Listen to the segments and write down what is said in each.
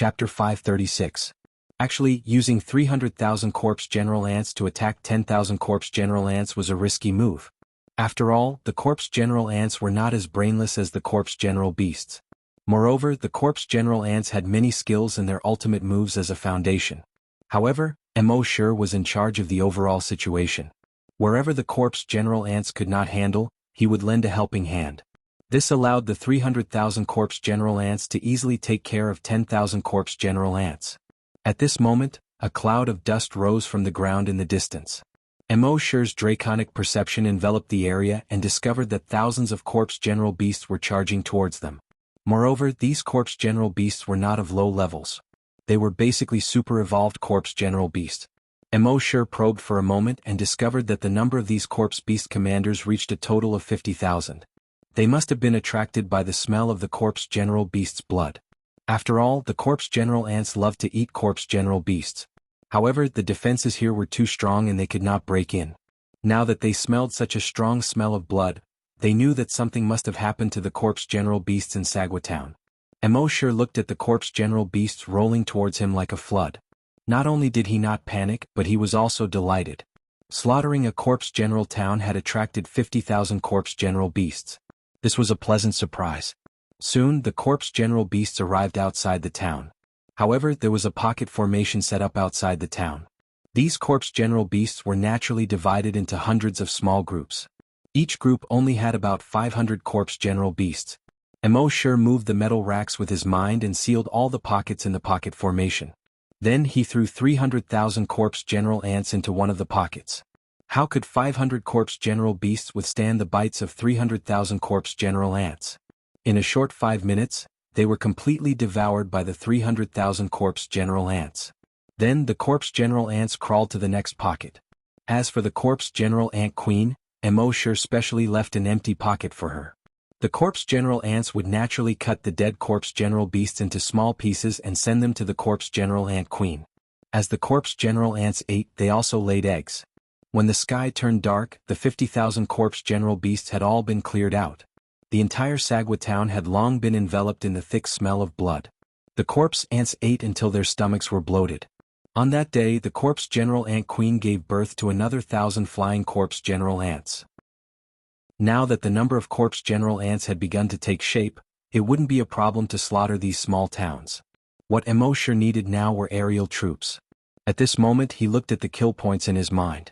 Chapter 536. Actually, using 300,000 corpse general ants to attack 10,000 corpse general ants was a risky move. After all, the corpse general ants were not as brainless as the corpse general beasts. Moreover, the corpse general ants had many skills and their ultimate moves as a foundation. However, Wuxia was in charge of the overall situation. Wherever the corpse general ants could not handle, he would lend a helping hand. This allowed the 300,000 corpse general ants to easily take care of 10,000 corpse general ants. At this moment, a cloud of dust rose from the ground in the distance. Wuxia's draconic perception enveloped the area and discovered that thousands of corpse general beasts were charging towards them. Moreover, these corpse general beasts were not of low levels. They were basically super-evolved corpse general beasts. Wuxia probed for a moment and discovered that the number of these corpse beast commanders reached a total of 50,000. They must have been attracted by the smell of the corpse general beast's blood. After all, the corpse general ants love to eat corpse general beasts. However, the defenses here were too strong and they could not break in. Now that they smelled such a strong smell of blood, they knew that something must have happened to the corpse general beasts in Sagwa Town. Wuxia looked at the corpse general beasts rolling towards him like a flood. Not only did he not panic, but he was also delighted. Slaughtering a corpse general town had attracted 50,000 corpse general beasts. This was a pleasant surprise. Soon, the corpse general beasts arrived outside the town. However, there was a pocket formation set up outside the town. These corpse general beasts were naturally divided into hundreds of small groups. Each group only had about 500 corpse general beasts. Wuxia moved the metal racks with his mind and sealed all the pockets in the pocket formation. Then he threw 300,000 corpse general ants into one of the pockets. How could 500 corpse general beasts withstand the bites of 300,000 corpse general ants? In a short 5 minutes, they were completely devoured by the 300,000 corpse general ants. Then the corpse general ants crawled to the next pocket. As for the corpse general ant queen, Wuxia specially left an empty pocket for her. The corpse general ants would naturally cut the dead corpse general beasts into small pieces and send them to the corpse general ant queen. As the corpse general ants ate, they also laid eggs. When the sky turned dark, the 50,000 corpse general beasts had all been cleared out. The entire Sagwa town had long been enveloped in the thick smell of blood. The corpse ants ate until their stomachs were bloated. On that day, the corpse general ant queen gave birth to another 1,000 flying corpse general ants. Now that the number of corpse general ants had begun to take shape, it wouldn't be a problem to slaughter these small towns. What Wuxia needed now were aerial troops. At this moment he looked at the kill points in his mind.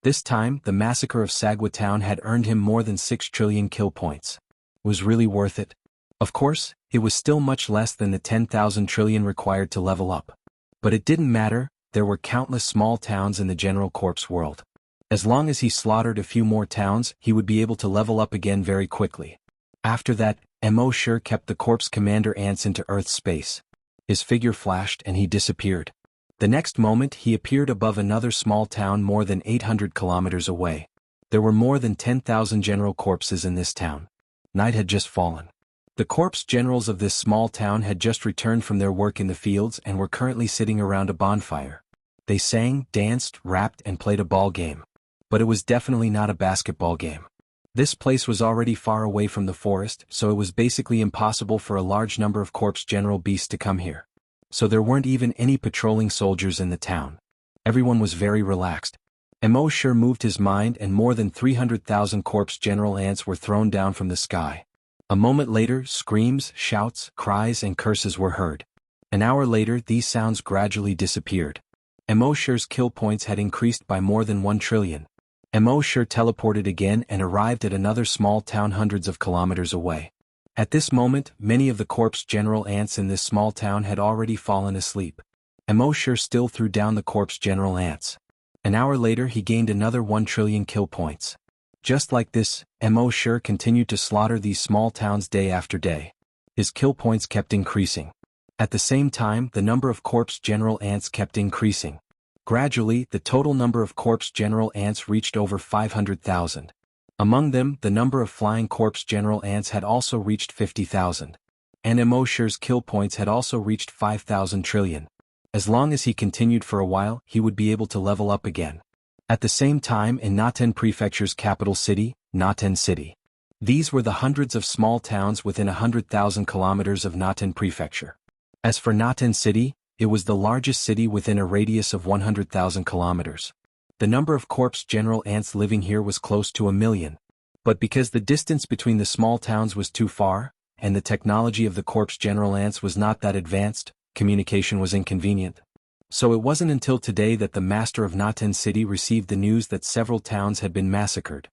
This time, the massacre of Sagwa town had earned him more than 6 trillion kill points. Was really worth it? Of course, it was still much less than the 10,000 trillion required to level up. But it didn't matter, there were countless small towns in the general corpse world. As long as he slaughtered a few more towns, he would be able to level up again very quickly. After that, Wuxia kept the corpse commander ants into Earth's space. His figure flashed and he disappeared. The next moment he appeared above another small town more than 800 kilometers away. There were more than 10,000 general corpses in this town. Night had just fallen. The corpse generals of this small town had just returned from their work in the fields and were currently sitting around a bonfire. They sang, danced, rapped, and played a ball game. But it was definitely not a basketball game. This place was already far away from the forest, so it was basically impossible for a large number of corpse general beasts to come here. So there weren't even any patrolling soldiers in the town. Everyone was very relaxed. Wuxia moved his mind and more than 300,000 corpse general ants were thrown down from the sky. A moment later, screams, shouts, cries and curses were heard. An hour later, these sounds gradually disappeared. Wuxia's kill points had increased by more than 1 trillion. Wuxia teleported again and arrived at another small town hundreds of kilometers away. At this moment, many of the corpse general ants in this small town had already fallen asleep. Wuxia still threw down the corpse general ants. An hour later he gained another 1 trillion kill points. Just like this, Wuxia continued to slaughter these small towns day after day. His kill points kept increasing. At the same time, the number of corpse general ants kept increasing. Gradually, the total number of corpse general ants reached over 500,000. Among them, the number of flying corpse general ants had also reached 50,000. And Wuxia's kill points had also reached 5,000 trillion. As long as he continued for a while, he would be able to level up again. At the same time, in Naten Prefecture's capital city, Naten City. These were the hundreds of small towns within 100,000 kilometers of Naten Prefecture. As for Naten City, it was the largest city within a radius of 100,000 kilometers. The number of corpse general ants living here was close to 1 million. But because the distance between the small towns was too far, and the technology of the corpse general ants was not that advanced, communication was inconvenient. So it wasn't until today that the master of Naten City received the news that several towns had been massacred.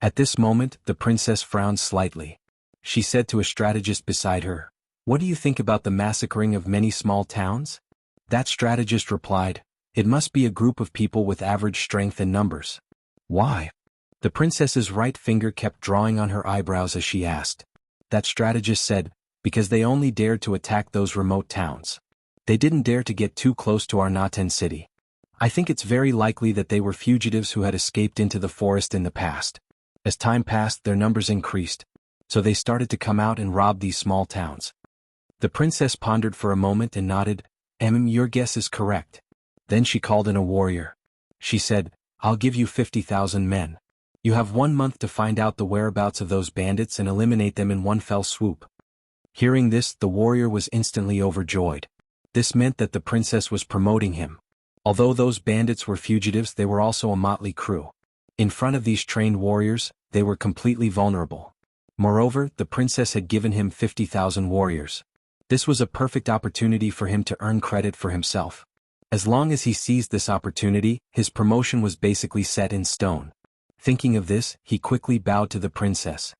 At this moment, the princess frowned slightly. She said to a strategist beside her, "What do you think about the massacring of many small towns?" That strategist replied, "It must be a group of people with average strength and numbers." Why? The princess's right finger kept drawing on her eyebrows as she asked. That strategist said, "Because they only dared to attack those remote towns. They didn't dare to get too close to our Naten city. I think it's very likely that they were fugitives who had escaped into the forest in the past. As time passed, their numbers increased, so they started to come out and rob these small towns." The princess pondered for a moment and nodded, Your guess is correct." Then she called in a warrior. She said, "I'll give you 50,000 men. You have 1 month to find out the whereabouts of those bandits and eliminate them in one fell swoop." Hearing this, the warrior was instantly overjoyed. This meant that the princess was promoting him. Although those bandits were fugitives, they were also a motley crew. In front of these trained warriors, they were completely vulnerable. Moreover, the princess had given him 50,000 warriors. This was a perfect opportunity for him to earn credit for himself. As long as he seized this opportunity, his promotion was basically set in stone. Thinking of this, he quickly bowed to the princess.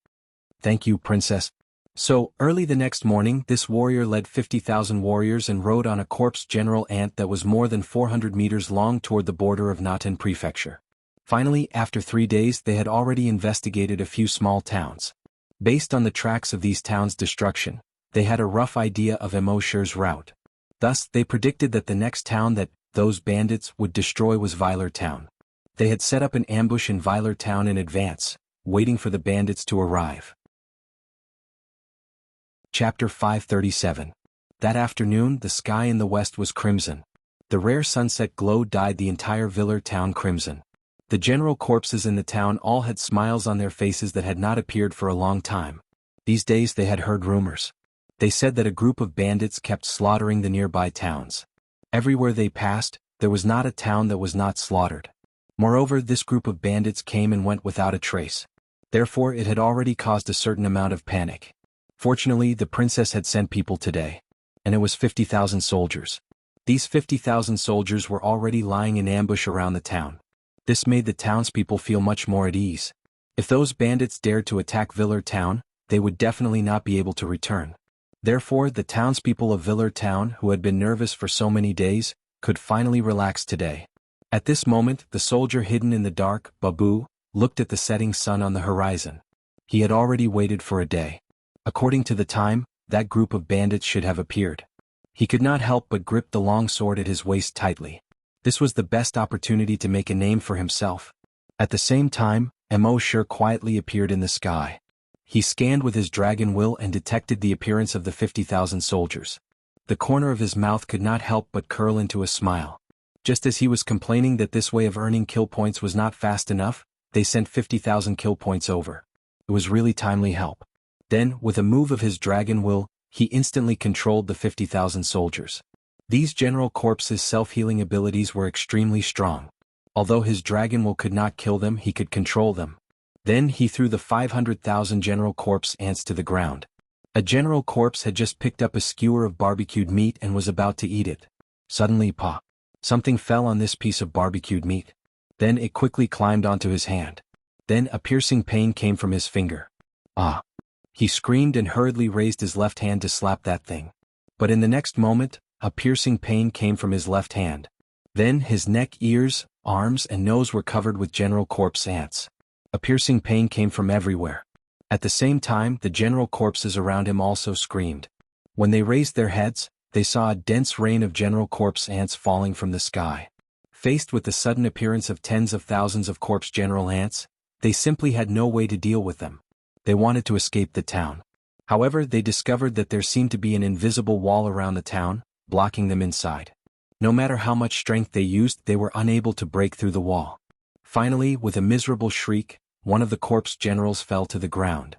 "Thank you, princess." So, early the next morning, this warrior led 50,000 warriors and rode on a corpse general ant that was more than 400 meters long toward the border of Naten Prefecture. Finally, after 3 days, they had already investigated a few small towns. Based on the tracks of these towns' destruction, they had a rough idea of Emoshir's route. Thus, they predicted that the next town that those bandits would destroy was Vilar Town. They had set up an ambush in Vilar Town in advance, waiting for the bandits to arrive. Chapter 537. That afternoon, the sky in the west was crimson. The rare sunset glow dyed the entire Vilar Town crimson. The general corpses in the town all had smiles on their faces that had not appeared for a long time. These days they had heard rumors. They said that a group of bandits kept slaughtering the nearby towns. Everywhere they passed, there was not a town that was not slaughtered. Moreover, this group of bandits came and went without a trace. Therefore, it had already caused a certain amount of panic. Fortunately, the princess had sent people today, and it was 50,000 soldiers. These 50,000 soldiers were already lying in ambush around the town. This made the townspeople feel much more at ease. If those bandits dared to attack Vilar Town, they would definitely not be able to return. Therefore, the townspeople of Vilar Town, who had been nervous for so many days, could finally relax today. At this moment, the soldier hidden in the dark, Babu, looked at the setting sun on the horizon. He had already waited for a day. According to the time, that group of bandits should have appeared. He could not help but grip the long sword at his waist tightly. This was the best opportunity to make a name for himself. At the same time, Emoshir quietly appeared in the sky. He scanned with his dragon will and detected the appearance of the 50,000 soldiers. The corner of his mouth could not help but curl into a smile. Just as he was complaining that this way of earning kill points was not fast enough, they sent 50,000 kill points over. It was really timely help. Then, with a move of his dragon will, he instantly controlled the 50,000 soldiers. These general corpses' self-healing abilities were extremely strong. Although his dragon will could not kill them, he could control them. Then he threw the 500,000 general corpse ants to the ground. A general corpse had just picked up a skewer of barbecued meat and was about to eat it. Suddenly, pop! Something fell on this piece of barbecued meat. Then it quickly climbed onto his hand. Then a piercing pain came from his finger. Ah! He screamed and hurriedly raised his left hand to slap that thing. But in the next moment, a piercing pain came from his left hand. Then his neck, ears, arms and nose were covered with general corpse ants. A piercing pain came from everywhere. At the same time, the general corpses around him also screamed. When they raised their heads, they saw a dense rain of general corpse ants falling from the sky. Faced with the sudden appearance of tens of thousands of corpse general ants, they simply had no way to deal with them. They wanted to escape the town. However, they discovered that there seemed to be an invisible wall around the town, blocking them inside. No matter how much strength they used, they were unable to break through the wall. Finally, with a miserable shriek, one of the corpse generals fell to the ground.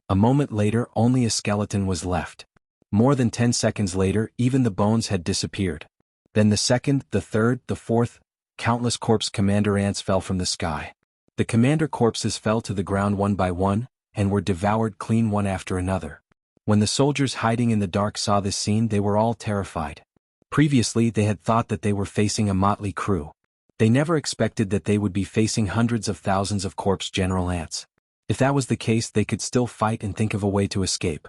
A moment later, only a skeleton was left. More than 10 seconds later, even the bones had disappeared. Then the second, the third, the fourth, countless corpse commander ants fell from the sky. The commander corpses fell to the ground one by one, and were devoured clean one after another. When the soldiers hiding in the dark saw this scene, they were all terrified. Previously they had thought that they were facing a motley crew. They never expected that they would be facing hundreds of thousands of corpse general ants. If that was the case, they could still fight and think of a way to escape.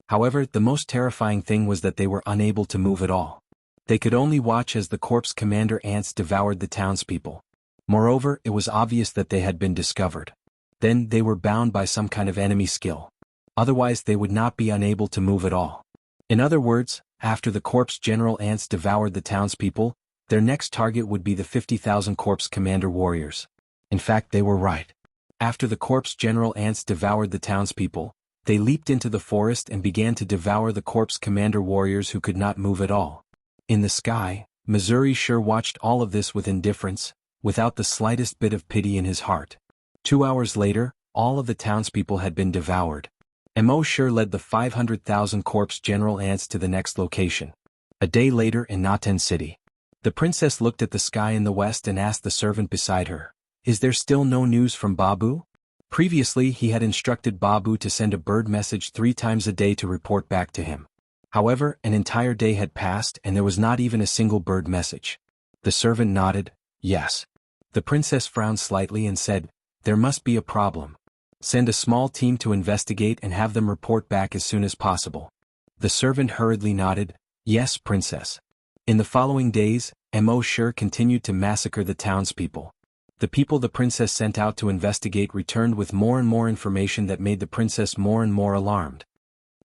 However, the most terrifying thing was that they were unable to move at all. They could only watch as the corpse commander ants devoured the townspeople. Moreover, it was obvious that they had been discovered. Then they were bound by some kind of enemy skill. Otherwise they would not be unable to move at all. In other words, after the corpse general ants devoured the townspeople, their next target would be the 50,000 corpse commander warriors. In fact, they were right. After the corpse general ants devoured the townspeople, they leaped into the forest and began to devour the corpse commander warriors who could not move at all. In the sky, Missouri sure watched all of this with indifference, without the slightest bit of pity in his heart. 2 hours later, all of the townspeople had been devoured. Mo sure led the 500,000 corpse general ants to the next location. A day later in Naten City. The princess looked at the sky in the west and asked the servant beside her, "Is there still no news from Babu?" Previously he had instructed Babu to send a bird message 3 times a day to report back to him. However, an entire day had passed and there was not even a single bird message. The servant nodded, yes. The princess frowned slightly and said, "There must be a problem. Send a small team to investigate and have them report back as soon as possible." The servant hurriedly nodded, "Yes, princess." In the following days, Mo sure continued to massacre the townspeople. The people the princess sent out to investigate returned with more and more information that made the princess more and more alarmed.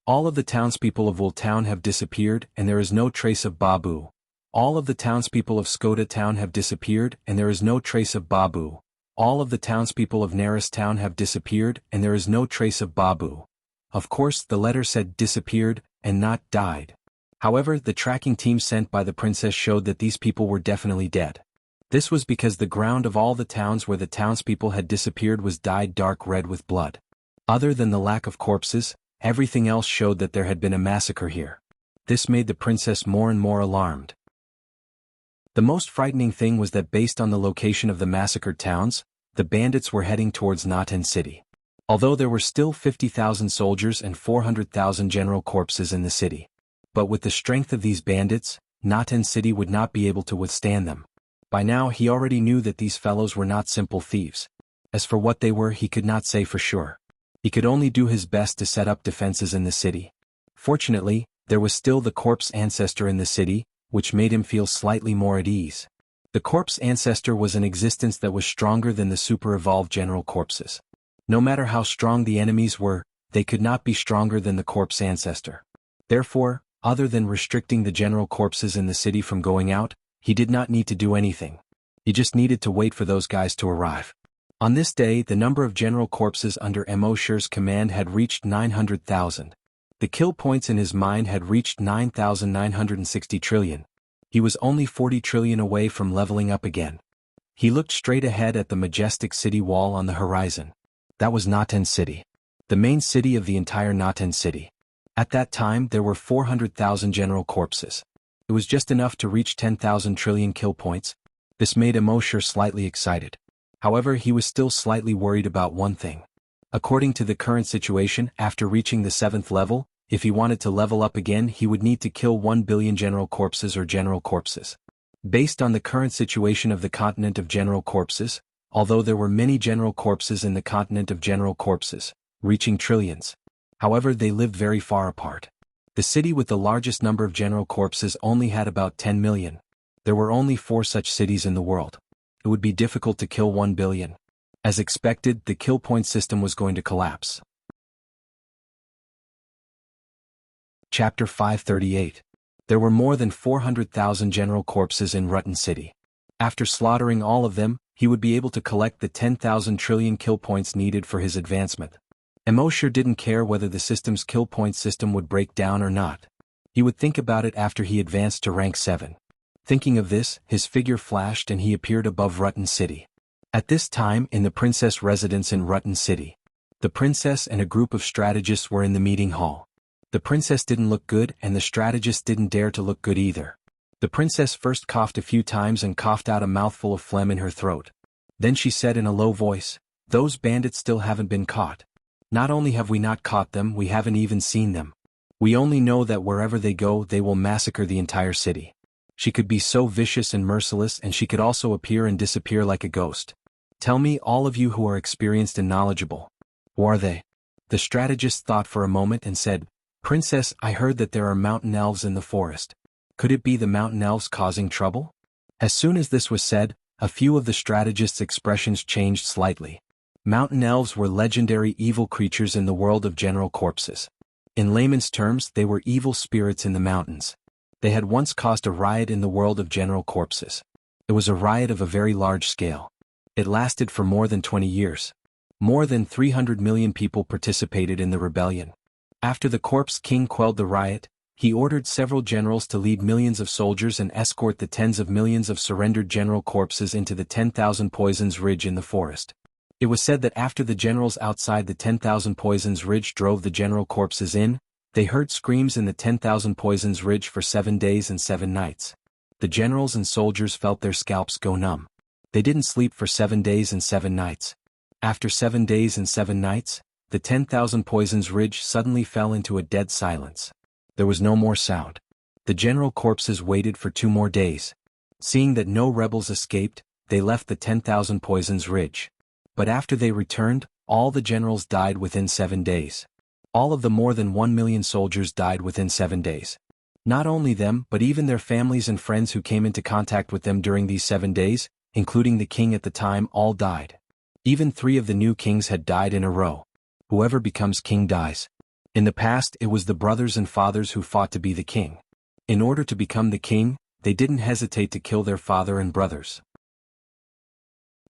All of the townspeople of Wool Town have disappeared and there is no trace of Babu. All of the townspeople of Skoda Town have disappeared and there is no trace of Babu. All of the townspeople of Naris Town have disappeared and there is no trace of Babu. Of course, the letter said disappeared and not died. However, the tracking team sent by the princess showed that these people were definitely dead. This was because the ground of all the towns where the townspeople had disappeared was dyed dark red with blood. Other than the lack of corpses, everything else showed that there had been a massacre here. This made the princess more and more alarmed. The most frightening thing was that based on the location of the massacred towns, the bandits were heading towards Naten City. Although there were still 50,000 soldiers and 400,000 general corpses in the city. But with the strength of these bandits, Naten City would not be able to withstand them. By now he already knew that these fellows were not simple thieves. As for what they were, he could not say for sure. He could only do his best to set up defenses in the city. Fortunately, there was still the corpse ancestor in the city, which made him feel slightly more at ease. The corpse ancestor was an existence that was stronger than the super-evolved general corpses. No matter how strong the enemies were, they could not be stronger than the corpse ancestor. Therefore, other than restricting the general corpses in the city from going out, he did not need to do anything. He just needed to wait for those guys to arrive. On this day, the number of general corpses under Mo Sher's command had reached 900,000. The kill points in his mind had reached 9,960 trillion. He was only 40 trillion away from leveling up again. He looked straight ahead at the majestic city wall on the horizon. That was Naten City. The main city of the entire Naten City. At that time there were 400,000 general corpses. It was just enough to reach 10,000 trillion kill points. This made Mo Sher slightly excited. However, he was still slightly worried about one thing. According to the current situation, after reaching the 7th level, if he wanted to level up again he would need to kill 1 billion general corpses or general corpses. Based on the current situation of the continent of general corpses, although there were many general corpses in the continent of general corpses, reaching trillions. However, they lived very far apart. The city with the largest number of general corpses only had about 10 million. There were only 4 such cities in the world. It would be difficult to kill 1 billion. As expected, the kill point system was going to collapse. Chapter 538. There were more than 400,000 general corpses in Rutten City. After slaughtering all of them, he would be able to collect the 10,000 trillion kill points needed for his advancement. Mo Sher didn't care whether the system's kill point system would break down or not. He would think about it after he advanced to rank 7. Thinking of this, his figure flashed and he appeared above Rutten City. At this time, in the princess residence in Rutten City. The princess and a group of strategists were in the meeting hall. The princess didn't look good and the strategist didn't dare to look good either. The princess first coughed a few times and coughed out a mouthful of phlegm in her throat. Then she said in a low voice, "Those bandits still haven't been caught. Not only have we not caught them, we haven't even seen them. We only know that wherever they go they will massacre the entire city." She could be so vicious and merciless, and she could also appear and disappear like a ghost. "Tell me, all of you who are experienced and knowledgeable. Who are they?" The strategist thought for a moment and said, "Princess, I heard that there are mountain elves in the forest. Could it be the mountain elves causing trouble?" As soon as this was said, a few of the strategist's expressions changed slightly. Mountain elves were legendary evil creatures in the world of general corpses. In layman's terms, they were evil spirits in the mountains. They had once caused a riot in the world of general corpses. It was a riot of a very large scale. It lasted for more than 20 years. More than 300 million people participated in the rebellion. After the Corpse King quelled the riot, he ordered several generals to lead millions of soldiers and escort the tens of millions of surrendered general corpses into the 10,000 Poisons Ridge in the forest. It was said that after the generals outside the 10,000 Poisons Ridge drove the general corpses in, they heard screams in the 10,000 Poisons Ridge for 7 days and 7 nights. The generals and soldiers felt their scalps go numb. They didn't sleep for 7 days and 7 nights. After 7 days and 7 nights, the 10,000 Poisons Ridge suddenly fell into a dead silence. There was no more sound. The general corpses waited for 2 more days. Seeing that no rebels escaped, they left the 10,000 Poisons Ridge. But after they returned, all the generals died within 7 days. All of the more than 1 million soldiers died within 7 days. Not only them, but even their families and friends who came into contact with them during these 7 days, including the king at the time, all died. Even 3 of the new kings had died in a row. Whoever becomes king dies. In the past, it was the brothers and fathers who fought to be the king. In order to become the king, they didn't hesitate to kill their father and brothers.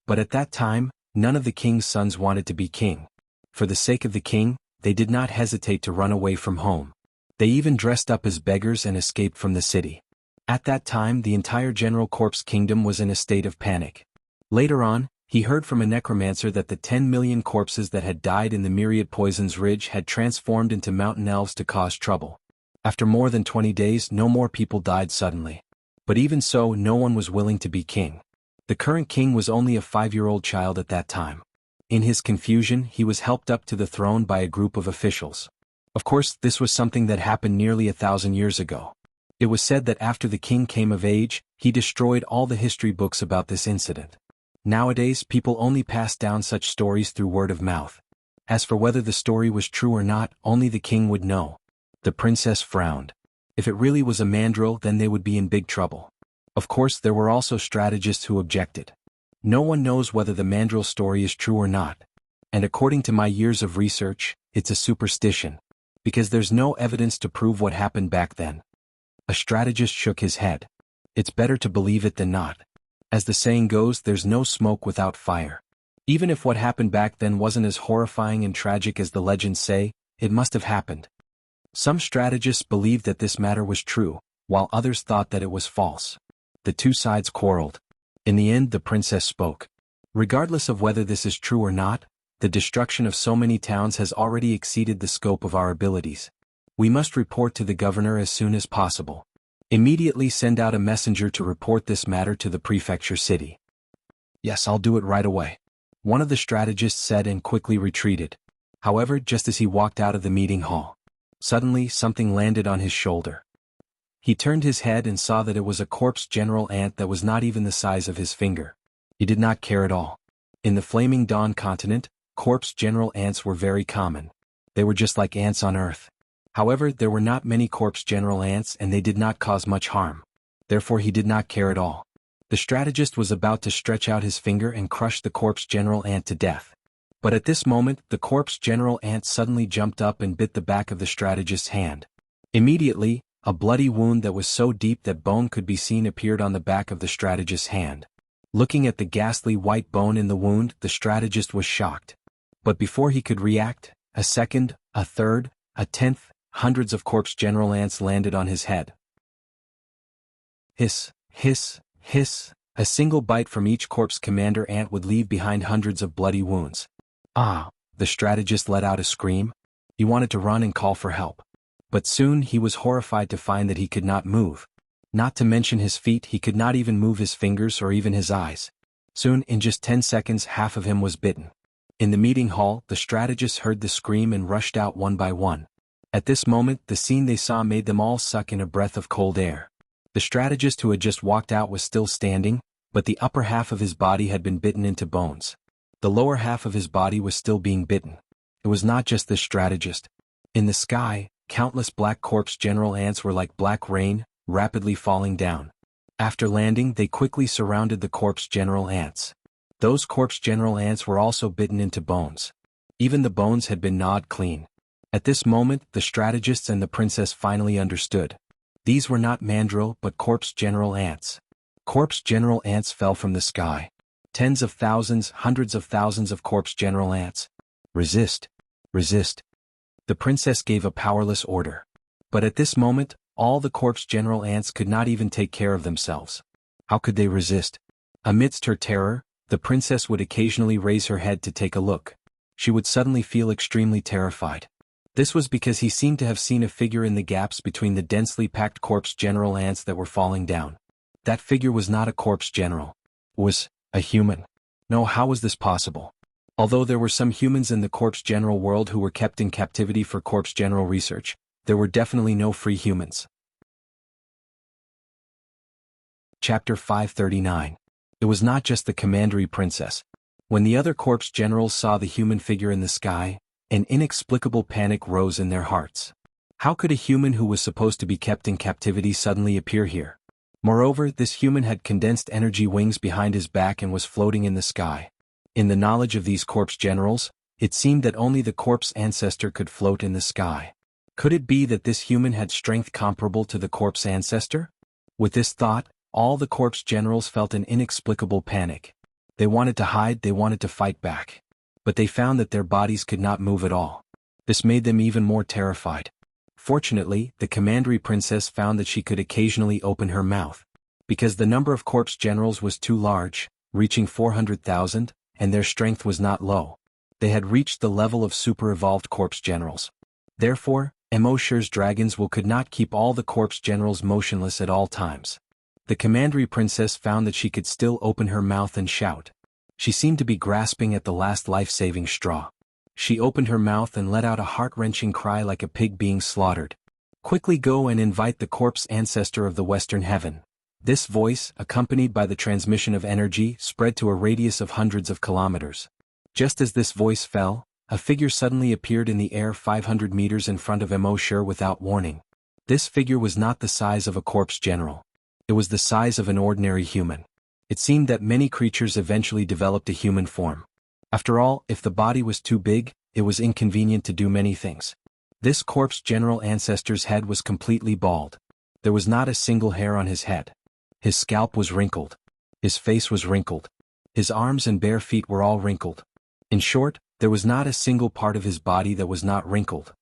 But at that time, none of the king's sons wanted to be king. For the sake of the king, they did not hesitate to run away from home. They even dressed up as beggars and escaped from the city. At that time, the entire General Corpse Kingdom was in a state of panic. Later on, he heard from a necromancer that the 10 million corpses that had died in the myriad Poisons Ridge had transformed into mountain elves to cause trouble. After more than 20 days, no more people died suddenly. But even so, no one was willing to be king. The current king was only a 5-year-old child at that time. In his confusion, he was helped up to the throne by a group of officials. Of course, this was something that happened nearly 1,000 years ago. It was said that after the king came of age, he destroyed all the history books about this incident. Nowadays, people only pass down such stories through word of mouth. As for whether the story was true or not, only the king would know. The princess frowned. If it really was a mandrill, then they would be in big trouble. Of course, there were also strategists who objected. No one knows whether the mandrill story is true or not. And according to my years of research, it's a superstition. Because there's no evidence to prove what happened back then. A strategist shook his head. It's better to believe it than not. As the saying goes, there's no smoke without fire. Even if what happened back then wasn't as horrifying and tragic as the legends say, it must have happened. Some strategists believed that this matter was true, while others thought that it was false. The two sides quarreled. In the end, the princess spoke. Regardless of whether this is true or not, the destruction of so many towns has already exceeded the scope of our abilities. We must report to the governor as soon as possible. Immediately send out a messenger to report this matter to the prefecture city. Yes, I'll do it right away. One of the strategists said and quickly retreated. However, just as he walked out of the meeting hall, suddenly something landed on his shoulder. He turned his head and saw that it was a corpse general ant that was not even the size of his finger. He did not care at all. In the Flaming Dawn continent, corpse general ants were very common. They were just like ants on Earth. However, there were not many corpse general ants and they did not cause much harm. Therefore he did not care at all. The strategist was about to stretch out his finger and crush the corpse general ant to death. But at this moment, the corpse general ant suddenly jumped up and bit the back of the strategist's hand. Immediately, a bloody wound that was so deep that bone could be seen appeared on the back of the strategist's hand. Looking at the ghastly white bone in the wound, the strategist was shocked. But before he could react, a second, a third, a 10th, hundreds of corpse general ants landed on his head. Hiss, hiss, hiss, a single bite from each corpse commander ant would leave behind hundreds of bloody wounds. Ah, the strategist let out a scream. He wanted to run and call for help. But soon he was horrified to find that he could not move. Not to mention his feet, he could not even move his fingers or even his eyes. Soon, in just 10 seconds, half of him was bitten. In the meeting hall, the strategists heard the scream and rushed out one by one. At this moment, the scene they saw made them all suck in a breath of cold air. The strategist who had just walked out was still standing, but the upper half of his body had been bitten into bones. The lower half of his body was still being bitten. It was not just this strategist. In the sky, countless black corpse general ants were like black rain, rapidly falling down. After landing, they quickly surrounded the corpse general ants. Those corpse general ants were also bitten into bones. Even the bones had been gnawed clean. At this moment, the strategists and the princess finally understood. These were not mandrill but corpse general ants. Corpse general ants fell from the sky. Tens of thousands, hundreds of thousands of corpse general ants. Resist. Resist. The princess gave a powerless order. But at this moment, all the corpse general ants could not even take care of themselves. How could they resist? Amidst her terror, the princess would occasionally raise her head to take a look. She would suddenly feel extremely terrified. This was because he seemed to have seen a figure in the gaps between the densely packed corpse general ants that were falling down. That figure was not a corpse general. It was a human. No, how was this possible? Although there were some humans in the corpse general world who were kept in captivity for corpse general research, there were definitely no free humans. Chapter 539. It was not just the commandery princess. When the other corpse generals saw the human figure in the sky, an inexplicable panic rose in their hearts. How could a human who was supposed to be kept in captivity suddenly appear here? Moreover, this human had condensed energy wings behind his back and was floating in the sky. In the knowledge of these corpse generals, it seemed that only the corpse ancestor could float in the sky. Could it be that this human had strength comparable to the corpse ancestor? With this thought, all the corpse generals felt an inexplicable panic. They wanted to hide, they wanted to fight back. But they found that their bodies could not move at all. This made them even more terrified. Fortunately, the commandery princess found that she could occasionally open her mouth. Because the number of corpse generals was too large, reaching 400,000, and their strength was not low. They had reached the level of super-evolved corpse generals. Therefore, Immortality's dragons could not keep all the corpse generals motionless at all times. The commandery princess found that she could still open her mouth and shout. She seemed to be grasping at the last life-saving straw. She opened her mouth and let out a heart-wrenching cry like a pig being slaughtered. Quickly go and invite the corpse ancestor of the western heaven. This voice, accompanied by the transmission of energy, spread to a radius of hundreds of kilometers. Just as this voice fell, a figure suddenly appeared in the air 500 meters in front of Immortality without warning. This figure was not the size of a corpse general. It was the size of an ordinary human. It seemed that many creatures eventually developed a human form. After all, if the body was too big, it was inconvenient to do many things. This corpse general ancestor's head was completely bald. There was not a single hair on his head. His scalp was wrinkled. His face was wrinkled. His arms and bare feet were all wrinkled. In short, there was not a single part of his body that was not wrinkled.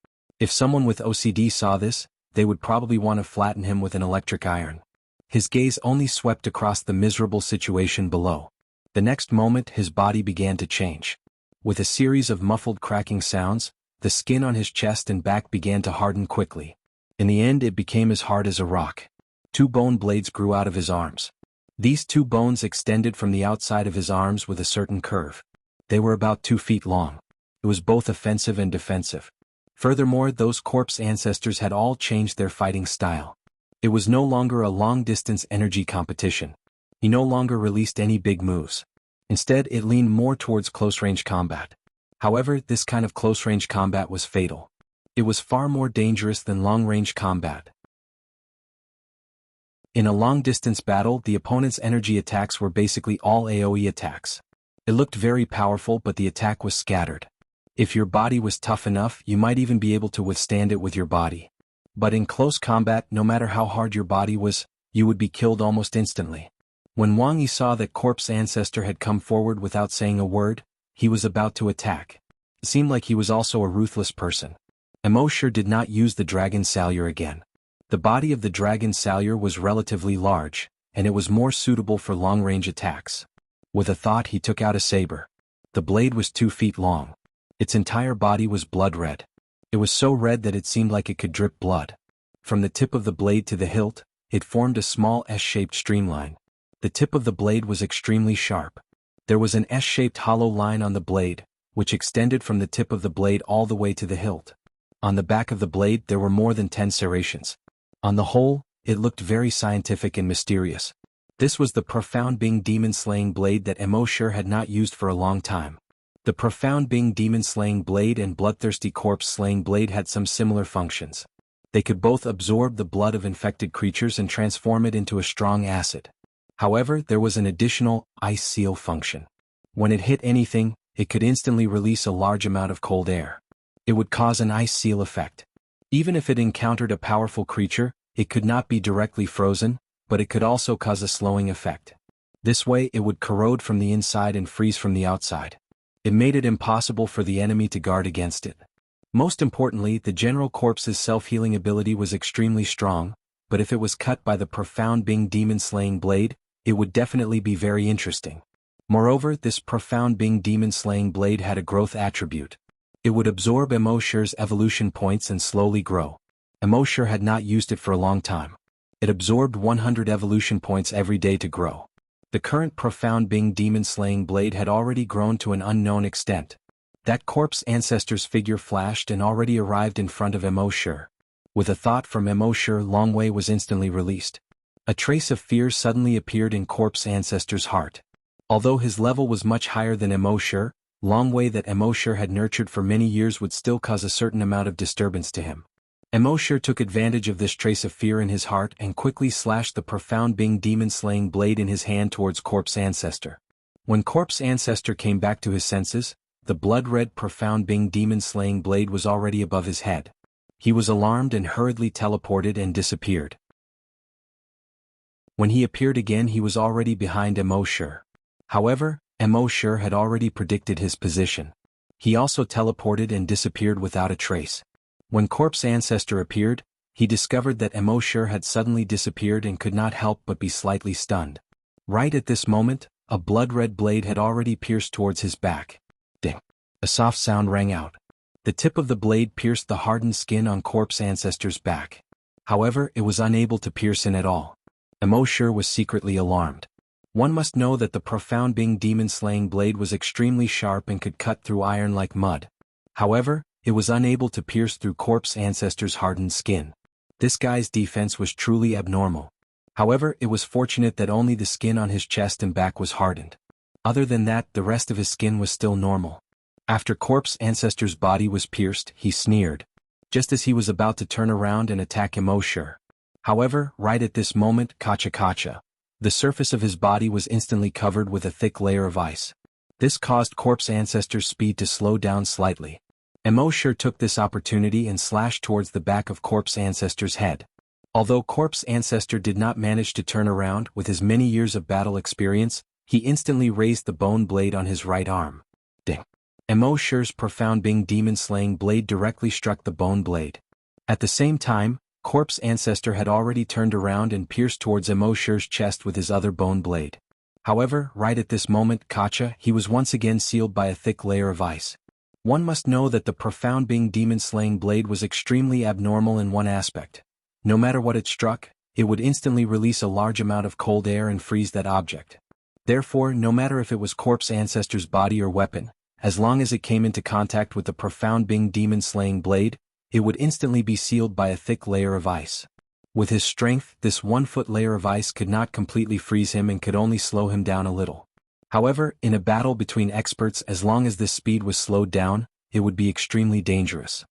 If someone with OCD saw this, they would probably want to flatten him with an electric iron. His gaze only swept across the miserable situation below. The next moment his body began to change. With a series of muffled cracking sounds, the skin on his chest and back began to harden quickly. In the end it became as hard as a rock. 2 bone blades grew out of his arms. These 2 bones extended from the outside of his arms with a certain curve. They were about 2 feet long. It was both offensive and defensive. Furthermore, those corpse ancestors had all changed their fighting style. It was no longer a long-distance energy competition. He no longer released any big moves. Instead, it leaned more towards close-range combat. However, this kind of close-range combat was fatal. It was far more dangerous than long-range combat. In a long-distance battle, the opponent's energy attacks were basically all AoE attacks. It looked very powerful, but the attack was scattered. If your body was tough enough, you might even be able to withstand it with your body. But in close combat, no matter how hard your body was, you would be killed almost instantly. When Wang Yi saw that corpse ancestor had come forward without saying a word, he was about to attack. It seemed like he was also a ruthless person. Immortality did not use the dragon salure again. The body of the dragon salure was relatively large, and it was more suitable for long-range attacks. With a thought, he took out a saber. The blade was 2 feet long. Its entire body was blood red. It was so red that it seemed like it could drip blood. From the tip of the blade to the hilt, it formed a small S-shaped streamline. The tip of the blade was extremely sharp. There was an S-shaped hollow line on the blade, which extended from the tip of the blade all the way to the hilt. On the back of the blade there were more than 10 serrations. On the whole, it looked very scientific and mysterious. This was the profound being demon-slaying blade that Immortality had not used for a long time. The profound being demon-slaying blade and bloodthirsty corpse-slaying blade had some similar functions. They could both absorb the blood of infected creatures and transform it into a strong acid. However, there was an additional ice seal function. When it hit anything, it could instantly release a large amount of cold air. It would cause an ice seal effect. Even if it encountered a powerful creature, it could not be directly frozen, but it could also cause a slowing effect. This way it would corrode from the inside and freeze from the outside. It made it impossible for the enemy to guard against it. Most importantly, the general corpse's self-healing ability was extremely strong, but if it was cut by the profound being demon-slaying blade, it would definitely be very interesting. Moreover, this profound being demon-slaying blade had a growth attribute. It would absorb Immortality's evolution points and slowly grow. Immortality had not used it for a long time. It absorbed 100 evolution points every day to grow. The current profound being demon-slaying blade had already grown to an unknown extent. That corpse ancestor's figure flashed and already arrived in front of Immortality. With a thought from Immortality, Longwei was instantly released. A trace of fear suddenly appeared in corpse ancestor's heart. Although his level was much higher than Immortality, Longwei that Immortality had nurtured for many years would still cause a certain amount of disturbance to him. Immortality took advantage of this trace of fear in his heart and quickly slashed the profound being demon-slaying blade in his hand towards corpse ancestor. When corpse ancestor came back to his senses, the blood-red profound being demon-slaying blade was already above his head. He was alarmed and hurriedly teleported and disappeared. When he appeared again, he was already behind Immortality. However, Immortality had already predicted his position. He also teleported and disappeared without a trace. When corpse ancestor appeared, he discovered that Immortality had suddenly disappeared and could not help but be slightly stunned. Right at this moment, a blood-red blade had already pierced towards his back. Ding! A soft sound rang out. The tip of the blade pierced the hardened skin on corpse ancestor's back. However, it was unable to pierce in at all. Immortality was secretly alarmed. One must know that the profound being demon-slaying blade was extremely sharp and could cut through iron like mud. However, it was unable to pierce through corpse ancestor's hardened skin. This guy's defense was truly abnormal. However, it was fortunate that only the skin on his chest and back was hardened. Other than that, the rest of his skin was still normal. After corpse ancestor's body was pierced, he sneered, just as he was about to turn around and attack Immortality. However, right at this moment, kacha. The surface of his body was instantly covered with a thick layer of ice. This caused corpse ancestor's speed to slow down slightly. Immortality took this opportunity and slashed towards the back of corpse ancestor's head. Although corpse ancestor did not manage to turn around, with his many years of battle experience, he instantly raised the bone blade on his right arm. Ding! Immortality's profound being demon-slaying blade directly struck the bone blade. At the same time, corpse ancestor had already turned around and pierced towards Immortality's chest with his other bone blade. However, right at this moment, he was once again sealed by a thick layer of ice. One must know that the profound being demon-slaying blade was extremely abnormal in one aspect. No matter what it struck, it would instantly release a large amount of cold air and freeze that object. Therefore, no matter if it was corpse ancestor's body or weapon, as long as it came into contact with the profound being demon-slaying blade, it would instantly be sealed by a thick layer of ice. With his strength, this 1-foot layer of ice could not completely freeze him and could only slow him down a little. However, in a battle between experts, as long as this speed was slowed down, it would be extremely dangerous.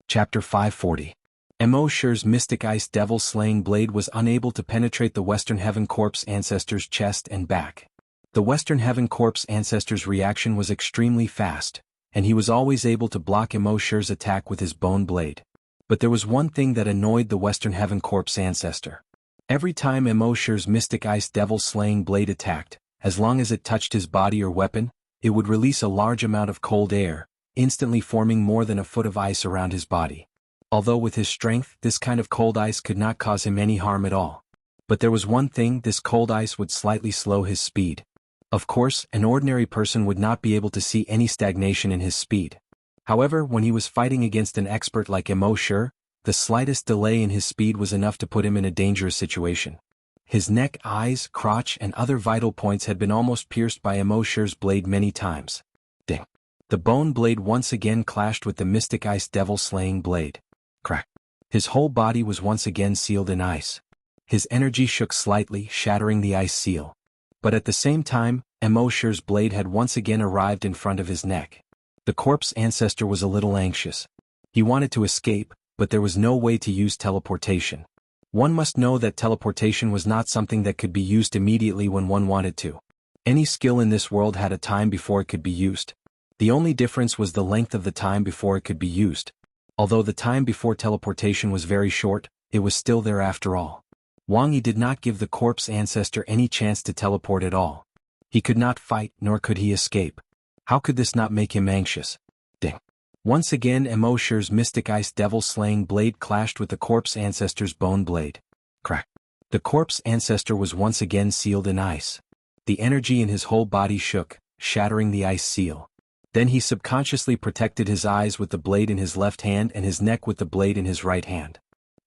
Chapter 540. Immortality's mystic ice devil-slaying blade was unable to penetrate the Western Heaven Corpse ancestor's chest and back. The Western Heaven Corpse ancestor's reaction was extremely fast, and he was always able to block Immortality's attack with his bone blade. But there was one thing that annoyed the Western Heaven Corpse ancestor. Every time Immortality's mystic ice devil-slaying blade attacked, as long as it touched his body or weapon, it would release a large amount of cold air, instantly forming more than a foot of ice around his body. Although with his strength, this kind of cold ice could not cause him any harm at all. But there was one thing: this cold ice would slightly slow his speed. Of course, an ordinary person would not be able to see any stagnation in his speed. However, when he was fighting against an expert like Immortality, the slightest delay in his speed was enough to put him in a dangerous situation. His neck, eyes, crotch, and other vital points had been almost pierced by Immortality's blade many times. Ding! The bone blade once again clashed with the mystic ice devil-slaying blade. Crack! His whole body was once again sealed in ice. His energy shook slightly, shattering the ice seal. But at the same time, Immortality's blade had once again arrived in front of his neck. The corpse ancestor was a little anxious. He wanted to escape, but there was no way to use teleportation. One must know that teleportation was not something that could be used immediately when one wanted to. Any skill in this world had a time before it could be used. The only difference was the length of the time before it could be used. Although the time before teleportation was very short, it was still there after all. Wang Yi did not give the corpse ancestor any chance to teleport at all. He could not fight, nor could he escape. How could this not make him anxious? Ding! Once again Immortality's mystic ice devil-slaying blade clashed with the corpse ancestor's bone blade. Crack! The corpse ancestor was once again sealed in ice. The energy in his whole body shook, shattering the ice seal. Then he subconsciously protected his eyes with the blade in his left hand and his neck with the blade in his right hand.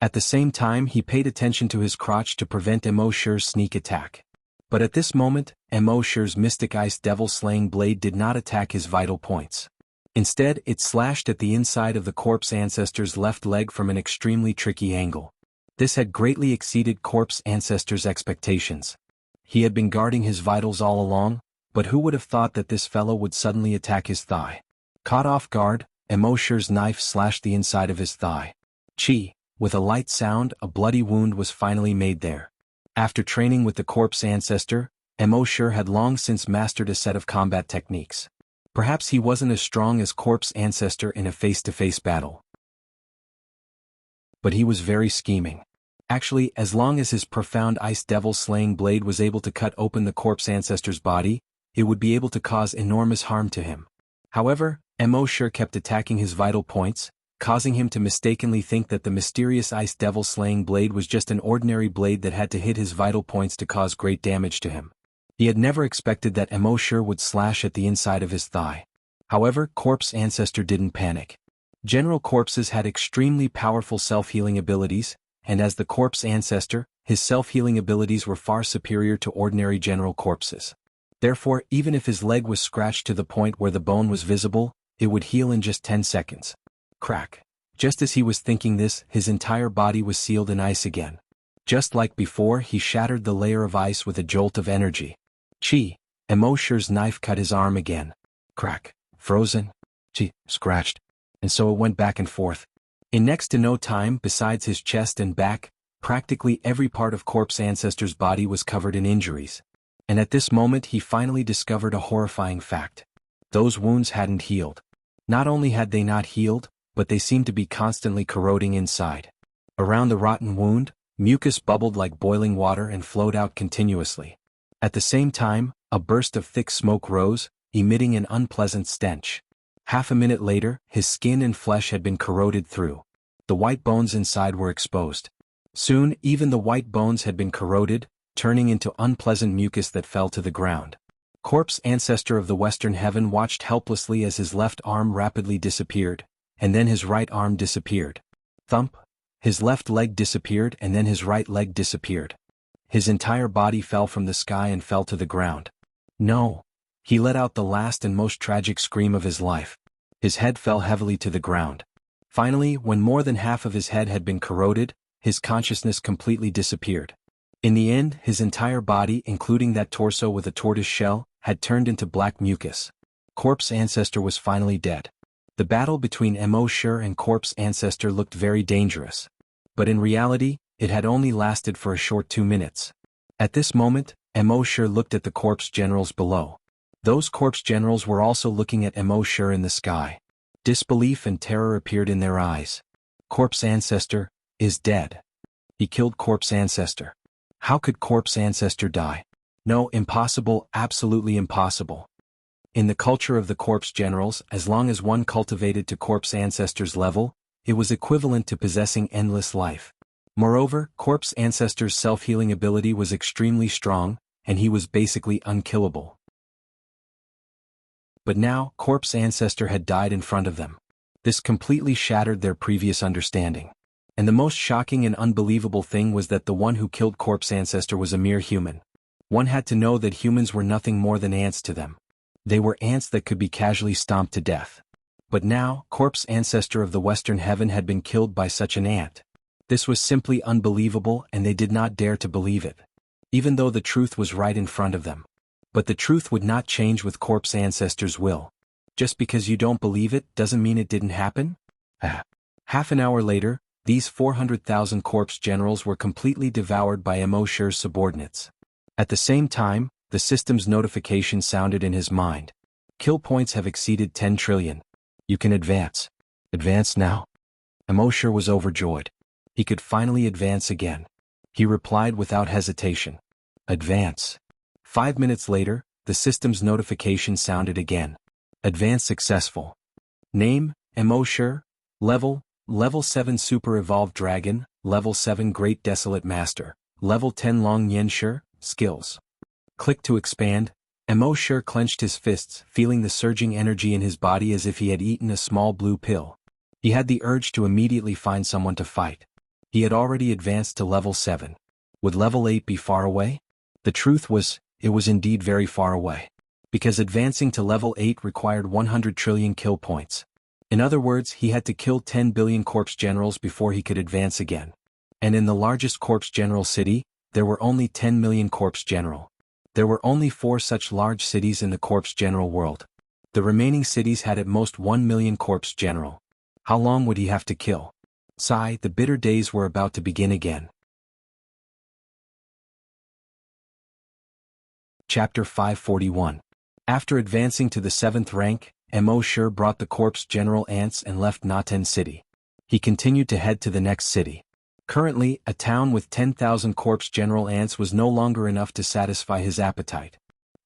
At the same time he paid attention to his crotch to prevent Immortality's sneak attack. But at this moment, Immortality's mystic ice devil-slaying blade did not attack his vital points. Instead, it slashed at the inside of the corpse ancestor's left leg from an extremely tricky angle. This had greatly exceeded corpse ancestor's expectations. He had been guarding his vitals all along, but who would have thought that this fellow would suddenly attack his thigh? Caught off guard, Immortality's knife slashed the inside of his thigh. Chi! With a light sound, a bloody wound was finally made there. After training with the corpse ancestor, Immortality had long since mastered a set of combat techniques. Perhaps he wasn't as strong as corpse ancestor in a face-to-face battle. But he was very scheming. Actually, as long as his profound ice devil-slaying blade was able to cut open the corpse ancestor's body, it would be able to cause enormous harm to him. However, Immortality kept attacking his vital points, causing him to mistakenly think that the mysterious ice devil-slaying blade was just an ordinary blade that had to hit his vital points to cause great damage to him. He had never expected that Immortality would slash at the inside of his thigh. However, corpse ancestor didn't panic. General corpses had extremely powerful self-healing abilities, and as the corpse ancestor, his self-healing abilities were far superior to ordinary general corpses. Therefore, even if his leg was scratched to the point where the bone was visible, it would heal in just 10 seconds. Crack! Just as he was thinking this, his entire body was sealed in ice again. Just like before, he shattered the layer of ice with a jolt of energy. Chi! Immortality's knife cut his arm again. Crack! Frozen. Chi! Scratched. And so it went back and forth. In next to no time, besides his chest and back, practically every part of corpse ancestor's body was covered in injuries. And at this moment he finally discovered a horrifying fact. Those wounds hadn't healed. Not only had they not healed, but they seemed to be constantly corroding inside. Around the rotten wound, mucus bubbled like boiling water and flowed out continuously. At the same time, a burst of thick smoke rose, emitting an unpleasant stench. Half a minute later, his skin and flesh had been corroded through. The white bones inside were exposed. Soon, even the white bones had been corroded, turning into unpleasant mucus that fell to the ground. Corpse ancestor of the Western Heaven watched helplessly as his left arm rapidly disappeared, and then his right arm disappeared. Thump! His left leg disappeared and then his right leg disappeared. His entire body fell from the sky and fell to the ground. No! He let out the last and most tragic scream of his life. His head fell heavily to the ground. Finally, when more than half of his head had been corroded, his consciousness completely disappeared. In the end, his entire body, including that torso with a tortoise shell, had turned into black mucus. Corpse ancestor was finally dead. The battle between Immortality and corpse ancestor looked very dangerous. But in reality, it had only lasted for a short 2 minutes. At this moment, Immortality looked at the corpse generals below. Those corpse generals were also looking at Immortality in the sky. Disbelief and terror appeared in their eyes. Corpse ancestor is dead. He killed corpse ancestor. How could corpse ancestor die? No, impossible, absolutely impossible. In the culture of the corpse generals, as long as one cultivated to corpse ancestor's level, it was equivalent to possessing endless life. Moreover, corpse ancestor's self-healing ability was extremely strong, and he was basically unkillable. But now, Corp's ancestor had died in front of them. This completely shattered their previous understanding. And the most shocking and unbelievable thing was that the one who killed Corp's ancestor was a mere human. One had to know that humans were nothing more than ants to them. They were ants that could be casually stomped to death. But now, Corp's ancestor of the Western Heaven had been killed by such an ant. This was simply unbelievable, and they did not dare to believe it. Even though the truth was right in front of them. But the truth would not change with Corp's ancestor's will. Just because you don't believe it doesn't mean it didn't happen? Half an hour later, these 400,000 Corp's generals were completely devoured by Imoshir's subordinates. At the same time, the system's notification sounded in his mind. Kill points have exceeded 10 trillion. You can advance. Advance now. Imoshir was overjoyed. He could finally advance again. He replied without hesitation. Advance. 5 minutes later, the system's notification sounded again. Advance successful. Name, Imoshir. Level 7 Super Evolved Dragon, Level 7 Great Desolate Master, Level 10 Long Yenshir, Skills. Click to expand. Imoshir clenched his fists, feeling the surging energy in his body as if he had eaten a small blue pill. He had the urge to immediately find someone to fight. He had already advanced to Level 7. Would Level 8 be far away? The truth was, it was indeed very far away. Because advancing to Level 8 required 100 trillion kill points. In other words, he had to kill 10 billion Corpse Generals before he could advance again. And in the largest Corpse General city, there were only 10 million Corpse General. There were only 4 such large cities in the Corpse General world. The remaining cities had at most 1 million Corpse General. How long would he have to kill? Sigh, the bitter days were about to begin again. Chapter 541. After advancing to the 7th rank, Imoshir brought the Corpse General ants and left Naten City. He continued to head to the next city. Currently, a town with 10,000 Corpse General ants was no longer enough to satisfy his appetite.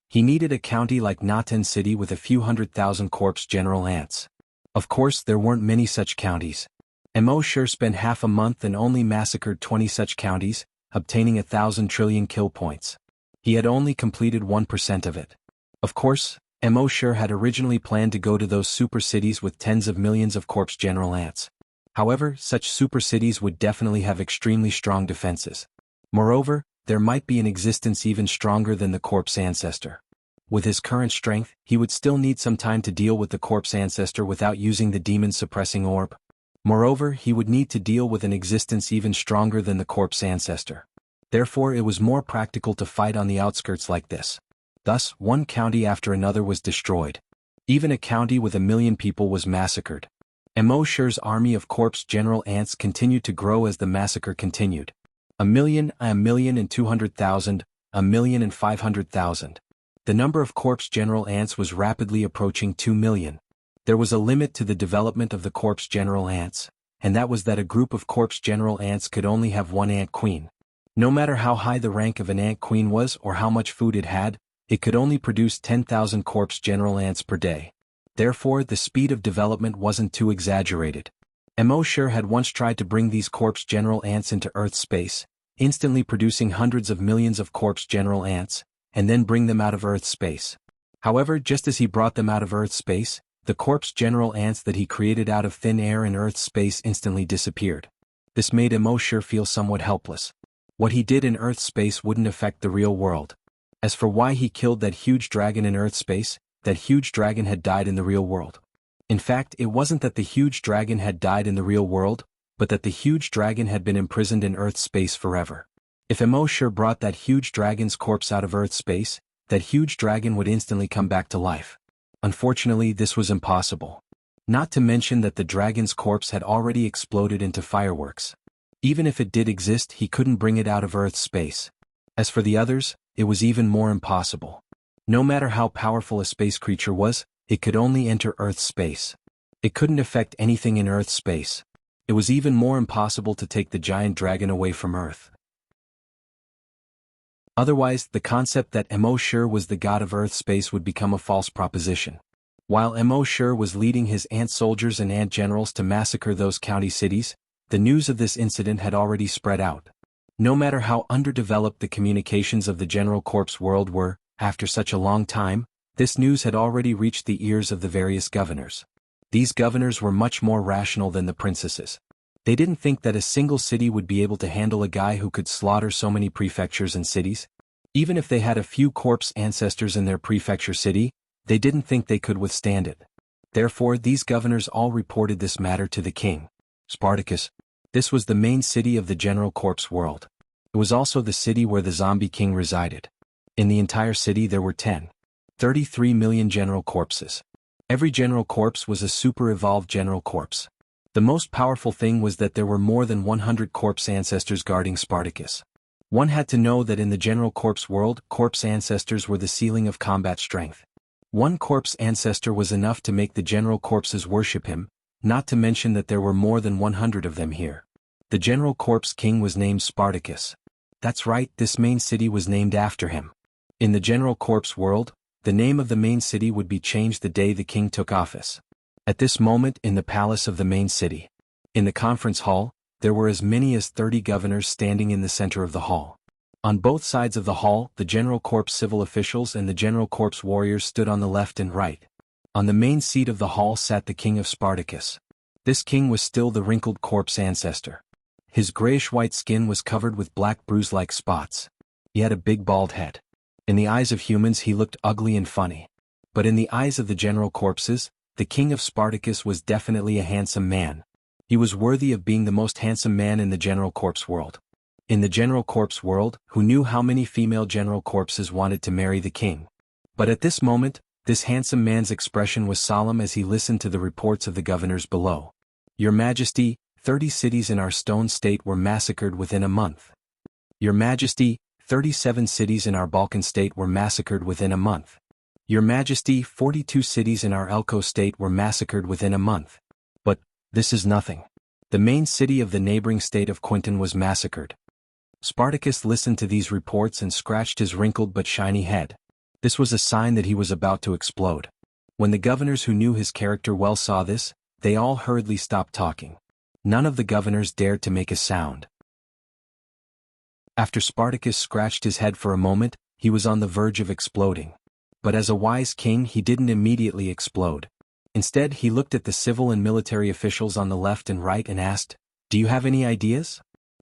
He needed a county like Naten City with a few 100,000 Corpse General ants. Of course, there weren't many such counties. Imoshir spent half a month and only massacred 20 such counties, obtaining 1,000 trillion kill points. He had only completed 1% of it. Of course, Imoshir had originally planned to go to those super cities with tens of millions of Corpse General ants. However, such super cities would definitely have extremely strong defenses. Moreover, there might be an existence even stronger than the Corpse Ancestor. With his current strength, he would still need some time to deal with the Corpse Ancestor without using the demon-suppressing orb. Moreover, he would need to deal with an existence even stronger than the Corpse Ancestor. Therefore, it was more practical to fight on the outskirts like this. Thus, one county after another was destroyed. Even a county with 1 million people was massacred. Imoshir's army of Corpse General ants continued to grow as the massacre continued. 1,200,000, 1,500,000. The number of Corpse General ants was rapidly approaching 2 million. There was a limit to the development of the Corpse General ants, and that was that a group of Corpse General ants could only have one ant queen. No matter how high the rank of an ant queen was or how much food it had, it could only produce 10,000 Corpse General ants per day. Therefore, the speed of development wasn't too exaggerated. Imoshir had once tried to bring these Corpse General ants into Earth space, instantly producing hundreds of millions of Corpse General ants, and then bring them out of Earth space. However, just as he brought them out of Earth space, the Corpse General ants that he created out of thin air in Earth space instantly disappeared. This made Imoshir feel somewhat helpless. What he did in Earth space wouldn't affect the real world. As for why he killed that huge dragon in Earth space, that huge dragon had died in the real world. In fact, it wasn't that the huge dragon had died in the real world, but that the huge dragon had been imprisoned in Earth space forever. If Imoshir brought that huge dragon's corpse out of Earth space, that huge dragon would instantly come back to life. Unfortunately, this was impossible. Not to mention that the dragon's corpse had already exploded into fireworks. Even if it did exist, he couldn't bring it out of Earth space. As for the others, it was even more impossible. No matter how powerful a space creature was, it could only enter Earth space. It couldn't affect anything in Earth space. It was even more impossible to take the giant dragon away from Earth. Otherwise, the concept that Imoshir was the god of Earth space would become a false proposition. While Imoshir was leading his ant soldiers and ant generals to massacre those county cities, the news of this incident had already spread out. No matter how underdeveloped the communications of the General Corpse world were, after such a long time, This news had already reached the ears of the various governors. These governors were much more rational than the princesses. They didn't think that a single city would be able to handle a guy who could slaughter so many prefectures and cities. Even if they had a few corpse ancestors in their prefecture city, they didn't think they could withstand it. Therefore, these governors all reported this matter to the king. Spartacus. This was the main city of the general corpse world. It was also the city where the zombie king resided. In the entire city there were 33 million general corpses. Every general corpse was a super-evolved general corpse. The most powerful thing was that there were more than 100 corpse ancestors guarding Spartacus. One had to know that in the general corpse world, corpse ancestors were the ceiling of combat strength. One corpse ancestor was enough to make the general corpses worship him, not to mention that there were more than 100 of them here. The general corpse king was named Spartacus. That's right, this main city was named after him. In the general corpse world, the name of the main city would be changed the day the king took office. At this moment in the palace of the main city. In the conference hall, there were as many as 30 governors standing in the center of the hall. On both sides of the hall, the general corpse civil officials and the general corpse warriors stood on the left and right. On the main seat of the hall sat the king of Spartacus. This king was still the wrinkled corpse ancestor. His grayish-white skin was covered with black bruise-like spots. He had a big bald head. In the eyes of humans he looked ugly and funny. But in the eyes of the general corpses, the king of Spartacus was definitely a handsome man. He was worthy of being the most handsome man in the general corpse world. In the general corpse world, who knew how many female general corpses wanted to marry the king? But at this moment, this handsome man's expression was solemn as he listened to the reports of the governors below. Your Majesty, 30 cities in our stone state were massacred within a month. Your Majesty, 37 cities in our Balkan state were massacred within a month. Your Majesty, 42 cities in our Elko state were massacred within a month. But this is nothing. The main city of the neighboring state of Quinton was massacred. Spartacus listened to these reports and scratched his wrinkled but shiny head. This was a sign that he was about to explode. When the governors who knew his character well saw this, they all hurriedly stopped talking. None of the governors dared to make a sound. After Spartacus scratched his head for a moment, he was on the verge of exploding. But as a wise king he didn't immediately explode. Instead he looked at the civil and military officials on the left and right and asked, "Do you have any ideas?"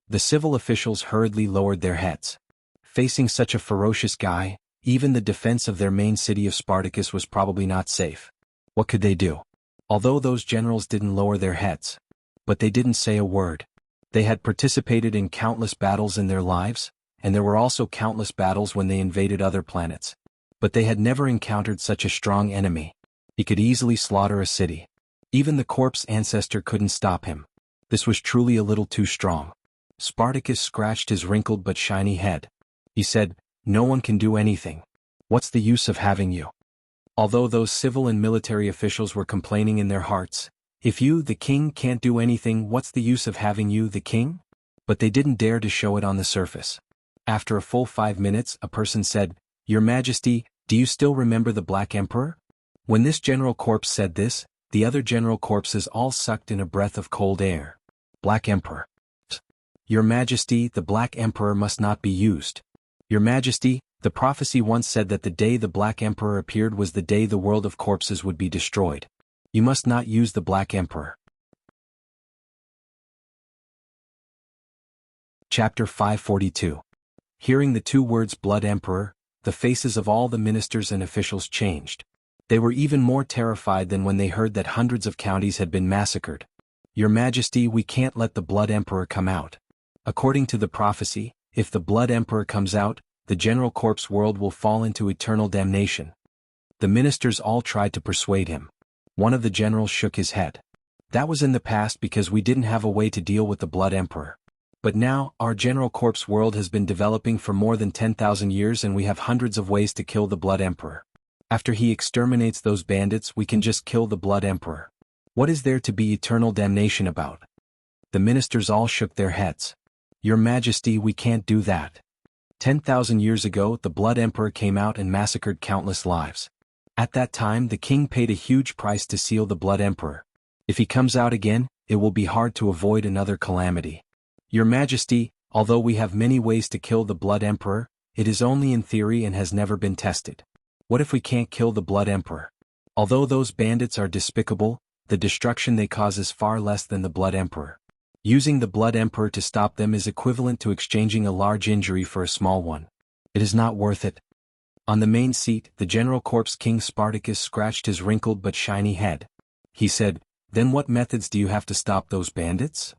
The civil officials hurriedly lowered their heads. Facing such a ferocious guy, even the defense of their main city of Spartacus was probably not safe. What could they do? Although those generals didn't lower their heads. But they didn't say a word. They had participated in countless battles in their lives, and there were also countless battles when they invaded other planets. But they had never encountered such a strong enemy. He could easily slaughter a city. Even the corpse ancestor couldn't stop him. This was truly a little too strong. Spartacus scratched his wrinkled but shiny head. He said, "No one can do anything. What's the use of having you?" Although those civil and military officials were complaining in their hearts, "If you, the king, can't do anything, what's the use of having you, the king?" But they didn't dare to show it on the surface. After a full 5 minutes, a person said, "Your Majesty, do you still remember the Black Emperor?" When this general corpse said this, the other general corpses all sucked in a breath of cold air. Black Emperor. Your Majesty, the Black Emperor must not be used. Your Majesty, the prophecy once said that the day the Black Emperor appeared was the day the world of corpses would be destroyed. You must not use the Black Emperor. Chapter 542. Hearing the two words Blood Emperor, the faces of all the ministers and officials changed. They were even more terrified than when they heard that hundreds of counties had been massacred. Your Majesty, we can't let the Blood Emperor come out. According to the prophecy, if the Blood Emperor comes out, the general corpse world will fall into eternal damnation. The ministers all tried to persuade him. One of the generals shook his head. That was in the past because we didn't have a way to deal with the Blood Emperor. But now, our general corpse world has been developing for more than 10,000 years and we have hundreds of ways to kill the Blood Emperor. After he exterminates those bandits, we can just kill the Blood Emperor. What is there to be eternal damnation about? The ministers all shook their heads. Your Majesty, we can't do that. 10,000 years ago, the Blood Emperor came out and massacred countless lives. At that time, the king paid a huge price to seal the Blood Emperor. If he comes out again, it will be hard to avoid another calamity. Your Majesty, although we have many ways to kill the Blood Emperor, it is only in theory and has never been tested. What if we can't kill the Blood Emperor? Although those bandits are despicable, the destruction they cause is far less than the Blood Emperor. Using the Blood Emperor to stop them is equivalent to exchanging a large injury for a small one. It is not worth it. On the main seat, the General Corpse King Spartacus scratched his wrinkled but shiny head. He said, "Then what methods do you have to stop those bandits?"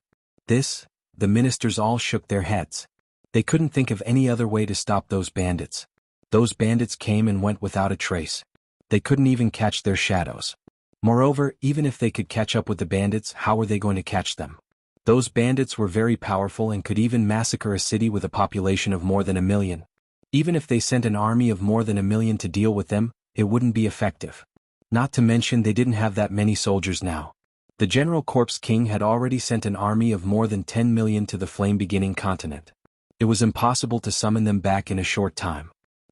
The ministers all shook their heads. They couldn't think of any other way to stop those bandits. Those bandits came and went without a trace. They couldn't even catch their shadows. Moreover, even if they could catch up with the bandits, how were they going to catch them? Those bandits were very powerful and could even massacre a city with a population of more than 1 million. Even if they sent an army of more than 1 million to deal with them, it wouldn't be effective. Not to mention they didn't have that many soldiers now. The General Corpse King had already sent an army of more than 10 million to the flame-beginning continent. It was impossible to summon them back in a short time.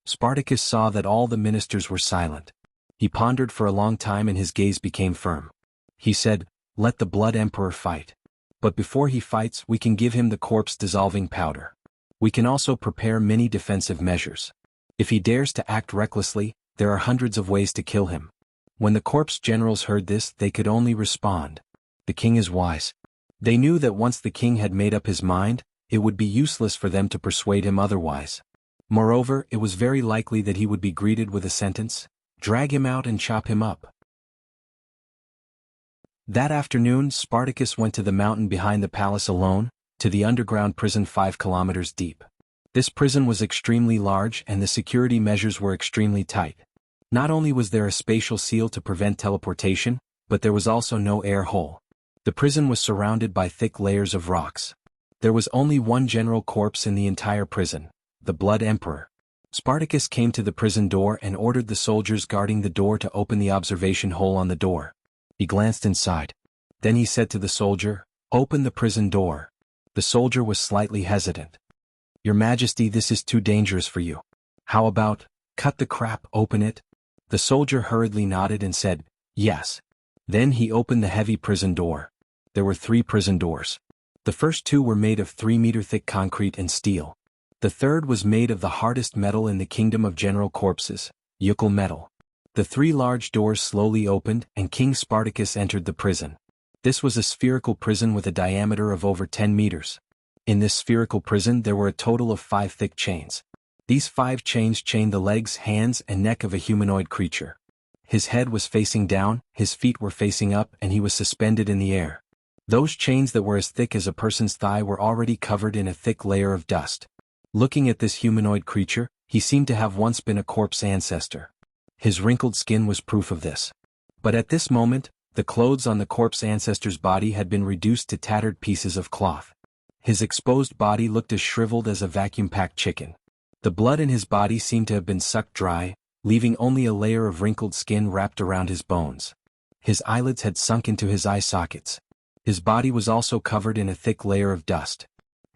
Spartacus saw that all the ministers were silent. He pondered for a long time and his gaze became firm. He said, "Let the Blood Emperor fight. But before he fights, we can give him the corpse-dissolving powder. We can also prepare many defensive measures. If he dares to act recklessly, there are hundreds of ways to kill him." When the corpse generals heard this, they could only respond, "The king is wise." They knew that once the king had made up his mind, it would be useless for them to persuade him otherwise. Moreover, it was very likely that he would be greeted with a sentence, "Drag him out and chop him up." That afternoon, Spartacus went to the mountain behind the palace alone, to the underground prison 5 kilometers deep. This prison was extremely large and the security measures were extremely tight. Not only was there a spatial seal to prevent teleportation, but there was also no air hole. The prison was surrounded by thick layers of rocks. There was only one general corpse in the entire prison, the Blood Emperor. Spartacus came to the prison door and ordered the soldiers guarding the door to open the observation hole on the door. He glanced inside. Then he said to the soldier, "Open the prison door." The soldier was slightly hesitant. "Your Majesty, this is too dangerous for you. How about, cut the crap, open it?" The soldier hurriedly nodded and said, "Yes." Then he opened the heavy prison door. There were 3 prison doors. The first 2 were made of 3-meter thick concrete and steel. The third was made of the hardest metal in the kingdom of general corpses, Wuxia metal. The 3 large doors slowly opened and King Spartacus entered the prison. This was a spherical prison with a diameter of over 10 meters. In this spherical prison there were a total of 5 thick chains. These 5 chains chained the legs, hands, and neck of a humanoid creature. His head was facing down, his feet were facing up, and he was suspended in the air. Those chains that were as thick as a person's thigh were already covered in a thick layer of dust. Looking at this humanoid creature, he seemed to have once been a corpse ancestor. His wrinkled skin was proof of this. But at this moment, the clothes on the corpse ancestor's body had been reduced to tattered pieces of cloth. His exposed body looked as shriveled as a vacuum-packed chicken. The blood in his body seemed to have been sucked dry, leaving only a layer of wrinkled skin wrapped around his bones. His eyelids had sunk into his eye sockets. His body was also covered in a thick layer of dust.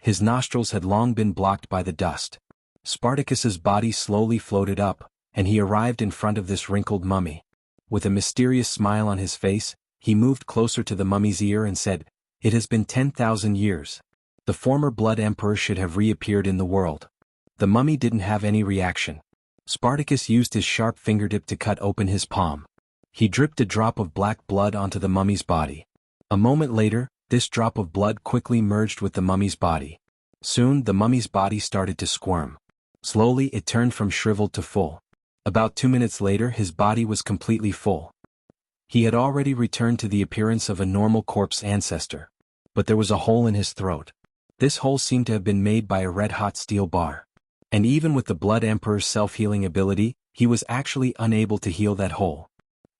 His nostrils had long been blocked by the dust. Spartacus's body slowly floated up, and he arrived in front of this wrinkled mummy. With a mysterious smile on his face, he moved closer to the mummy's ear and said, "It has been 10,000 years. The former Blood Emperor should have reappeared in the world." The mummy didn't have any reaction. Spartacus used his sharp fingertip to cut open his palm. He dripped a drop of black blood onto the mummy's body. A moment later, this drop of blood quickly merged with the mummy's body. Soon the mummy's body started to squirm. Slowly it turned from shriveled to full. About 2 minutes later his body was completely full. He had already returned to the appearance of a normal corpse ancestor. But there was a hole in his throat. This hole seemed to have been made by a red-hot steel bar. And even with the Blood Emperor's self-healing ability, he was actually unable to heal that hole.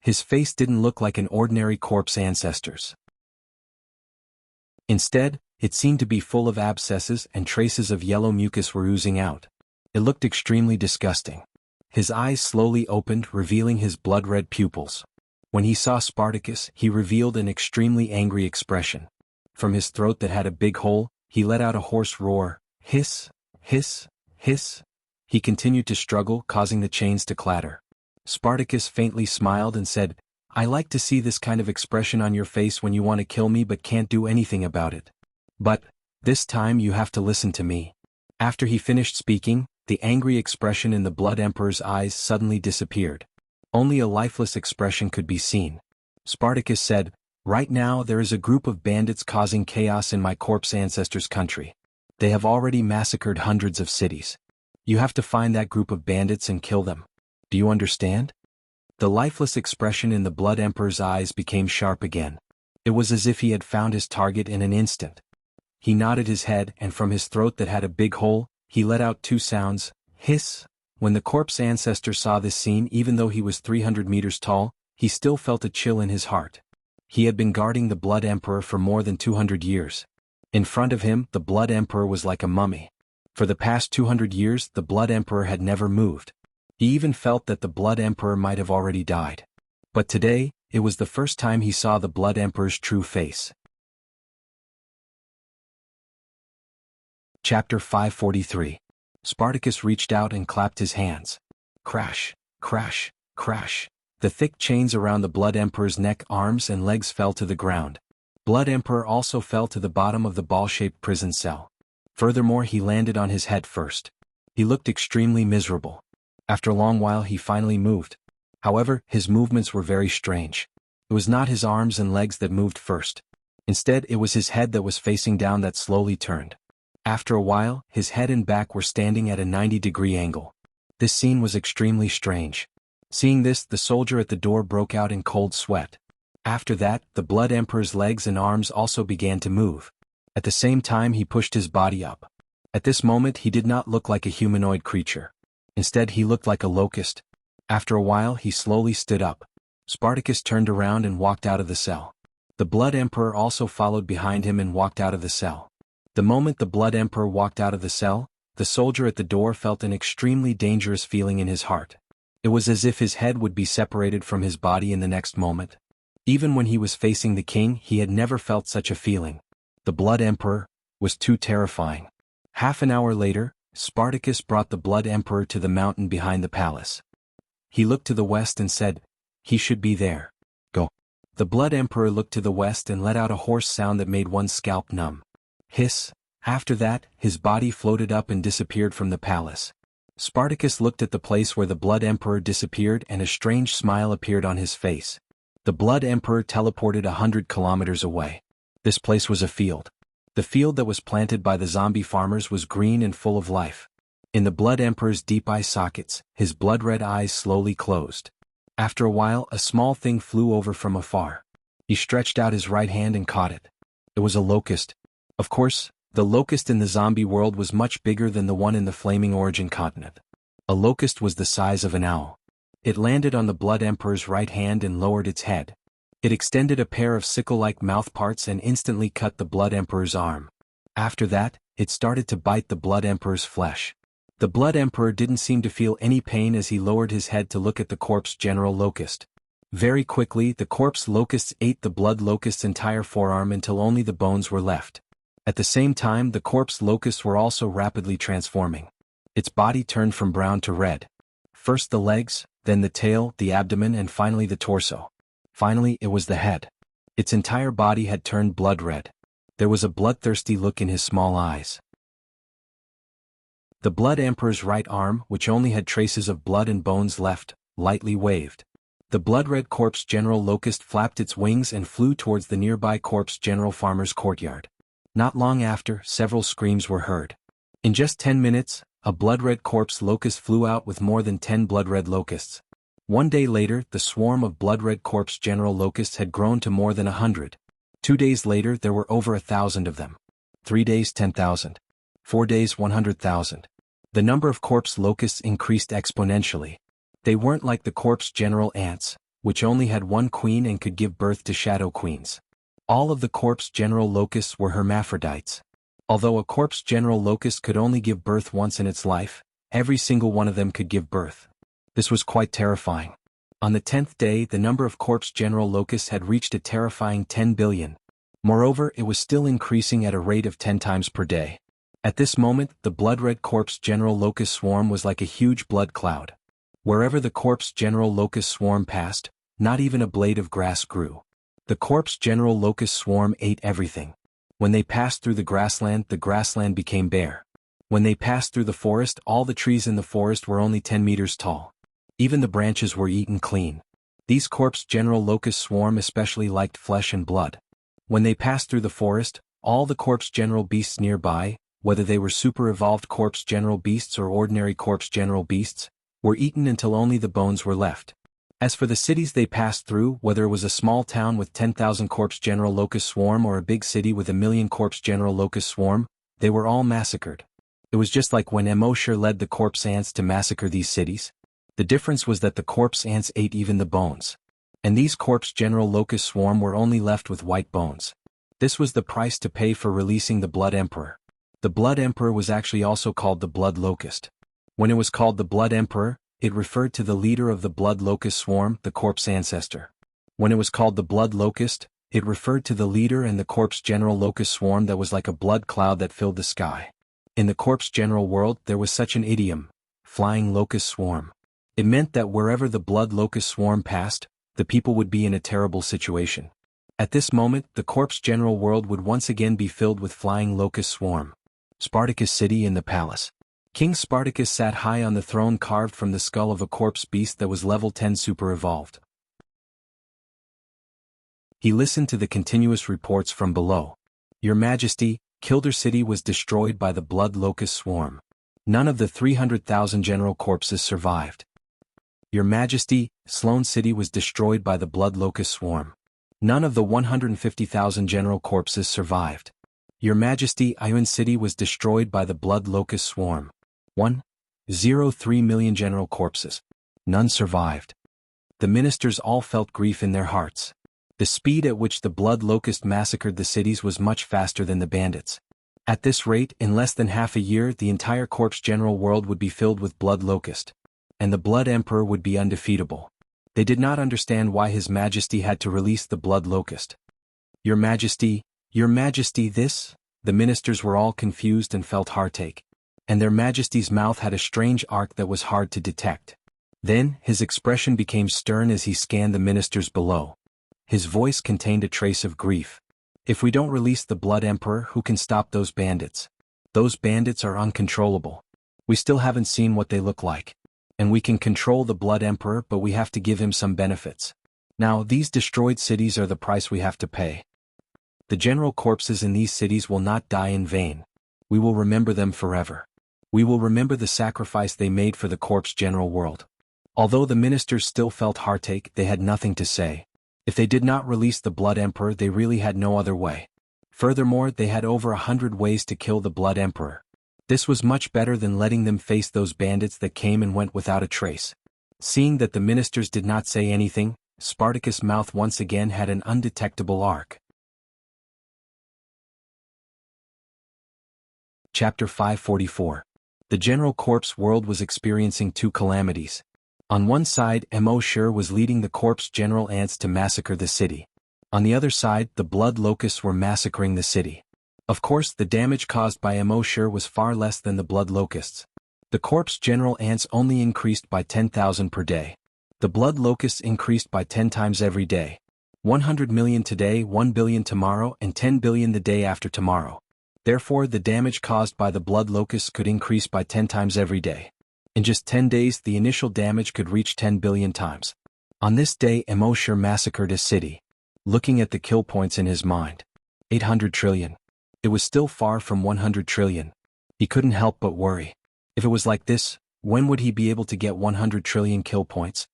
His face didn't look like an ordinary corpse ancestor's. Instead, it seemed to be full of abscesses and traces of yellow mucus were oozing out. It looked extremely disgusting. His eyes slowly opened, revealing his blood-red pupils. When he saw Spartacus, he revealed an extremely angry expression. From his throat that had a big hole, he let out a hoarse roar, "Hiss, hiss, hiss." He continued to struggle, causing the chains to clatter. Spartacus faintly smiled and said, "I like to see this kind of expression on your face when you want to kill me but can't do anything about it. But, this time you have to listen to me." After he finished speaking, the angry expression in the Blood Emperor's eyes suddenly disappeared. Only a lifeless expression could be seen. Spartacus said, "Right now there is a group of bandits causing chaos in my corpse ancestors' country. They have already massacred hundreds of cities. You have to find that group of bandits and kill them. Do you understand?" The lifeless expression in the Blood Emperor's eyes became sharp again. It was as if he had found his target in an instant. He nodded his head, and from his throat that had a big hole, he let out two sounds: hiss. When the corpse ancestor saw this scene, even though he was 300 meters tall, he still felt a chill in his heart. He had been guarding the Blood Emperor for more than 200 years. In front of him, the Blood Emperor was like a mummy. For the past 200 years, the Blood Emperor had never moved. He even felt that the Blood Emperor might have already died. But today, it was the first time he saw the Blood Emperor's true face. Chapter 543. Spartacus reached out and clapped his hands. Crash, crash, crash. The thick chains around the Blood Emperor's neck, arms and legs fell to the ground. Blood Emperor also fell to the bottom of the ball-shaped prison cell. Furthermore, he landed on his head first. He looked extremely miserable. After a long while he finally moved. However, his movements were very strange. It was not his arms and legs that moved first. Instead, it was his head that was facing down that slowly turned. After a while, his head and back were standing at a 90-degree angle. This scene was extremely strange. Seeing this, the soldier at the door broke out in cold sweat. After that, the Blood Emperor's legs and arms also began to move. At the same time, he pushed his body up. At this moment, he did not look like a humanoid creature. Instead, he looked like a locust. After a while, he slowly stood up. Spartacus turned around and walked out of the cell. The Blood Emperor also followed behind him and walked out of the cell. The moment the Blood Emperor walked out of the cell, the soldier at the door felt an extremely dangerous feeling in his heart. It was as if his head would be separated from his body in the next moment. Even when he was facing the king, he had never felt such a feeling. The Blood Emperor was too terrifying. Half an hour later, Spartacus brought the Blood Emperor to the mountain behind the palace. He looked to the west and said, "He should be there. Go." The Blood Emperor looked to the west and let out a hoarse sound that made one's scalp numb. Hiss. After that, his body floated up and disappeared from the palace. Spartacus looked at the place where the Blood Emperor disappeared and a strange smile appeared on his face. The Blood Emperor teleported 100 kilometers away. This place was a field. The field that was planted by the zombie farmers was green and full of life. In the Blood Emperor's deep eye sockets, his blood-red eyes slowly closed. After a while, a small thing flew over from afar. He stretched out his right hand and caught it. It was a locust. Of course, the locust in the zombie world was much bigger than the one in the Flaming Origin continent. A locust was the size of an owl. It landed on the Blood Emperor's right hand and lowered its head. It extended a pair of sickle-like mouthparts and instantly cut the Blood Emperor's arm. After that, it started to bite the Blood Emperor's flesh. The Blood Emperor didn't seem to feel any pain as he lowered his head to look at the corpse General Locust. Very quickly, the corpse locusts ate the Blood Locust's entire forearm until only the bones were left. At the same time, the corpse locusts were also rapidly transforming. Its body turned from brown to red. First the legs, then the tail, the abdomen, and finally the torso. Finally, it was the head. Its entire body had turned blood red. There was a bloodthirsty look in his small eyes. The Blood Emperor's right arm, which only had traces of blood and bones left, lightly waved. The blood-red corpse General Locust flapped its wings and flew towards the nearby corpse General Farmer's courtyard. Not long after, several screams were heard. In just 10 minutes, a blood-red corpse locust flew out with more than 10 blood-red locusts. One day later, the swarm of blood-red corpse General Locusts had grown to more than 100. 2 days later, there were over 1,000 of them. 3 days, 10,000. 4 days, 100,000. The number of corpse locusts increased exponentially. They weren't like the corpse General Ants, which only had one queen and could give birth to shadow queens. All of the corpse General Locusts were hermaphrodites. Although a corpse General Locust could only give birth once in its life, every single one of them could give birth. This was quite terrifying. On the 10th day, the number of corpse General Locusts had reached a terrifying 10 billion. Moreover, it was still increasing at a rate of 10 times per day. At this moment, the blood-red corpse General Locust swarm was like a huge blood cloud. Wherever the corpse General Locust swarm passed, not even a blade of grass grew. The corpse General Locust swarm ate everything. When they passed through the grassland became bare. When they passed through the forest, all the trees in the forest were only 10 meters tall. Even the branches were eaten clean. These corpse general locust swarm especially liked flesh and blood. When they passed through the forest, all the corpse general beasts nearby, whether they were super-evolved corpse general beasts or ordinary corpse general beasts, were eaten until only the bones were left. As for the cities they passed through, whether it was a small town with 10,000 corpse general locust swarm or a big city with 1,000,000 corpse general locust swarm, they were all massacred. It was just like when Mosher led the corpse ants to massacre these cities. The difference was that the corpse ants ate even the bones. And these corpse general locust swarm were only left with white bones. This was the price to pay for releasing the Blood Emperor. The Blood Emperor was actually also called the Blood Locust. When it was called the Blood Emperor, it referred to the leader of the Blood Locust swarm, the corpse ancestor. When it was called the Blood Locust, it referred to the leader and the corpse general locust swarm that was like a blood cloud that filled the sky. In the corpse general world there was such an idiom, flying locust swarm. It meant that wherever the blood locust swarm passed, the people would be in a terrible situation. At this moment, the corpse general world would once again be filled with flying locust swarm. Spartacus City in the Palace. King Spartacus sat high on the throne carved from the skull of a corpse beast that was level 10 super-evolved. He listened to the continuous reports from below. Your Majesty, Kildare City was destroyed by the blood locust swarm. None of the 300,000 general corpses survived. Your Majesty, Sloane City was destroyed by the blood locust swarm. None of the 150,000 general corpses survived. Your Majesty, Iron City was destroyed by the blood locust swarm. 1.03 million general corpses. None survived. The ministers all felt grief in their hearts. The speed at which the blood locust massacred the cities was much faster than the bandits. At this rate, in less than half a year, the entire corpse general world would be filled with blood locust. And the Blood Emperor would be undefeatable. They did not understand why His Majesty had to release the blood locust. Your Majesty, this? The ministers were all confused and felt heartache. And their Majesty's mouth had a strange arc that was hard to detect. Then, his expression became stern as he scanned the ministers below. His voice contained a trace of grief. If we don't release the Blood Emperor, who can stop those bandits? Those bandits are uncontrollable. We still haven't seen what they look like. And we can control the Blood Emperor, but we have to give him some benefits. Now, these destroyed cities are the price we have to pay. The general corpses in these cities will not die in vain. We will remember them forever. We will remember the sacrifice they made for the corpse general world. Although the ministers still felt heartache, they had nothing to say. If they did not release the Blood Emperor, they really had no other way. Furthermore, they had over 100 ways to kill the Blood Emperor. This was much better than letting them face those bandits that came and went without a trace. Seeing that the ministers did not say anything, Spartacus' mouth once again had an undetectable arc. Chapter 544. The general corpse world was experiencing two calamities. On one side, Mosher was leading the corpse general ants to massacre the city. On the other side, the blood locusts were massacring the city. Of course, the damage caused by Mosher was far less than the blood locusts. The corpse general ants only increased by 10,000 per day. The blood locusts increased by 10 times every day. 100 million today, 1 billion tomorrow, and 10 billion the day after tomorrow. Therefore, the damage caused by the blood locusts could increase by 10 times every day. In just 10 days, the initial damage could reach 10 billion times. On this day, Mosher massacred a city. Looking at the kill points in his mind. 800 trillion. It was still far from 100 trillion. He couldn't help but worry. If it was like this, when would he be able to get 100 trillion kill points?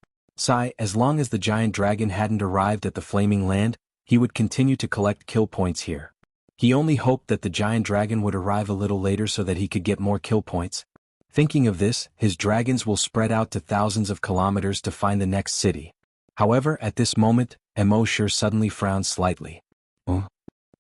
As long as the giant dragon hadn't arrived at the Flaming Land, he would continue to collect kill points here. He only hoped that the giant dragon would arrive a little later so that he could get more kill points. Thinking of this, his dragons will spread out to thousands of kilometers to find the next city. However, at this moment, Mosher suddenly frowned slightly.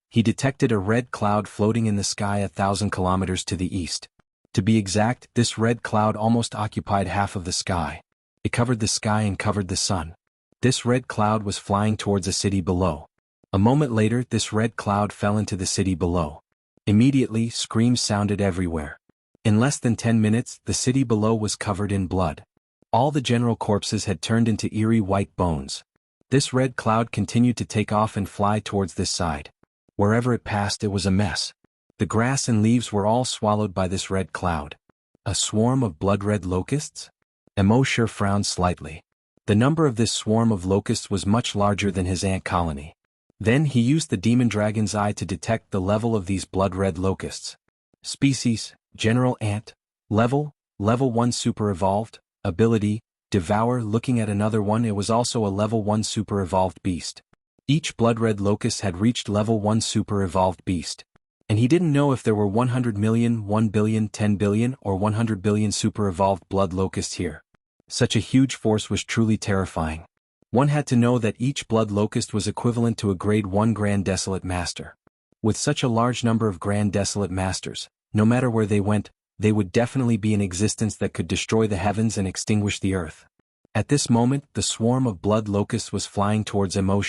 He detected a red cloud floating in the sky 1,000 kilometers to the east. To be exact, this red cloud almost occupied half of the sky. It covered the sky and covered the sun. This red cloud was flying towards a city below. A moment later, this red cloud fell into the city below. Immediately, screams sounded everywhere. In less than 10 minutes, the city below was covered in blood. All the general corpses had turned into eerie white bones. This red cloud continued to take off and fly towards this side. Wherever it passed, it was a mess. The grass and leaves were all swallowed by this red cloud. A swarm of blood-red locusts? Emo frowned slightly. The number of this swarm of locusts was much larger than his ant colony. Then he used the demon dragon's eye to detect the level of these blood-red locusts. Species, General Ant. Level 1 Super Evolved. Ability, Devour. Looking at another one, it was also a level 1 Super Evolved beast. Each blood-red locust had reached level 1 Super Evolved beast. And he didn't know if there were 100 million, 1 billion, 10 billion, or 100 billion super evolved blood locusts here. Such a huge force was truly terrifying. One had to know that each blood locust was equivalent to a grade 1 Grand Desolate Master. With such a large number of Grand Desolate Masters, no matter where they went, they would definitely be in existence that could destroy the heavens and extinguish the earth. At this moment, the swarm of blood locusts was flying towards Emo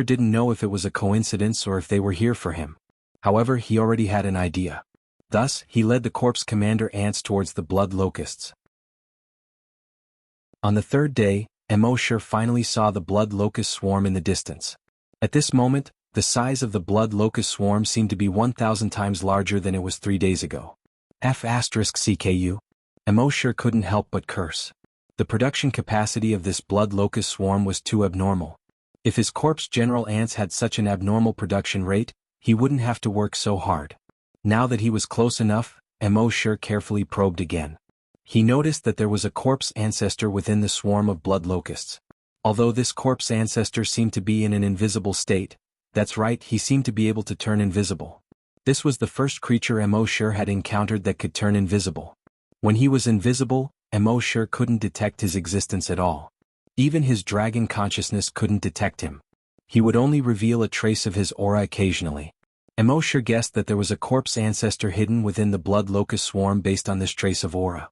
didn't know if it was a coincidence or if they were here for him. However, he already had an idea. Thus, he led the corpse commander ants towards the blood locusts. On the third day, Emo finally saw the blood locust swarm in the distance. At this moment, the size of the blood locust swarm seemed to be 1,000 times larger than it was 3 days ago. F***CKU. Emo couldn't help but curse. The production capacity of this blood locust swarm was too abnormal. If his corpse general ants had such an abnormal production rate, he wouldn't have to work so hard. Now that he was close enough, Emo carefully probed again. He noticed that there was a corpse ancestor within the swarm of blood locusts. Although this corpse ancestor seemed to be in an invisible state, that's right, he seemed to be able to turn invisible. This was the first creature Emo had encountered that could turn invisible. When he was invisible, Emo couldn't detect his existence at all. Even his dragon consciousness couldn't detect him. He would only reveal a trace of his aura occasionally. Emo guessed that there was a corpse ancestor hidden within the blood locust swarm based on this trace of aura.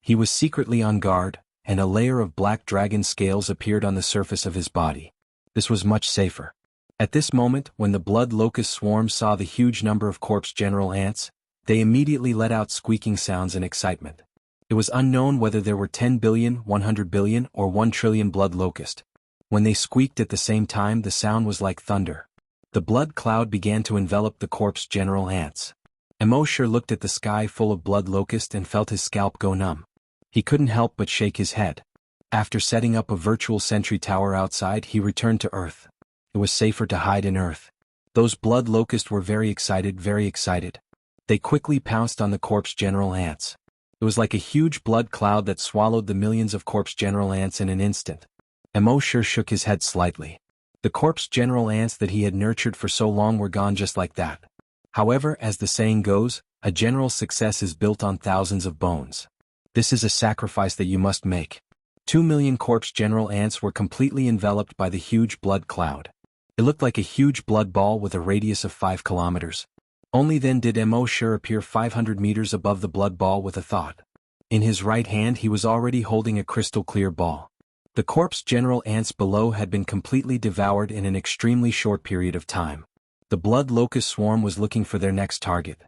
He was secretly on guard, and a layer of black dragon scales appeared on the surface of his body. This was much safer. At this moment, when the blood locust swarm saw the huge number of corpse general ants, they immediately let out squeaking sounds in excitement. It was unknown whether there were 10 billion, 100 billion, or 1 trillion blood locust. When they squeaked at the same time, the sound was like thunder. The blood cloud began to envelop the corpse general ants. Emo looked at the sky full of blood locust and felt his scalp go numb. He couldn't help but shake his head. After setting up a virtual sentry tower outside, he returned to Earth. It was safer to hide in Earth. Those blood locusts were very excited, very excited. They quickly pounced on the corpse general ants. It was like a huge blood cloud that swallowed the millions of corpse general ants in an instant. Emo shook his head slightly. The corpse general ants that he had nurtured for so long were gone just like that. However, as the saying goes, a general's success is built on thousands of bones. This is a sacrifice that you must make. 2 million corpse general ants were completely enveloped by the huge blood cloud. It looked like a huge blood ball with a radius of 5 kilometers. Only then did Emo appear 500 meters above the blood ball with a thought. In his right hand he was already holding a crystal clear ball. The corpse general ants below had been completely devoured in an extremely short period of time. The blood locust swarm was looking for their next target.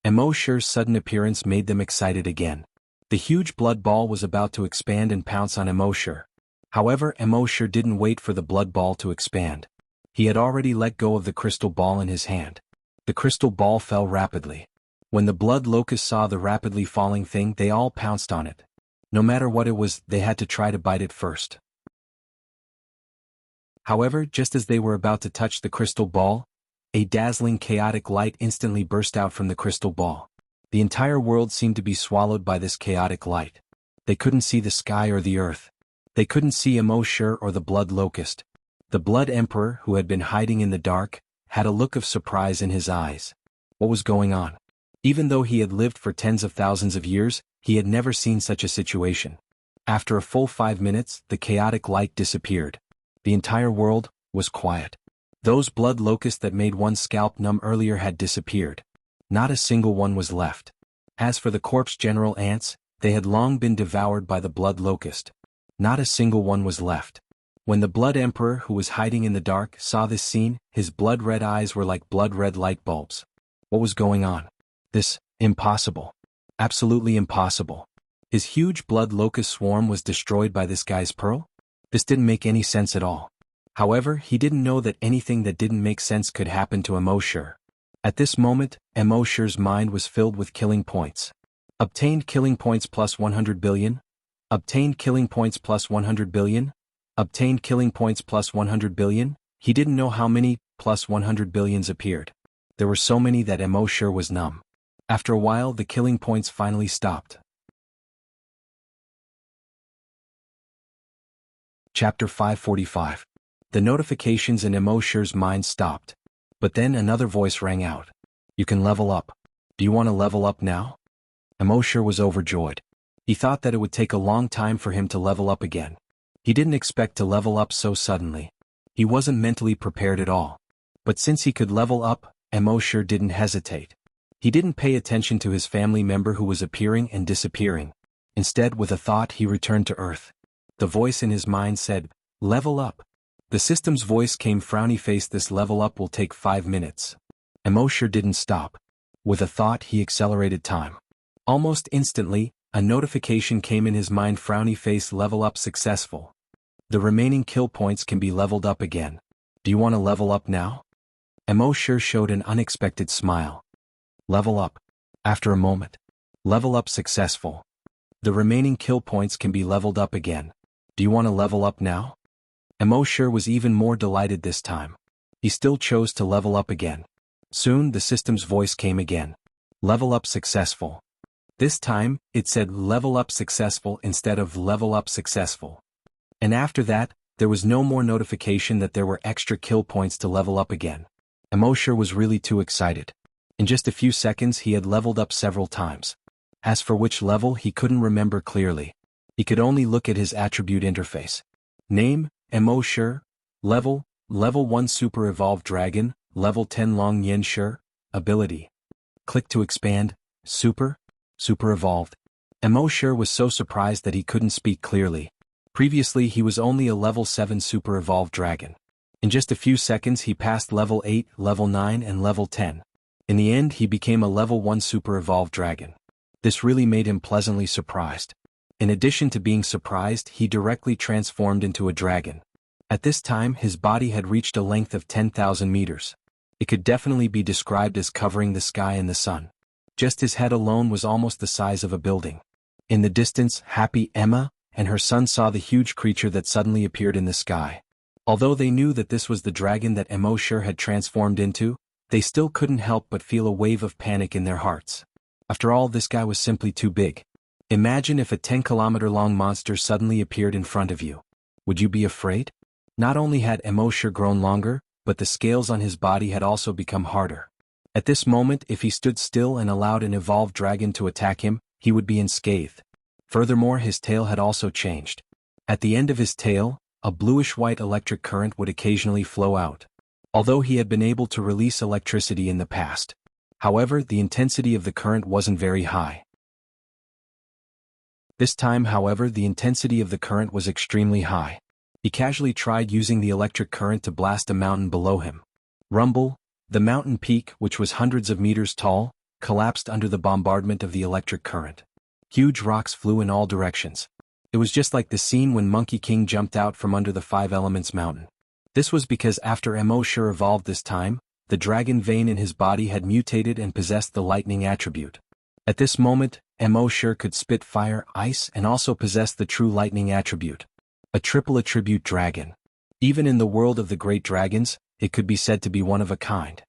Emo's sudden appearance made them excited again. The huge blood ball was about to expand and pounce on Emo. However, Emo didn't wait for the blood ball to expand. He had already let go of the crystal ball in his hand. The crystal ball fell rapidly. When the blood locusts saw the rapidly falling thing, they all pounced on it. No matter what it was, they had to try to bite it first. However, just as they were about to touch the crystal ball, a dazzling chaotic light instantly burst out from the crystal ball. The entire world seemed to be swallowed by this chaotic light. They couldn't see the sky or the earth. They couldn't see Emo or the blood locust. The blood emperor, who had been hiding in the dark, had a look of surprise in his eyes. What was going on? Even though he had lived for tens of thousands of years, he had never seen such a situation. After a full 5 minutes, the chaotic light disappeared. The entire world was quiet. Those blood locusts that made one's scalp numb earlier had disappeared. Not a single one was left. As for the corpse general ants, they had long been devoured by the blood locust. Not a single one was left. When the blood emperor, who was hiding in the dark, saw this scene, his blood-red eyes were like blood-red light bulbs. What was going on? This, impossible. Absolutely impossible. His huge blood locust swarm was destroyed by this guy's pearl? This didn't make any sense at all. However, he didn't know that anything that didn't make sense could happen to Emo. At this moment, Emoshir's mind was filled with killing points. Obtained killing points plus 100 billion. Obtained killing points plus 100 billion. Obtained killing points plus 100 billion. He didn't know how many plus 100 billions appeared. There were so many that Emoshir was numb. After a while, the killing points finally stopped. Chapter 545. The notifications in Emoshir's mind stopped. But then another voice rang out. You can level up. Do you want to level up now? Emoshir was overjoyed. He thought that it would take a long time for him to level up again. He didn't expect to level up so suddenly. He wasn't mentally prepared at all. But since he could level up, Emoshir didn't hesitate. He didn't pay attention to his family member who was appearing and disappearing. Instead, with a thought, he returned to Earth. The voice in his mind said, level up. The system's voice came frowny face. This level up will take 5 minutes. Emoshir didn't stop. With a thought, he accelerated time. Almost instantly, a notification came in his mind. Frowny face, level up successful. The remaining kill points can be leveled up again. Do you want to level up now? Emoshir showed an unexpected smile. Level up. After a moment. Level up successful. The remaining kill points can be leveled up again. Do you want to level up now? Emoshir was even more delighted this time. He still chose to level up again. Soon the system's voice came again. Level up successful. This time, it said level up successful instead of level up successful. And after that, there was no more notification that there were extra kill points to level up again. Emoshir was really too excited. In just a few seconds he had leveled up several times. As for which level he couldn't remember clearly. He could only look at his attribute interface. Name, Emoshir. Level 1 Super Evolved Dragon, Level 10 Long Yen Shur. Ability. Click to expand, Super Evolved. Emoshir was so surprised that he couldn't speak clearly. Previously he was only a level 7 Super Evolved Dragon. In just a few seconds he passed level 8, level 9 and level 10. In the end he became a level 1 Super Evolved Dragon. This really made him pleasantly surprised. In addition to being surprised, he directly transformed into a dragon. At this time his body had reached a length of 10,000 meters. It could definitely be described as covering the sky and the sun. Just his head alone was almost the size of a building. In the distance, Happy Emma and her son saw the huge creature that suddenly appeared in the sky. Although they knew that this was the dragon that Emoshir had transformed into, they still couldn't help but feel a wave of panic in their hearts. After all, this guy was simply too big. Imagine if a 10-kilometer-long monster suddenly appeared in front of you. Would you be afraid? Not only had Emoshir grown longer, but the scales on his body had also become harder. At this moment, if he stood still and allowed an evolved dragon to attack him, he would be unscathed. Furthermore, his tail had also changed. At the end of his tail, a bluish-white electric current would occasionally flow out. Although he had been able to release electricity in the past. However, the intensity of the current wasn't very high. This time, however, the intensity of the current was extremely high. He casually tried using the electric current to blast a mountain below him. Rumble, the mountain peak, which was hundreds of meters tall, collapsed under the bombardment of the electric current. Huge rocks flew in all directions. It was just like the scene when Monkey King jumped out from under the Five Elements mountain. This was because after Emoshir evolved this time, the dragon vein in his body had mutated and possessed the lightning attribute. At this moment, Emoshir could spit fire, ice, and also possess the true lightning attribute. A triple attribute dragon. Even in the world of the great dragons, it could be said to be one of a kind.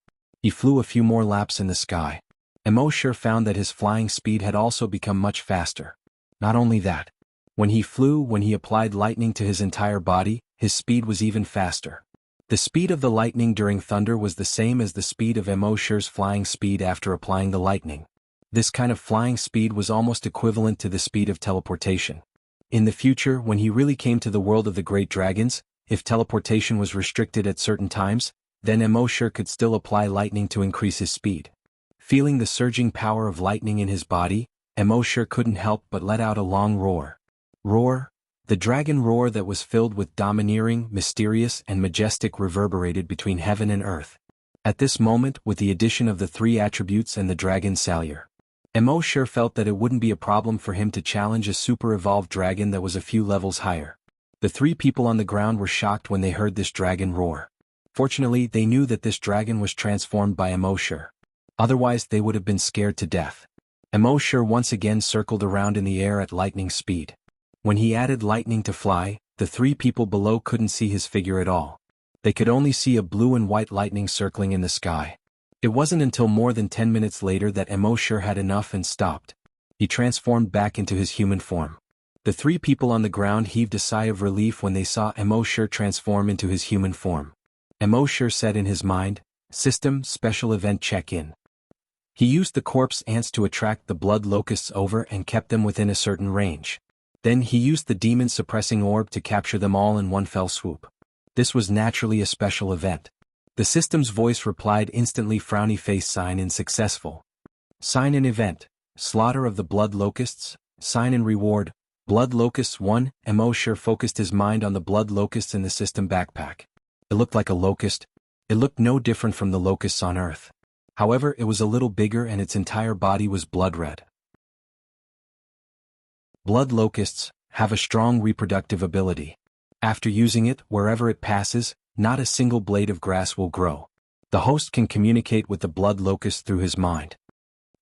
He flew a few more laps in the sky. Emoshir found that his flying speed had also become much faster. Not only that, when he applied lightning to his entire body, his speed was even faster. The speed of the lightning during thunder was the same as the speed of Emoshir's flying speed after applying the lightning. This kind of flying speed was almost equivalent to the speed of teleportation. In the future, when he really came to the world of the great dragons, if teleportation was restricted at certain times, then Emoshir could still apply lightning to increase his speed. Feeling the surging power of lightning in his body, Emoshir couldn't help but let out a long roar. Roar, the dragon roar that was filled with domineering, mysterious, and majestic reverberated between heaven and earth. At this moment, with the addition of the three attributes and the dragon Salyer, Emoshir felt that it wouldn't be a problem for him to challenge a super-evolved dragon that was a few levels higher. The three people on the ground were shocked when they heard this dragon roar. Fortunately, they knew that this dragon was transformed by Emoshir. Otherwise they would have been scared to death. Immortality once again circled around in the air at lightning speed. When he added lightning to fly, the three people below couldn't see his figure at all. They could only see a blue and white lightning circling in the sky. It wasn't until more than 10 minutes later that Immortality had enough and stopped. He transformed back into his human form. The three people on the ground heaved a sigh of relief when they saw Immortality transform into his human form. Immortality said in his mind, "System Special Event Check-in." He used the corpse ants to attract the blood locusts over and kept them within a certain range. Then he used the demon-suppressing orb to capture them all in one fell swoop. This was naturally a special event. The system's voice replied instantly, frowny face, sign in successful. Sign in event, slaughter of the blood locusts, sign in reward, blood locusts 1. Immortality focused his mind on the blood locusts in the system backpack. It looked like a locust. It looked no different from the locusts on Earth. However, it was a little bigger and its entire body was blood red. Blood locusts have a strong reproductive ability. After using it, wherever it passes, not a single blade of grass will grow. The host can communicate with the blood locust through his mind.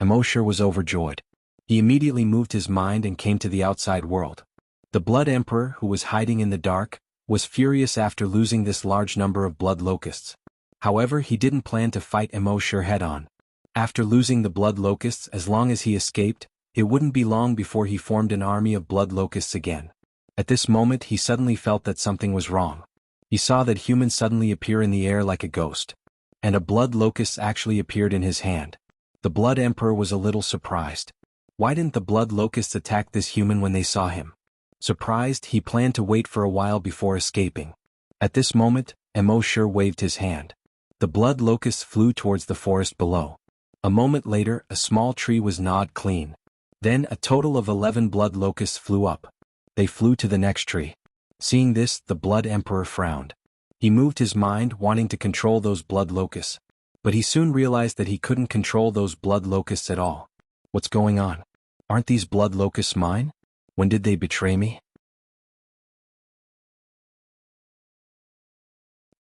Immortality was overjoyed. He immediately moved his mind and came to the outside world. The Blood Emperor, who was hiding in the dark, was furious after losing this large number of blood locusts. However, he didn't plan to fight Immortality head-on. After losing the blood locusts, as long as he escaped, it wouldn't be long before he formed an army of blood locusts again. At this moment he suddenly felt that something was wrong. He saw that humans suddenly appear in the air like a ghost. And a blood locust actually appeared in his hand. The Blood Emperor was a little surprised. Why didn't the blood locusts attack this human when they saw him? Surprised, he planned to wait for a while before escaping. At this moment, Immortality waved his hand. The blood locusts flew towards the forest below. A moment later, a small tree was gnawed clean. Then a total of 11 blood locusts flew up. They flew to the next tree. Seeing this, the Blood Emperor frowned. He moved his mind, wanting to control those blood locusts. But he soon realized that he couldn't control those blood locusts at all. What's going on? Aren't these blood locusts mine? When did they betray me?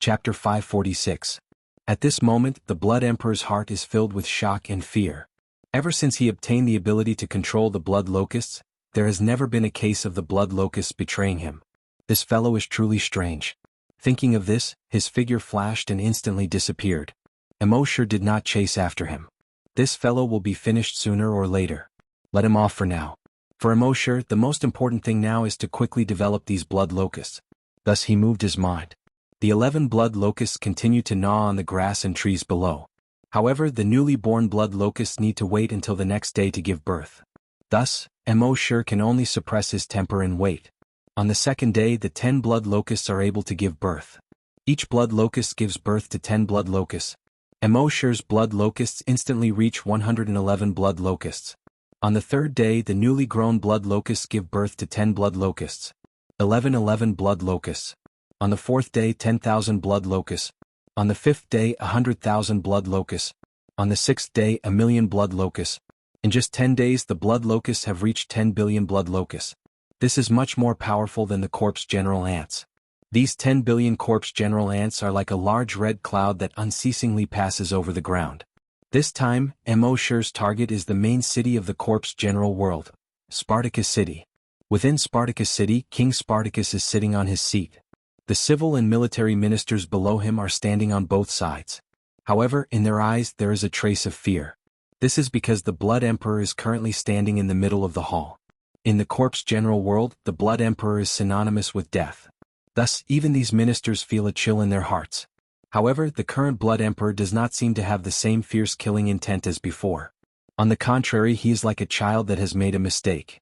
Chapter 546. At this moment, the Blood Emperor's heart is filled with shock and fear. Ever since he obtained the ability to control the blood locusts, there has never been a case of the blood locusts betraying him. This fellow is truly strange. Thinking of this, his figure flashed and instantly disappeared. Immortality did not chase after him. This fellow will be finished sooner or later. Let him off for now. For Immortality, the most important thing now is to quickly develop these blood locusts. Thus he moved his mind. The 11 blood locusts continue to gnaw on the grass and trees below. However, the newly born blood locusts need to wait until the next day to give birth. Thus, Immortality can only suppress his temper and wait. On the second day, the 10 blood locusts are able to give birth. Each blood locust gives birth to 10 blood locusts. Immortality's blood locusts instantly reach 111 blood locusts. On the third day, the newly grown blood locusts give birth to 10 blood locusts. 11 blood locusts. On the fourth day, 10,000 blood locusts. On the fifth day, 100,000 blood locusts. On the sixth day, 1,000,000 blood locusts. In just 10 days, the blood locusts have reached 10 billion blood locusts. This is much more powerful than the corpse general ants. These 10 billion corpse general ants are like a large red cloud that unceasingly passes over the ground. This time, Immortality's target is the main city of the corpse general world, Spartacus City. Within Spartacus City, King Spartacus is sitting on his seat. The civil and military ministers below him are standing on both sides. However, in their eyes there is a trace of fear. This is because the Blood Emperor is currently standing in the middle of the hall. In the corpse general world, the Blood Emperor is synonymous with death. Thus, even these ministers feel a chill in their hearts. However, the current Blood Emperor does not seem to have the same fierce killing intent as before. On the contrary, he is like a child that has made a mistake.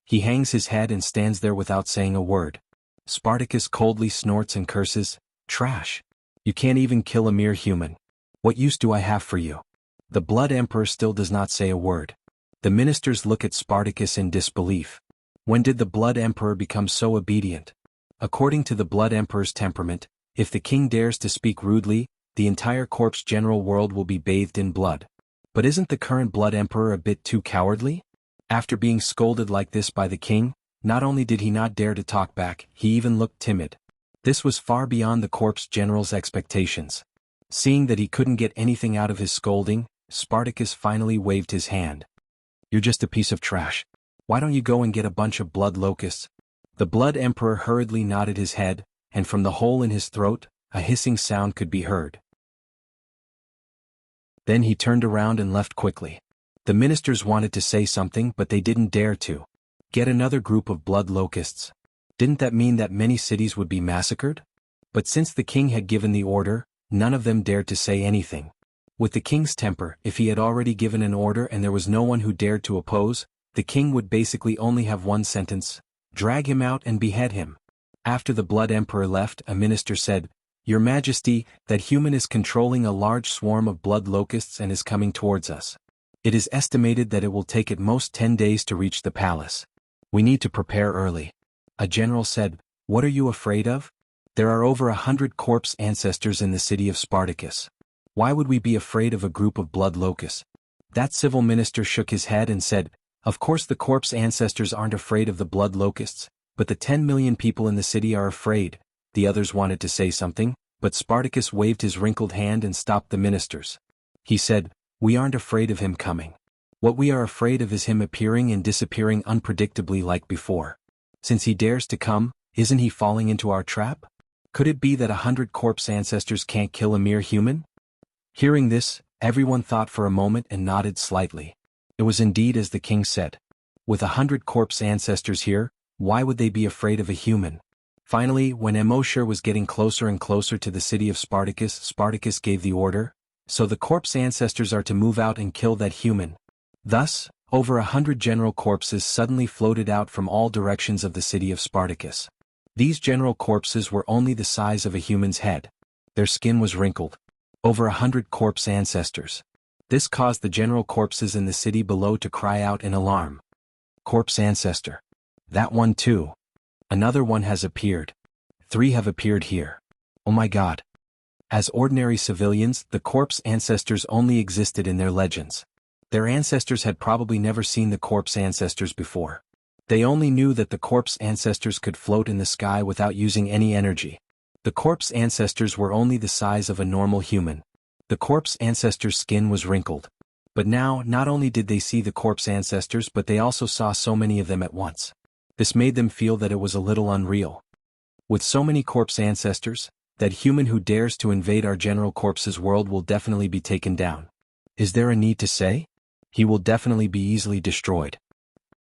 He hangs his head and stands there without saying a word. Spartacus coldly snorts and curses, "Trash! You can't even kill a mere human. What use do I have for you?" The Blood Emperor still does not say a word. The ministers look at Spartacus in disbelief. When did the Blood Emperor become so obedient? According to the Blood Emperor's temperament, if the king dares to speak rudely, the entire corpse general world will be bathed in blood. But isn't the current Blood Emperor a bit too cowardly? After being scolded like this by the king, not only did he not dare to talk back, he even looked timid. This was far beyond the corpse general's expectations. Seeing that he couldn't get anything out of his scolding, Spartacus finally waved his hand. You're just a piece of trash. Why don't you go and get a bunch of blood locusts? The Blood Emperor hurriedly nodded his head, and from the hole in his throat, a hissing sound could be heard. Then he turned around and left quickly. The ministers wanted to say something, but they didn't dare to. Get another group of blood locusts. Didn't that mean that many cities would be massacred? But since the king had given the order, none of them dared to say anything. With the king's temper, if he had already given an order and there was no one who dared to oppose, the king would basically only have one sentence: drag him out and behead him. After the Blood Emperor left, a minister said, "Your Majesty, that human is controlling a large swarm of blood locusts and is coming towards us. It is estimated that it will take at most 10 days to reach the palace. We need to prepare early." A general said, "What are you afraid of? There are over 100 corpse ancestors in the city of Spartacus. Why would we be afraid of a group of blood locusts?" That civil minister shook his head and said, "Of course the corpse ancestors aren't afraid of the blood locusts, but the 10 million people in the city are afraid." The others wanted to say something, but Spartacus waved his wrinkled hand and stopped the ministers. He said, "We aren't afraid of him coming. What we are afraid of is him appearing and disappearing unpredictably like before. Since he dares to come, isn't he falling into our trap? Could it be that 100 corpse ancestors can't kill a mere human?" Hearing this, everyone thought for a moment and nodded slightly. It was indeed as the king said. With 100 corpse ancestors here, why would they be afraid of a human? Finally, when Immortality was getting closer and closer to the city of Spartacus, Spartacus gave the order, "So the corpse ancestors are to move out and kill that human." Thus, over 100 general corpses suddenly floated out from all directions of the city of Spartacus. These general corpses were only the size of a human's head. Their skin was wrinkled. Over 100 corpse ancestors. This caused the general corpses in the city below to cry out in alarm. "Corpse ancestor. That one too. Another one has appeared. 3 have appeared here. Oh my God." As ordinary civilians, the corpse ancestors only existed in their legends. Their ancestors had probably never seen the corpse ancestors before. They only knew that the corpse ancestors could float in the sky without using any energy. The corpse ancestors were only the size of a normal human. The corpse ancestors' skin was wrinkled. But now, not only did they see the corpse ancestors, but they also saw so many of them at once. This made them feel that it was a little unreal. With so many corpse ancestors, that human who dares to invade our general corpse's world will definitely be taken down. Is there a need to say? He will definitely be easily destroyed.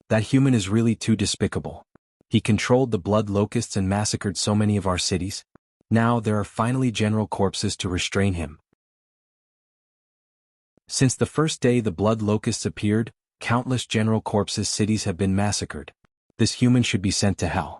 That human is really too despicable. He controlled the blood locusts and massacred so many of our cities. Now there are finally general corpses to restrain him. Since the first day the blood locusts appeared, countless general corpses' cities have been massacred. This human should be sent to hell.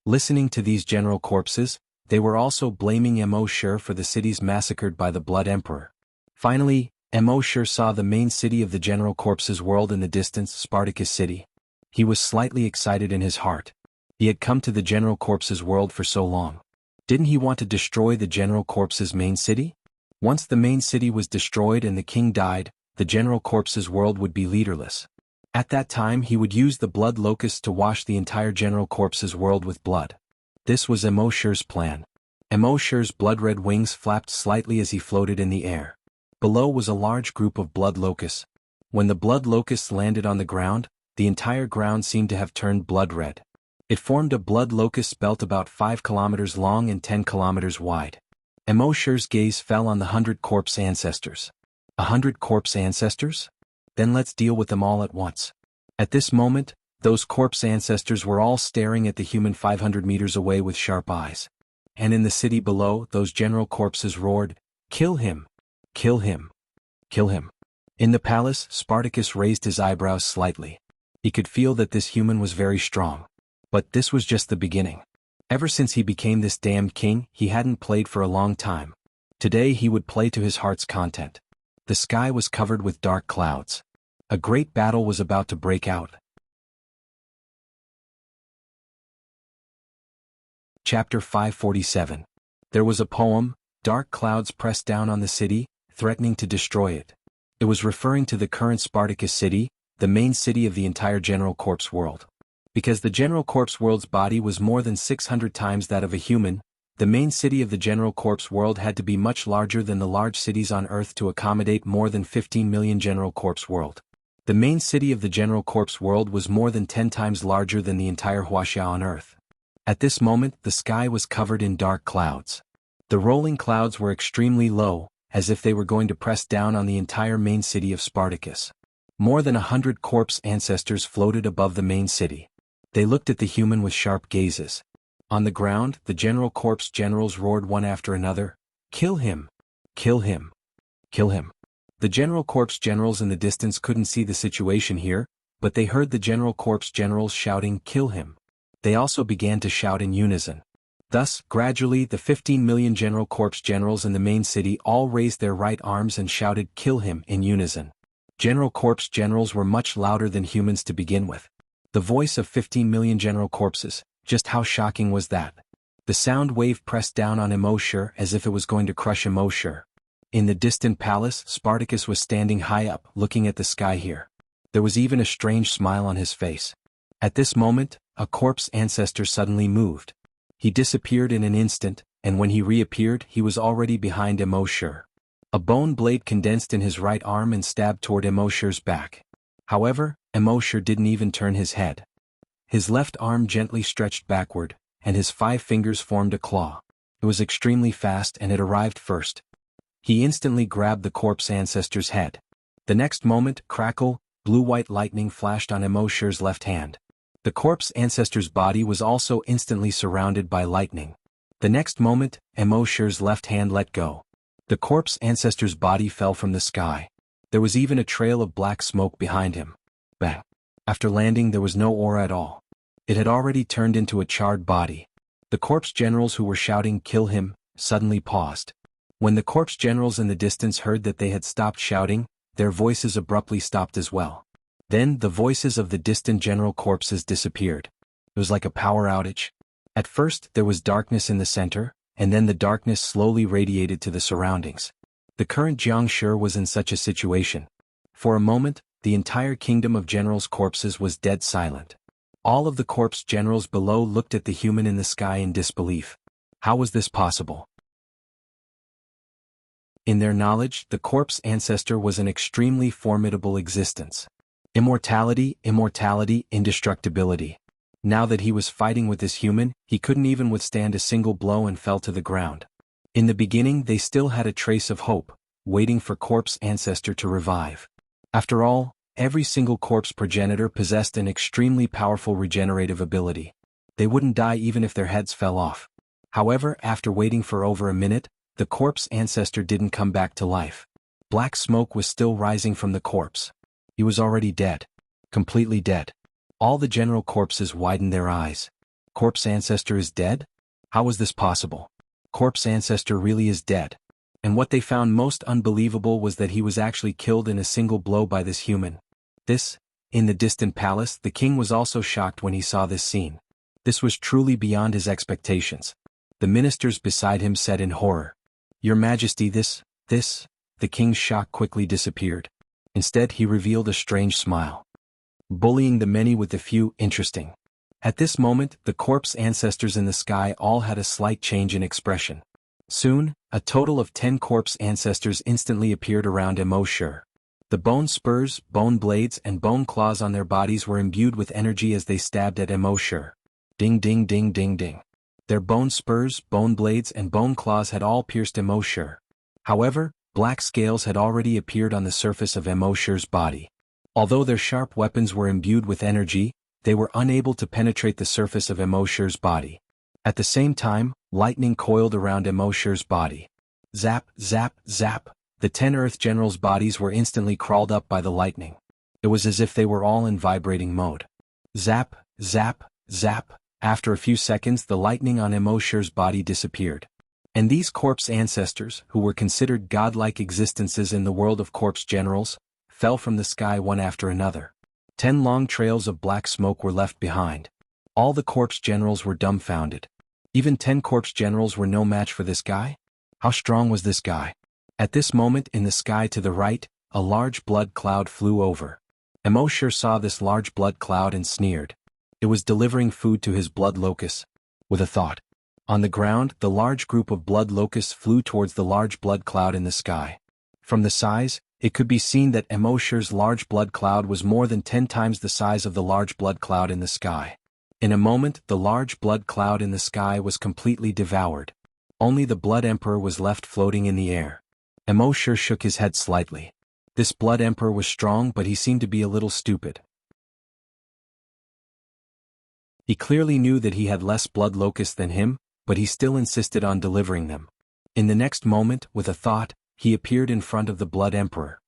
Listening to these general corpses, they were also blaming Immortality for the cities massacred by the Blood Emperor. Finally, Immortality saw the main city of the general corpse's world in the distance, Spartacus City. He was slightly excited in his heart. He had come to the general corpse's world for so long. Didn't he want to destroy the general corpse's main city? Once the main city was destroyed and the king died, the general corpse's world would be leaderless. At that time he would use the blood locusts to wash the entire general corpse's world with blood. This was Immortality's plan. Immortality's blood-red wings flapped slightly as he floated in the air. Below was a large group of blood locusts. When the blood locusts landed on the ground, the entire ground seemed to have turned blood-red. It formed a blood locust belt about 5 kilometers long and 10 kilometers wide. Immortality's gaze fell on the 100 corpse ancestors. 100 corpse ancestors? Then let's deal with them all at once. At this moment, those corpse ancestors were all staring at the human 500 meters away with sharp eyes. And in the city below, those general corpses roared, "Kill him! Kill him! Kill him!" In the palace, Spartacus raised his eyebrows slightly. He could feel that this human was very strong. But this was just the beginning. Ever since he became this damned king, he hadn't played for a long time. Today he would play to his heart's content. The sky was covered with dark clouds. A great battle was about to break out. Chapter 547. There was a poem, "Dark clouds pressed down on the city, threatening to destroy it." It was referring to the current Spartacus city, the main city of the entire general corpse world. Because the general corpse world's body was more than 600 times that of a human, The main city of the General Corps world had to be much larger than the large cities on Earth to accommodate more than 15 million General Corps world. The main city of the General Corps world was more than 10 times larger than the entire Wuxia on Earth. At this moment, the sky was covered in dark clouds. The rolling clouds were extremely low, as if they were going to press down on the entire main city of Spartacus. More than 100 corpse ancestors floated above the main city. They looked at the human with sharp gazes. On the ground, the General Corps generals roared one after another, "Kill him! Kill him! Kill him!" The General Corps generals in the distance couldn't see the situation here, but they heard the General Corps generals shouting, "Kill him!" They also began to shout in unison. Thus, gradually the 15 million General Corps generals in the main city all raised their right arms and shouted, "Kill him!" in unison. General Corps generals were much louder than humans to begin with. The voice of 15 million General Corpses. Just how shocking was that? The sound wave pressed down on Immortality as if it was going to crush Immortality. In the distant palace, Spartacus was standing high up, looking at the sky here. There was even a strange smile on his face. At this moment, a corpse ancestor suddenly moved. He disappeared in an instant, and when he reappeared, he was already behind Immortality. A bone blade condensed in his right arm and stabbed toward Immortality's back. However, Immortality didn't even turn his head. His left arm gently stretched backward, and his 5 fingers formed a claw. It was extremely fast and it arrived first. He instantly grabbed the corpse ancestor's head. The next moment, crackle, blue-white lightning flashed on Immortality's left hand. The corpse ancestor's body was also instantly surrounded by lightning. The next moment, Immortality's left hand let go. The corpse ancestor's body fell from the sky. There was even a trail of black smoke behind him. Bang! After landing, there was no aura at all. It had already turned into a charred body. The corpse generals who were shouting, "Kill him," suddenly paused. When the corpse generals in the distance heard that they had stopped shouting, their voices abruptly stopped as well. Then the voices of the distant general corpses disappeared. It was like a power outage. At first, there was darkness in the center, and then the darkness slowly radiated to the surroundings. The current Jianghu was in such a situation. For a moment, the entire kingdom of generals' corpses was dead silent. All of the corpse generals below looked at the human in the sky in disbelief. How was this possible? In their knowledge, the corpse ancestor was an extremely formidable existence. Immortality, indestructibility. Now that he was fighting with this human, he couldn't even withstand a single blow and fell to the ground. In the beginning, they still had a trace of hope, waiting for corpse ancestor to revive. After all, every single corpse progenitor possessed an extremely powerful regenerative ability. They wouldn't die even if their heads fell off. However, after waiting for over a minute, the corpse ancestor didn't come back to life. Black smoke was still rising from the corpse. He was already dead. Completely dead. All the general corpses widened their eyes. Corpse ancestor is dead? How was this possible? Corpse ancestor really is dead. And what they found most unbelievable was that he was actually killed in a single blow by this human. In the distant palace, the king was also shocked when he saw this scene. This was truly beyond his expectations. The ministers beside him said in horror, "Your Majesty, this," the king's shock quickly disappeared. Instead, he revealed a strange smile. Bullying the many with the few, interesting. At this moment, the corpse ancestors in the sky all had a slight change in expression. Soon, a total of 10 corpse ancestors instantly appeared around Immortality. The bone spurs, bone blades, and bone claws on their bodies were imbued with energy as they stabbed at Immortality. Ding ding ding ding ding. Their bone spurs, bone blades, and bone claws had all pierced Immortality. However, black scales had already appeared on the surface of Immortality's body. Although their sharp weapons were imbued with energy, they were unable to penetrate the surface of Immortality's body. At the same time, lightning coiled around Immortality's body. Zap, zap, zap. The 10 Earth generals' bodies were instantly crawled up by the lightning. It was as if they were all in vibrating mode. Zap, zap, zap. After a few seconds, the lightning on Immortality's body disappeared. And these corpse ancestors, who were considered godlike existences in the world of corpse generals, fell from the sky one after another. 10 long trails of black smoke were left behind. All the corpse generals were dumbfounded. Even 10 corpse generals were no match for this guy? How strong was this guy? At this moment, in the sky to the right, a large blood cloud flew over. Immortality saw this large blood cloud and sneered. It was delivering food to his blood locust. With a thought. On the ground, the large group of blood locusts flew towards the large blood cloud in the sky. From the size, it could be seen that Emoshir's large blood cloud was more than 10 times the size of the large blood cloud in the sky. In a moment, the large blood cloud in the sky was completely devoured. Only the Blood Emperor was left floating in the air. Emoshir shook his head slightly. This Blood Emperor was strong, but he seemed to be a little stupid. He clearly knew that he had less blood locusts than him, but he still insisted on delivering them. In the next moment, with a thought, he appeared in front of the Blood Emperor.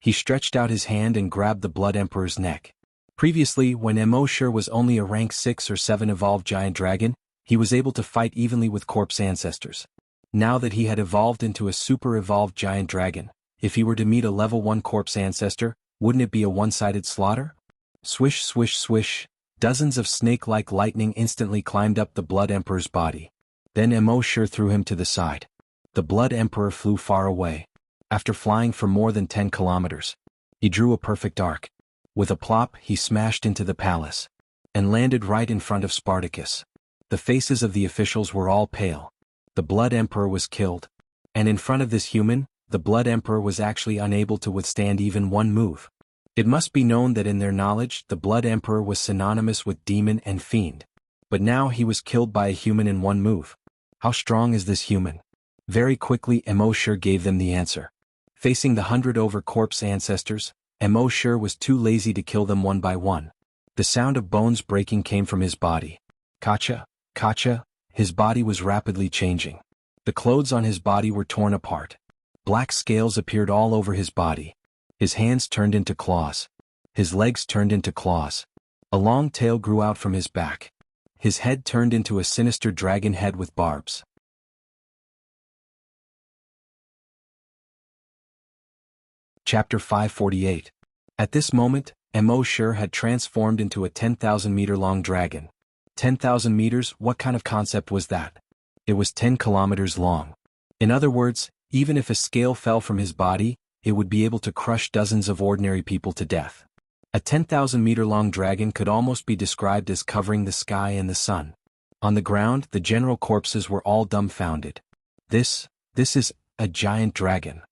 He stretched out his hand and grabbed the Blood Emperor's neck. Previously, when Emoshir was only a rank 6 or 7 evolved giant dragon, he was able to fight evenly with corpse ancestors. Now that he had evolved into a super evolved giant dragon, if he were to meet a level 1 corpse ancestor, wouldn't it be a one-sided slaughter? Swish, swish, swish, dozens of snake-like lightning instantly climbed up the Blood Emperor's body. Then Emoshir threw him to the side. The Blood Emperor flew far away. After flying for more than 10 kilometers, he drew a perfect arc. With a plop, he smashed into the palace and landed right in front of Spartacus. The faces of the officials were all pale. The Blood Emperor was killed. And in front of this human, the Blood Emperor was actually unable to withstand even one move. It must be known that in their knowledge, the Blood Emperor was synonymous with demon and fiend. But now he was killed by a human in one move. How strong is this human? Very quickly, Emoshir gave them the answer. Facing the 100 over corpse ancestors, Emoshir was too lazy to kill them one by one. The sound of bones breaking came from his body. Kacha, Kacha, his body was rapidly changing. The clothes on his body were torn apart. Black scales appeared all over his body. His hands turned into claws. His legs turned into claws. A long tail grew out from his back. His head turned into a sinister dragon head with barbs. Chapter 548. At this moment, Emoshir had transformed into a 10,000-meter-long dragon. 10,000 meters, what kind of concept was that? It was 10 kilometers long. In other words, even if a scale fell from his body, it would be able to crush dozens of ordinary people to death. A 10,000-meter-long dragon could almost be described as covering the sky and the sun. On the ground, the general corpses were all dumbfounded. This is a giant dragon.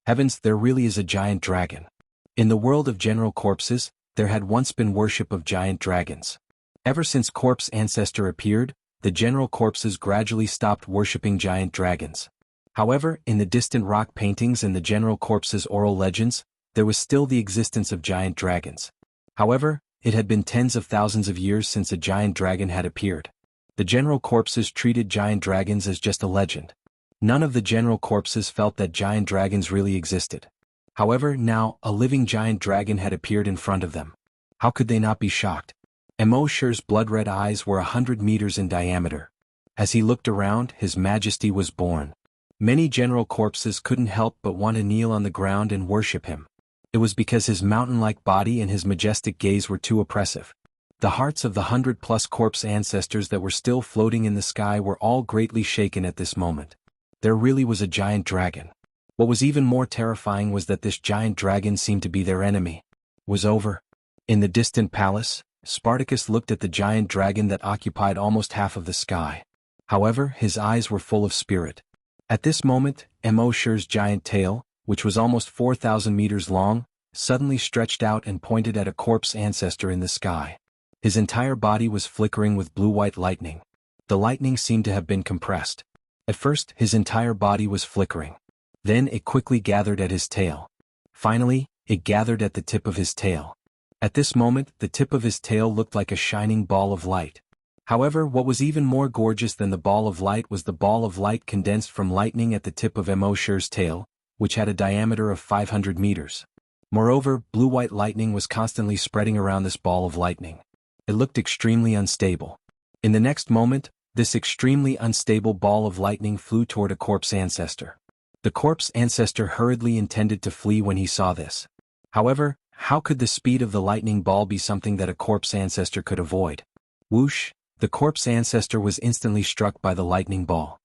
Heavens, there really is a giant dragon. In the world of general corpses, there had once been worship of giant dragons. Ever since Corpse Ancestor appeared, the general corpses gradually stopped worshipping giant dragons. However, in the distant rock paintings and the general corpses' oral legends, there was still the existence of giant dragons. However, it had been tens of thousands of years since a giant dragon had appeared. The general corpses treated giant dragons as just a legend. None of the general corpses felt that giant dragons really existed. However, now, a living giant dragon had appeared in front of them. How could they not be shocked? Emoshir's blood-red eyes were 100 meters in diameter. As he looked around, his majesty was born. Many general corpses couldn't help but want to kneel on the ground and worship him. It was because his mountain-like body and his majestic gaze were too oppressive. The hearts of the 100-plus corpse ancestors that were still floating in the sky were all greatly shaken at this moment. There really was a giant dragon. What was even more terrifying was that this giant dragon seemed to be their enemy. Was over. In the distant palace, Spartacus looked at the giant dragon that occupied almost half of the sky. However, his eyes were full of spirit. At this moment, Emoshir's giant tail, which was almost 4,000 meters long, suddenly stretched out and pointed at a corpse ancestor in the sky. His entire body was flickering with blue-white lightning. The lightning seemed to have been compressed. At first, his entire body was flickering. Then it quickly gathered at his tail. Finally, it gathered at the tip of his tail. At this moment, the tip of his tail looked like a shining ball of light. However, what was even more gorgeous than the ball of light was the ball of light condensed from lightning at the tip of Emoshir's tail, which had a diameter of 500 meters. Moreover, blue-white lightning was constantly spreading around this ball of lightning. It looked extremely unstable. In the next moment, this extremely unstable ball of lightning flew toward a corpse ancestor. The corpse ancestor hurriedly intended to flee when he saw this. However, how could the speed of the lightning ball be something that a corpse ancestor could avoid? Whoosh! The corpse ancestor was instantly struck by the lightning ball.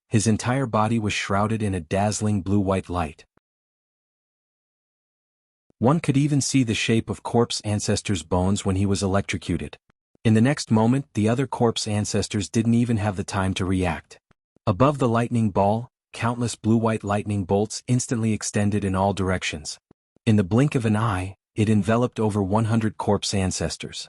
His entire body was shrouded in a dazzling blue-white light. One could even see the shape of corpse ancestor's bones when he was electrocuted. In the next moment, the other corpse ancestors didn't even have the time to react. Above the lightning ball, countless blue-white lightning bolts instantly extended in all directions. In the blink of an eye, it enveloped over 100 corpse ancestors.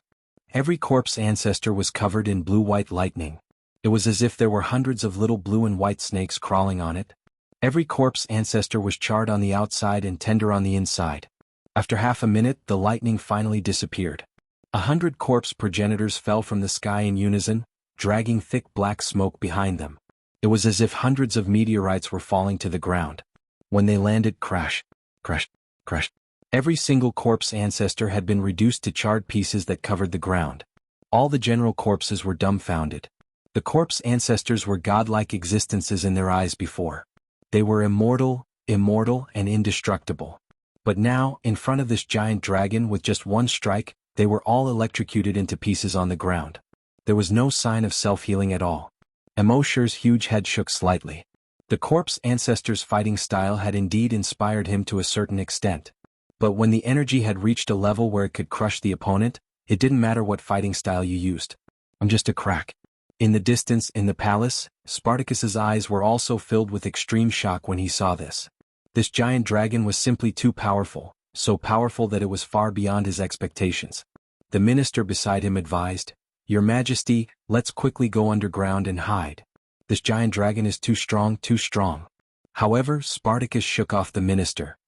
Every corpse ancestor was covered in blue-white lightning. It was as if there were hundreds of little blue and white snakes crawling on it. Every corpse ancestor was charred on the outside and tender on the inside. After half a minute, the lightning finally disappeared. 100 corpse progenitors fell from the sky in unison, dragging thick black smoke behind them. It was as if hundreds of meteorites were falling to the ground. When they landed, crash, crash, crash. Every single corpse ancestor had been reduced to charred pieces that covered the ground. All the general corpses were dumbfounded. The corpse ancestors were godlike existences in their eyes before. They were immortal, and indestructible. But now, in front of this giant dragon with just one strike, they were all electrocuted into pieces on the ground. There was no sign of self-healing at all. Emoshir's huge head shook slightly. The corpse ancestor's fighting style had indeed inspired him to a certain extent. But when the energy had reached a level where it could crush the opponent, it didn't matter what fighting style you used. I'm just a crack. In the distance, in the palace, Spartacus's eyes were also filled with extreme shock when he saw this. This giant dragon was simply too powerful, so powerful that it was far beyond his expectations. The minister beside him advised, "Your Majesty, let's quickly go underground and hide. This giant dragon is too strong, too strong." However, Spartacus shook off the minister.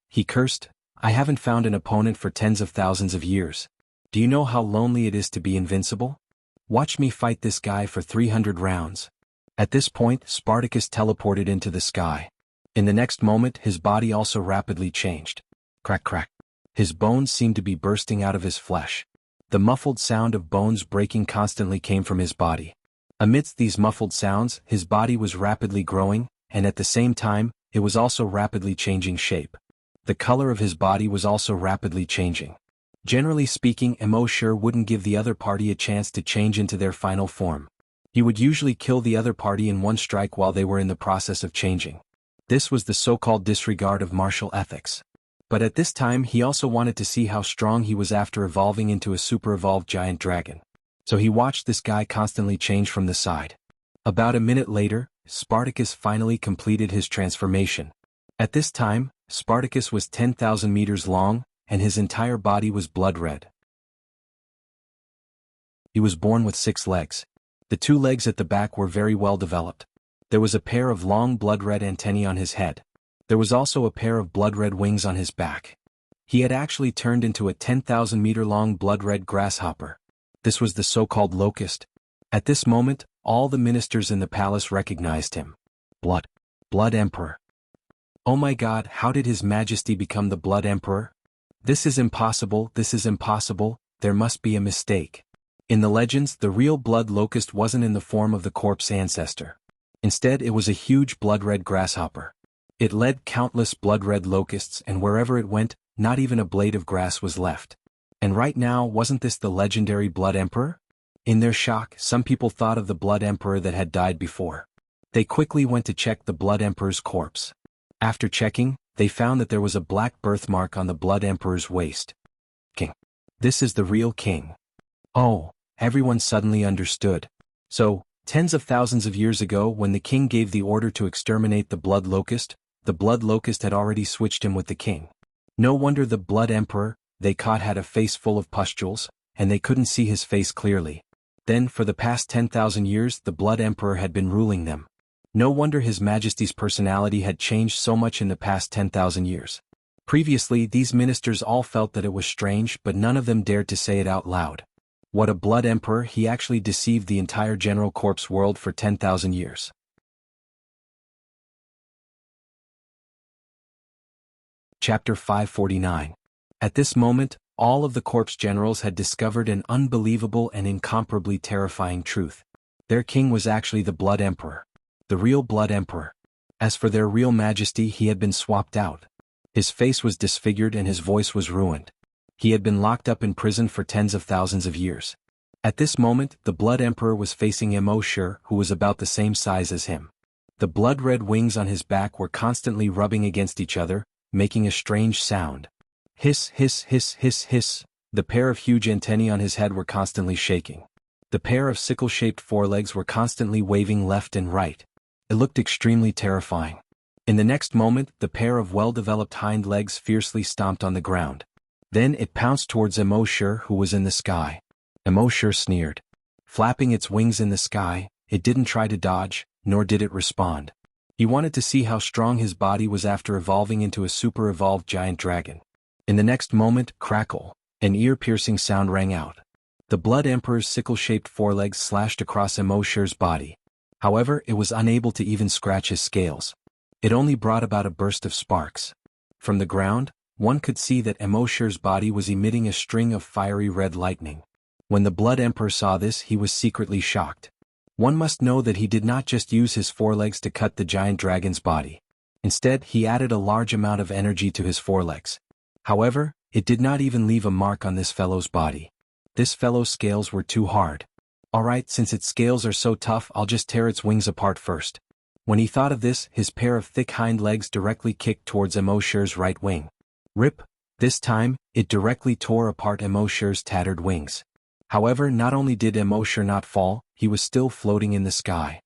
He cursed, "I haven't found an opponent for tens of thousands of years. Do you know how lonely it is to be invincible? Watch me fight this guy for 300 rounds. At this point, Spartacus teleported into the sky. In the next moment, his body also rapidly changed. Crack crack. His bones seemed to be bursting out of his flesh. The muffled sound of bones breaking constantly came from his body. Amidst these muffled sounds, his body was rapidly growing, and at the same time, it was also rapidly changing shape. The color of his body was also rapidly changing. Generally speaking, Emoshir wouldn't give the other party a chance to change into their final form. He would usually kill the other party in one strike while they were in the process of changing. This was the so-called disregard of martial ethics. But at this time he also wanted to see how strong he was after evolving into a super-evolved giant dragon. So he watched this guy constantly change from the side. About a minute later, Spartacus finally completed his transformation. At this time, Spartacus was 10,000 meters long, and his entire body was blood red. He was born with 6 legs. The 2 legs at the back were very well developed. There was a pair of long blood-red antennae on his head. There was also a pair of blood-red wings on his back. He had actually turned into a 10,000-meter-long blood-red grasshopper. This was the so-called locust. At this moment, all the ministers in the palace recognized him. Blood Emperor. Oh my God, how did His Majesty become the Blood Emperor? This is impossible, there must be a mistake. In the legends, the real blood locust wasn't in the form of the corpse ancestor. Instead, it was a huge blood-red grasshopper. It led countless blood-red locusts, and wherever it went, not even a blade of grass was left. And right now, wasn't this the legendary Blood Emperor? In their shock, some people thought of the Blood Emperor that had died before. They quickly went to check the Blood Emperor's corpse. After checking, they found that there was a black birthmark on the Blood Emperor's waist. King. This is the real king. Oh, everyone suddenly understood. So, tens of thousands of years ago when the king gave the order to exterminate the blood locust had already switched him with the king. No wonder the Blood Emperor, they caught, had a face full of pustules, and they couldn't see his face clearly. Then for the past 10,000 years the Blood Emperor had been ruling them. No wonder His Majesty's personality had changed so much in the past 10,000 years. Previously these ministers all felt that it was strange, but none of them dared to say it out loud. What a Blood Emperor, he actually deceived the entire general corpse world for 10,000 years. Chapter 549. At this moment, all of the corpse generals had discovered an unbelievable and incomparably terrifying truth. Their king was actually the Blood Emperor. The real Blood Emperor. As for their real majesty, he had been swapped out. His face was disfigured and his voice was ruined. He had been locked up in prison for tens of thousands of years. At this moment, the Blood Emperor was facing Emoshir, who was about the same size as him. The blood-red wings on his back were constantly rubbing against each other, making a strange sound. Hiss, hiss, hiss, hiss, hiss. The pair of huge antennae on his head were constantly shaking. The pair of sickle-shaped forelegs were constantly waving left and right. It looked extremely terrifying. In the next moment, the pair of well-developed hind legs fiercely stomped on the ground. Then it pounced towards Immortality, who was in the sky. Immortality sneered. Flapping its wings in the sky, it didn't try to dodge, nor did it respond. He wanted to see how strong his body was after evolving into a super-evolved giant dragon. In the next moment, crackle, an ear-piercing sound rang out. The Blood Emperor's sickle-shaped forelegs slashed across Immortality's body. However, it was unable to even scratch his scales. It only brought about a burst of sparks. From the ground, one could see that Immortality's body was emitting a string of fiery red lightning. When the Blood Emperor saw this, he was secretly shocked. One must know that he did not just use his forelegs to cut the giant dragon's body. Instead, he added a large amount of energy to his forelegs. However, it did not even leave a mark on this fellow's body. This fellow's scales were too hard. Alright, since its scales are so tough, I'll just tear its wings apart first. When he thought of this, his pair of thick hind legs directly kicked towards Immortality's right wing. Rip! This time, it directly tore apart Immortality's tattered wings. However, not only did Immortality not fall, he was still floating in the sky.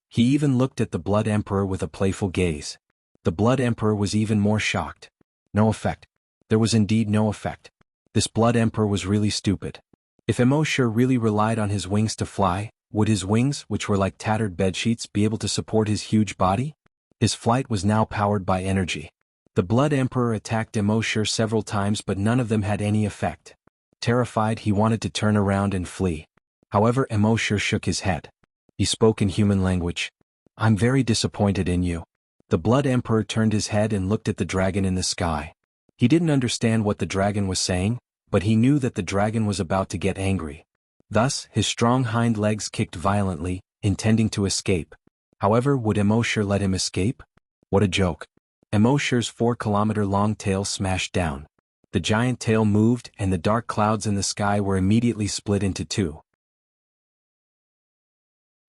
He even looked at the Blood Emperor with a playful gaze. The Blood Emperor was even more shocked. No effect. There was indeed no effect. This Blood Emperor was really stupid. If Immortality really relied on his wings to fly, would his wings, which were like tattered bedsheets, be able to support his huge body? His flight was now powered by energy. The Blood Emperor attacked Immortality several times, but none of them had any effect. Terrified, he wanted to turn around and flee. However, Immortality shook his head. He spoke in human language. I'm very disappointed in you. The Blood Emperor turned his head and looked at the dragon in the sky. He didn't understand what the dragon was saying, but he knew that the dragon was about to get angry. Thus, his strong hind legs kicked violently, intending to escape. However, would Immortality let him escape? What a joke. Immortality's 4-kilometer-long tail smashed down. The giant tail moved, and the dark clouds in the sky were immediately split into two.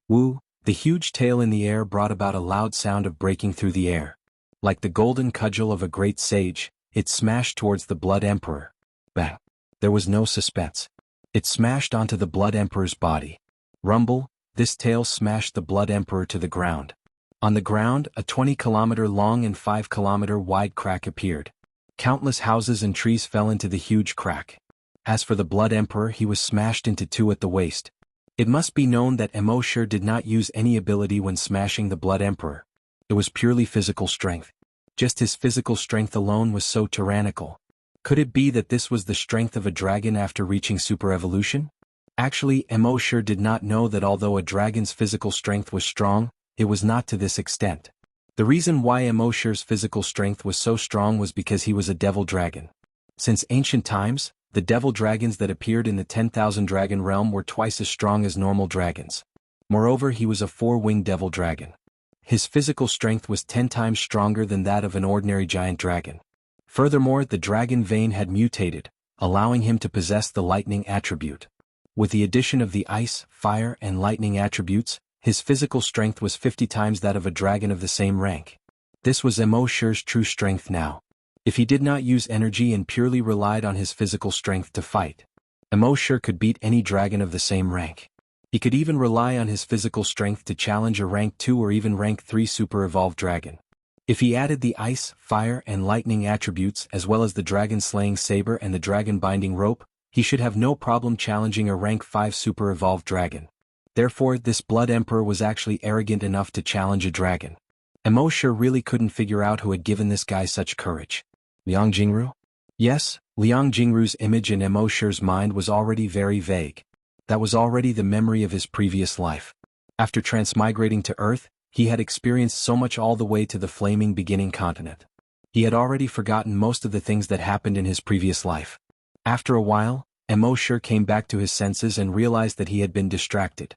Woo! The huge tail in the air brought about a loud sound of breaking through the air. Like the golden cudgel of a great sage, it smashed towards the Blood Emperor. Bang! There was no suspense. It smashed onto the Blood Emperor's body. Rumble! This tail smashed the Blood Emperor to the ground. On the ground, a 20-kilometer-long and 5-kilometer-wide crack appeared. Countless houses and trees fell into the huge crack. As for the Blood Emperor, he was smashed into two at the waist. It must be known that Immortality did not use any ability when smashing the Blood Emperor. It was purely physical strength. Just his physical strength alone was so tyrannical. Could it be that this was the strength of a dragon after reaching super evolution? Actually, Immortality did not know that although a dragon's physical strength was strong, it was not to this extent. The reason why Immortality's physical strength was so strong was because he was a devil dragon. Since ancient times, the devil dragons that appeared in the 10,000 dragon realm were twice as strong as normal dragons. Moreover, he was a 4-winged devil dragon. His physical strength was 10 times stronger than that of an ordinary giant dragon. Furthermore, the dragon vein had mutated, allowing him to possess the lightning attribute. With the addition of the ice, fire, and lightning attributes, his physical strength was 50 times that of a dragon of the same rank. This was Immortality's true strength now. If he did not use energy and purely relied on his physical strength to fight, Immortality could beat any dragon of the same rank. He could even rely on his physical strength to challenge a rank 2 or even rank 3 super-evolved dragon. If he added the ice, fire, and lightning attributes as well as the dragon-slaying saber and the dragon-binding rope, he should have no problem challenging a rank 5 super-evolved dragon. Therefore, this Blood Emperor was actually arrogant enough to challenge a dragon. Immortality really couldn't figure out who had given this guy such courage. Liang Jingru? Yes, Liang Jingru's image in Immortality's mind was already very vague. That was already the memory of his previous life. After transmigrating to Earth, he had experienced so much all the way to the flaming beginning continent. He had already forgotten most of the things that happened in his previous life. After a while, Immortality came back to his senses and realized that he had been distracted.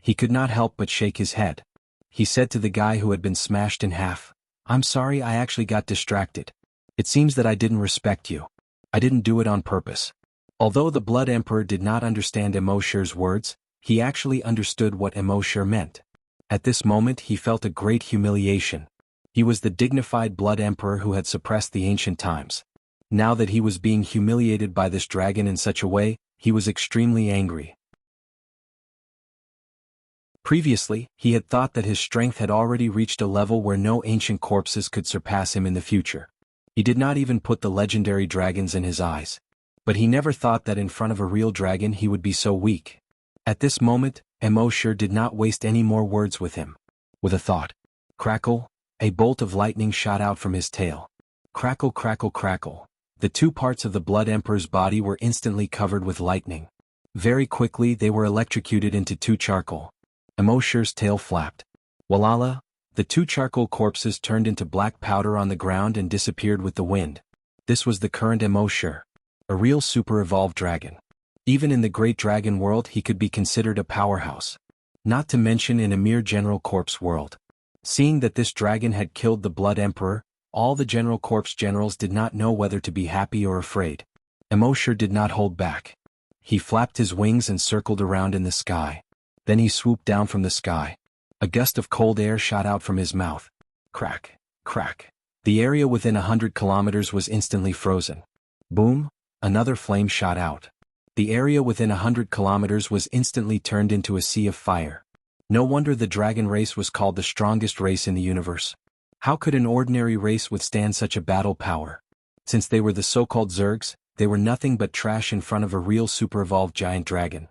He could not help but shake his head. He said to the guy who had been smashed in half, "I'm sorry, I actually got distracted. It seems that I didn't respect you. I didn't do it on purpose." Although the Blood Emperor did not understand Immortality's words, he actually understood what Immortality meant. At this moment he felt a great humiliation. He was the dignified Blood Emperor who had suppressed the ancient times. Now that he was being humiliated by this dragon in such a way, he was extremely angry. Previously, he had thought that his strength had already reached a level where no ancient corpses could surpass him in the future. He did not even put the legendary dragons in his eyes. But he never thought that in front of a real dragon he would be so weak. At this moment, Immortality did not waste any more words with him. With a thought, crackle, a bolt of lightning shot out from his tail. Crackle, crackle, crackle. The two parts of the Blood Emperor's body were instantly covered with lightning. Very quickly they were electrocuted into two charcoal. Immortality's tail flapped. Walala, the two charcoal corpses turned into black powder on the ground and disappeared with the wind. This was the current Immortality, a real super-evolved dragon. Even in the great dragon world he could be considered a powerhouse. Not to mention in a mere general corpse world. Seeing that this dragon had killed the Blood Emperor, all the general corpse generals did not know whether to be happy or afraid. Immortality did not hold back. He flapped his wings and circled around in the sky. Then he swooped down from the sky. A gust of cold air shot out from his mouth. Crack, crack. The area within 100 kilometers was instantly frozen. Boom, another flame shot out. The area within 100 kilometers was instantly turned into a sea of fire. No wonder the dragon race was called the strongest race in the universe. How could an ordinary race withstand such a battle power? Since they were the so-called Zergs, they were nothing but trash in front of a real super-evolved giant dragon.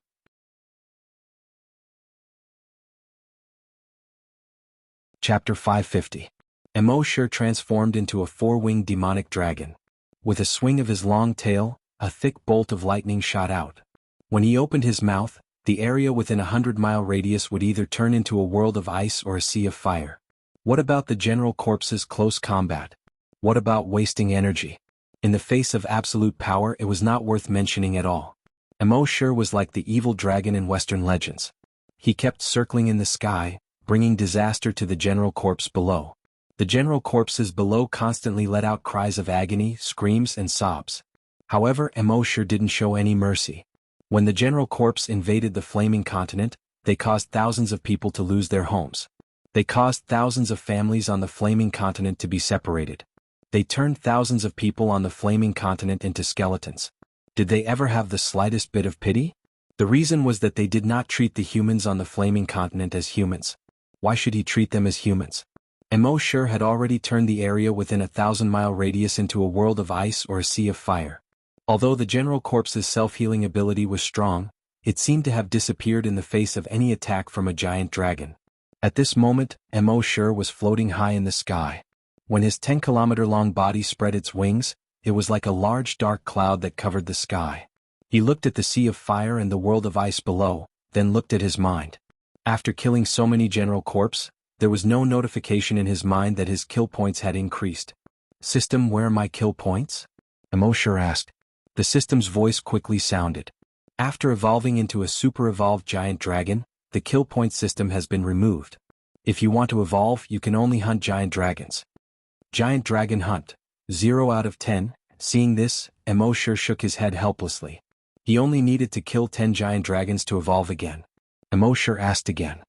Chapter 550. Immortality transformed into a four-winged demonic dragon. With a swing of his long tail, a thick bolt of lightning shot out. When he opened his mouth, the area within a 100-mile radius would either turn into a world of ice or a sea of fire. What about the general corpse's close combat? What about wasting energy? In the face of absolute power it was not worth mentioning at all. Immortality was like the evil dragon in Western legends. He kept circling in the sky, bringing disaster to the general corpse below. The general corpses below constantly let out cries of agony, screams and sobs. However, Immortality didn't show any mercy. When the general corpse invaded the flaming continent, they caused thousands of people to lose their homes. They caused thousands of families on the flaming continent to be separated. They turned thousands of people on the flaming continent into skeletons. Did they ever have the slightest bit of pity? The reason was that they did not treat the humans on the flaming continent as humans. Why should he treat them as humans? Immortality had already turned the area within a 1,000-mile radius into a world of ice or a sea of fire. Although the general corpse's self-healing ability was strong, it seemed to have disappeared in the face of any attack from a giant dragon. At this moment, Immortality was floating high in the sky. When his 10-kilometer-long body spread its wings, it was like a large dark cloud that covered the sky. He looked at the sea of fire and the world of ice below, then looked at his mind. After killing so many general corpse, there was no notification in his mind that his kill points had increased. System, where are my kill points? Immortality asked. The system's voice quickly sounded. After evolving into a super-evolved giant dragon, the kill point system has been removed. If you want to evolve, you can only hunt giant dragons. Giant dragon hunt. 0 out of 10. Seeing this, Immortality shook his head helplessly. He only needed to kill 10 giant dragons to evolve again. Immortality asked again.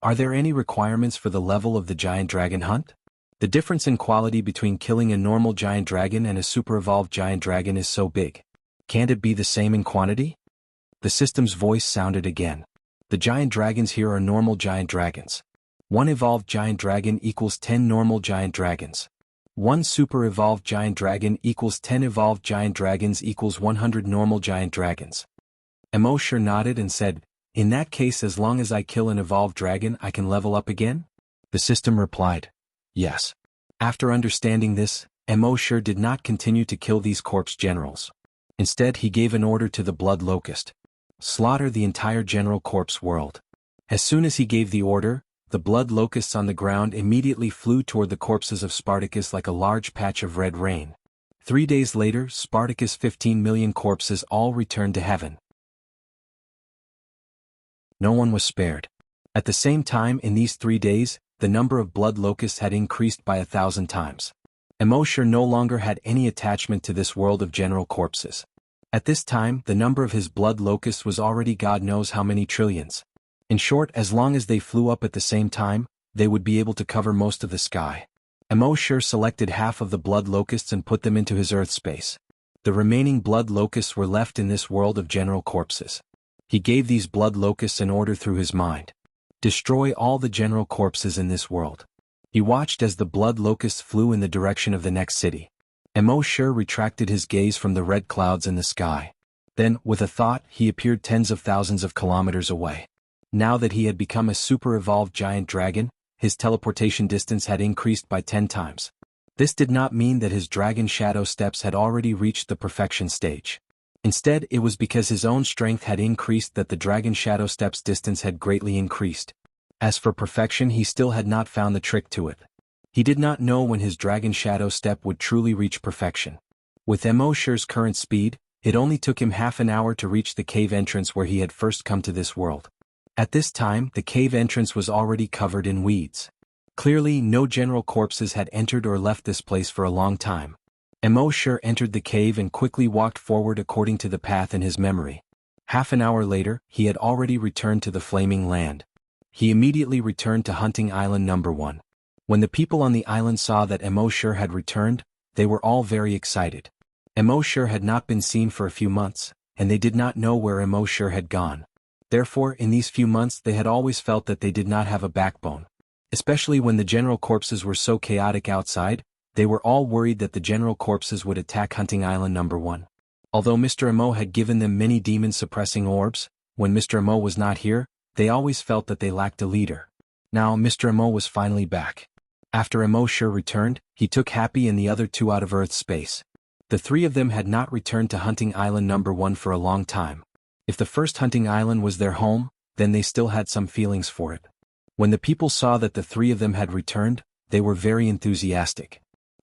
Are there any requirements for the level of the giant dragon hunt? The difference in quality between killing a normal giant dragon and a super-evolved giant dragon is so big. Can't it be the same in quantity? The system's voice sounded again. The giant dragons here are normal giant dragons. 1 evolved giant dragon equals 10 normal giant dragons. 1 super-evolved giant dragon equals 10 evolved giant dragons equals 100 normal giant dragons. Immortality nodded and said, in that case, as long as I kill an evolved dragon I can level up again? The system replied, yes. After understanding this, Immortality did not continue to kill these corpse generals. Instead he gave an order to the Blood Locust. Slaughter the entire general corpse world. As soon as he gave the order, the blood locusts on the ground immediately flew toward the corpses of Spartacus like a large patch of red rain. 3 days later, Spartacus' 15 million corpses all returned to heaven. No one was spared. At the same time, in these 3 days, the number of blood locusts had increased by 1,000 times. Immortality no longer had any attachment to this world of general corpses. At this time, the number of his blood locusts was already God knows how many trillions. In short, as long as they flew up at the same time, they would be able to cover most of the sky. Immortality selected half of the blood locusts and put them into his Earth space. The remaining blood locusts were left in this world of general corpses. He gave these blood locusts an order through his mind. Destroy all the general corpses in this world. He watched as the blood locusts flew in the direction of the next city. Mo Shi retracted his gaze from the red clouds in the sky. Then, with a thought, he appeared tens of thousands of kilometers away. Now that he had become a super-evolved giant dragon, his teleportation distance had increased by 10 times. This did not mean that his dragon shadow steps had already reached the perfection stage. Instead, it was because his own strength had increased that the dragon shadow steps distance had greatly increased. As for perfection, he still had not found the trick to it. He did not know when his dragon shadow step would truly reach perfection. With Mo Shi's current speed, it only took him half an hour to reach the cave entrance where he had first come to this world. At this time, the cave entrance was already covered in weeds. Clearly, no general corpses had entered or left this place for a long time. Mo Shi entered the cave and quickly walked forward according to the path in his memory. Half an hour later, he had already returned to the flaming land. He immediately returned to hunting island number 1. When the people on the island saw that Mo Shi had returned, they were all very excited. Mo Shi had not been seen for a few months, and they did not know where Mo Shi had gone. Therefore, in these few months they had always felt that they did not have a backbone. Especially when the general corpses were so chaotic outside, they were all worried that the general corpses would attack hunting island number 1. Although Mr. Mo had given them many demon-suppressing orbs, when Mr. Mo was not here, they always felt that they lacked a leader. Now Mr. Mo was finally back. After Mo Shi returned, he took Happy and the other 2 out of Earth's space. The 3 of them had not returned to hunting island number 1 for a long time. If the first hunting island was their home, then they still had some feelings for it. When the people saw that the 3 of them had returned, they were very enthusiastic.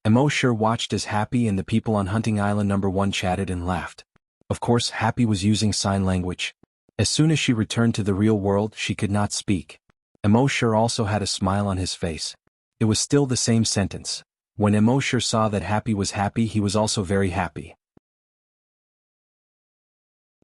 Mo Shi watched as Happy and the people on hunting island number 1 chatted and laughed. Of course, Happy was using sign language. As soon as she returned to the real world, she could not speak. Mo Shi also had a smile on his face. It was still the same sentence. When Mo Shi saw that Happy was happy, he was also very happy.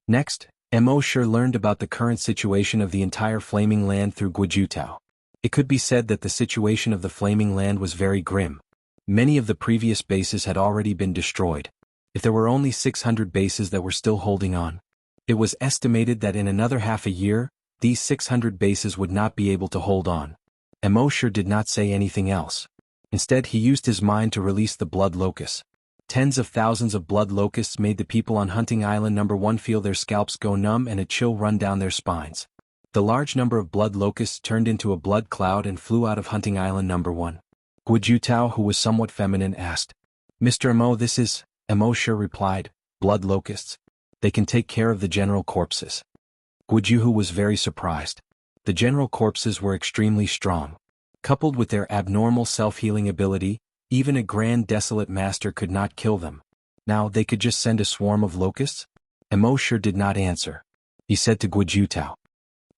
Next, Mo Shi learned about the current situation of the entire flaming land through Guijutao. It could be said that the situation of the flaming land was very grim. Many of the previous bases had already been destroyed. If there were only 600 bases that were still holding on, it was estimated that in another half a year, these 600 bases would not be able to hold on. Mo Shi did not say anything else. Instead, he used his mind to release the blood locusts. Tens of thousands of blood locusts made the people on hunting island number 1 feel their scalps go numb and a chill run down their spines. The large number of blood locusts turned into a blood cloud and flew out of hunting island number 1. Guijutao, who was somewhat feminine, asked, "Mr. Mo, this is..." Mo Shi replied, "Blood locusts. They can take care of the general corpses." Guijutao was very surprised. The general corpses were extremely strong. Coupled with their abnormal self-healing ability, even a grand desolate master could not kill them. Now they could just send a swarm of locusts? Mo Shi did not answer. He said to Guijutao,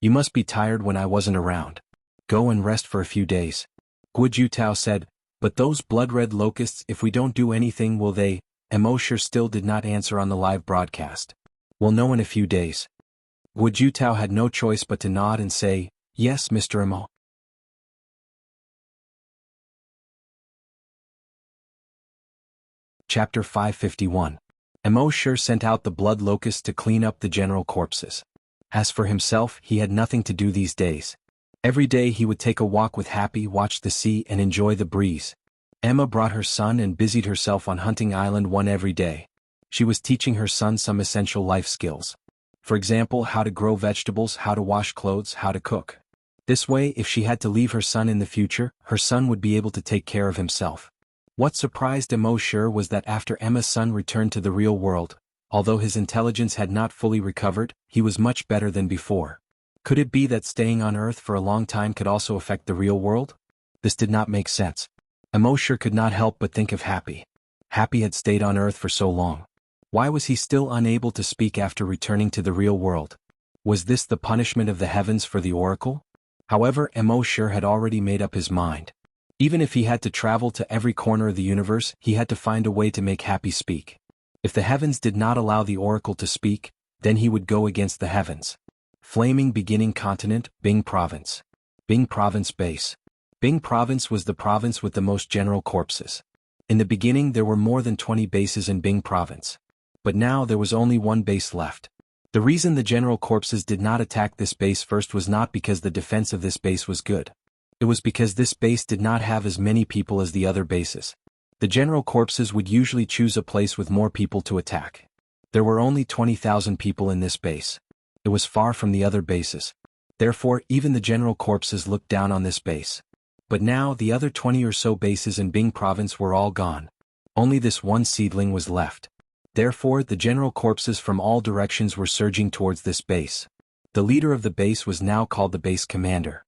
"You must be tired when I wasn't around. Go and rest for a few days." Guijutao said, "But those blood-red locusts, if we don't do anything, will they..." Mo Shi still did not answer on the live broadcast. "We'll know in a few days." Guijutao had no choice but to nod and say, "Yes, Mr. Mo." Chapter 551. Mo Shi sent out the blood locusts to clean up the general corpses. As for himself, he had nothing to do these days. Every day he would take a walk with Happy, watch the sea and enjoy the breeze. Emma brought her son and busied herself on hunting island 1 every day. She was teaching her son some essential life skills. For example, how to grow vegetables, how to wash clothes, how to cook. This way, if she had to leave her son in the future, her son would be able to take care of himself. What surprised Mo Shi was that after Emma's son returned to the real world, although his intelligence had not fully recovered, he was much better than before. Could it be that staying on Earth for a long time could also affect the real world? This did not make sense. Mo Shi could not help but think of Happy. Happy had stayed on Earth for so long. Why was he still unable to speak after returning to the real world? Was this the punishment of the heavens for the oracle? However, Mo Shi had already made up his mind. Even if he had to travel to every corner of the universe, he had to find a way to make Happy speak. If the heavens did not allow the oracle to speak, then he would go against the heavens. Flaming beginning continent, Bing Province. Bing Province base. Bing Province was the province with the most general corpses. In the beginning there were more than 20 bases in Bing Province. But now there was only one base left. The reason the general corpses did not attack this base first was not because the defense of this base was good. It was because this base did not have as many people as the other bases. The general corpses would usually choose a place with more people to attack. There were only 20,000 people in this base. It was far from the other bases. Therefore, even the general corpses looked down on this base. But now the other 20 or so bases in Bing province were all gone. Only this one seedling was left. Therefore, the general corpses from all directions were surging towards this base. The leader of the base was now called the base commander.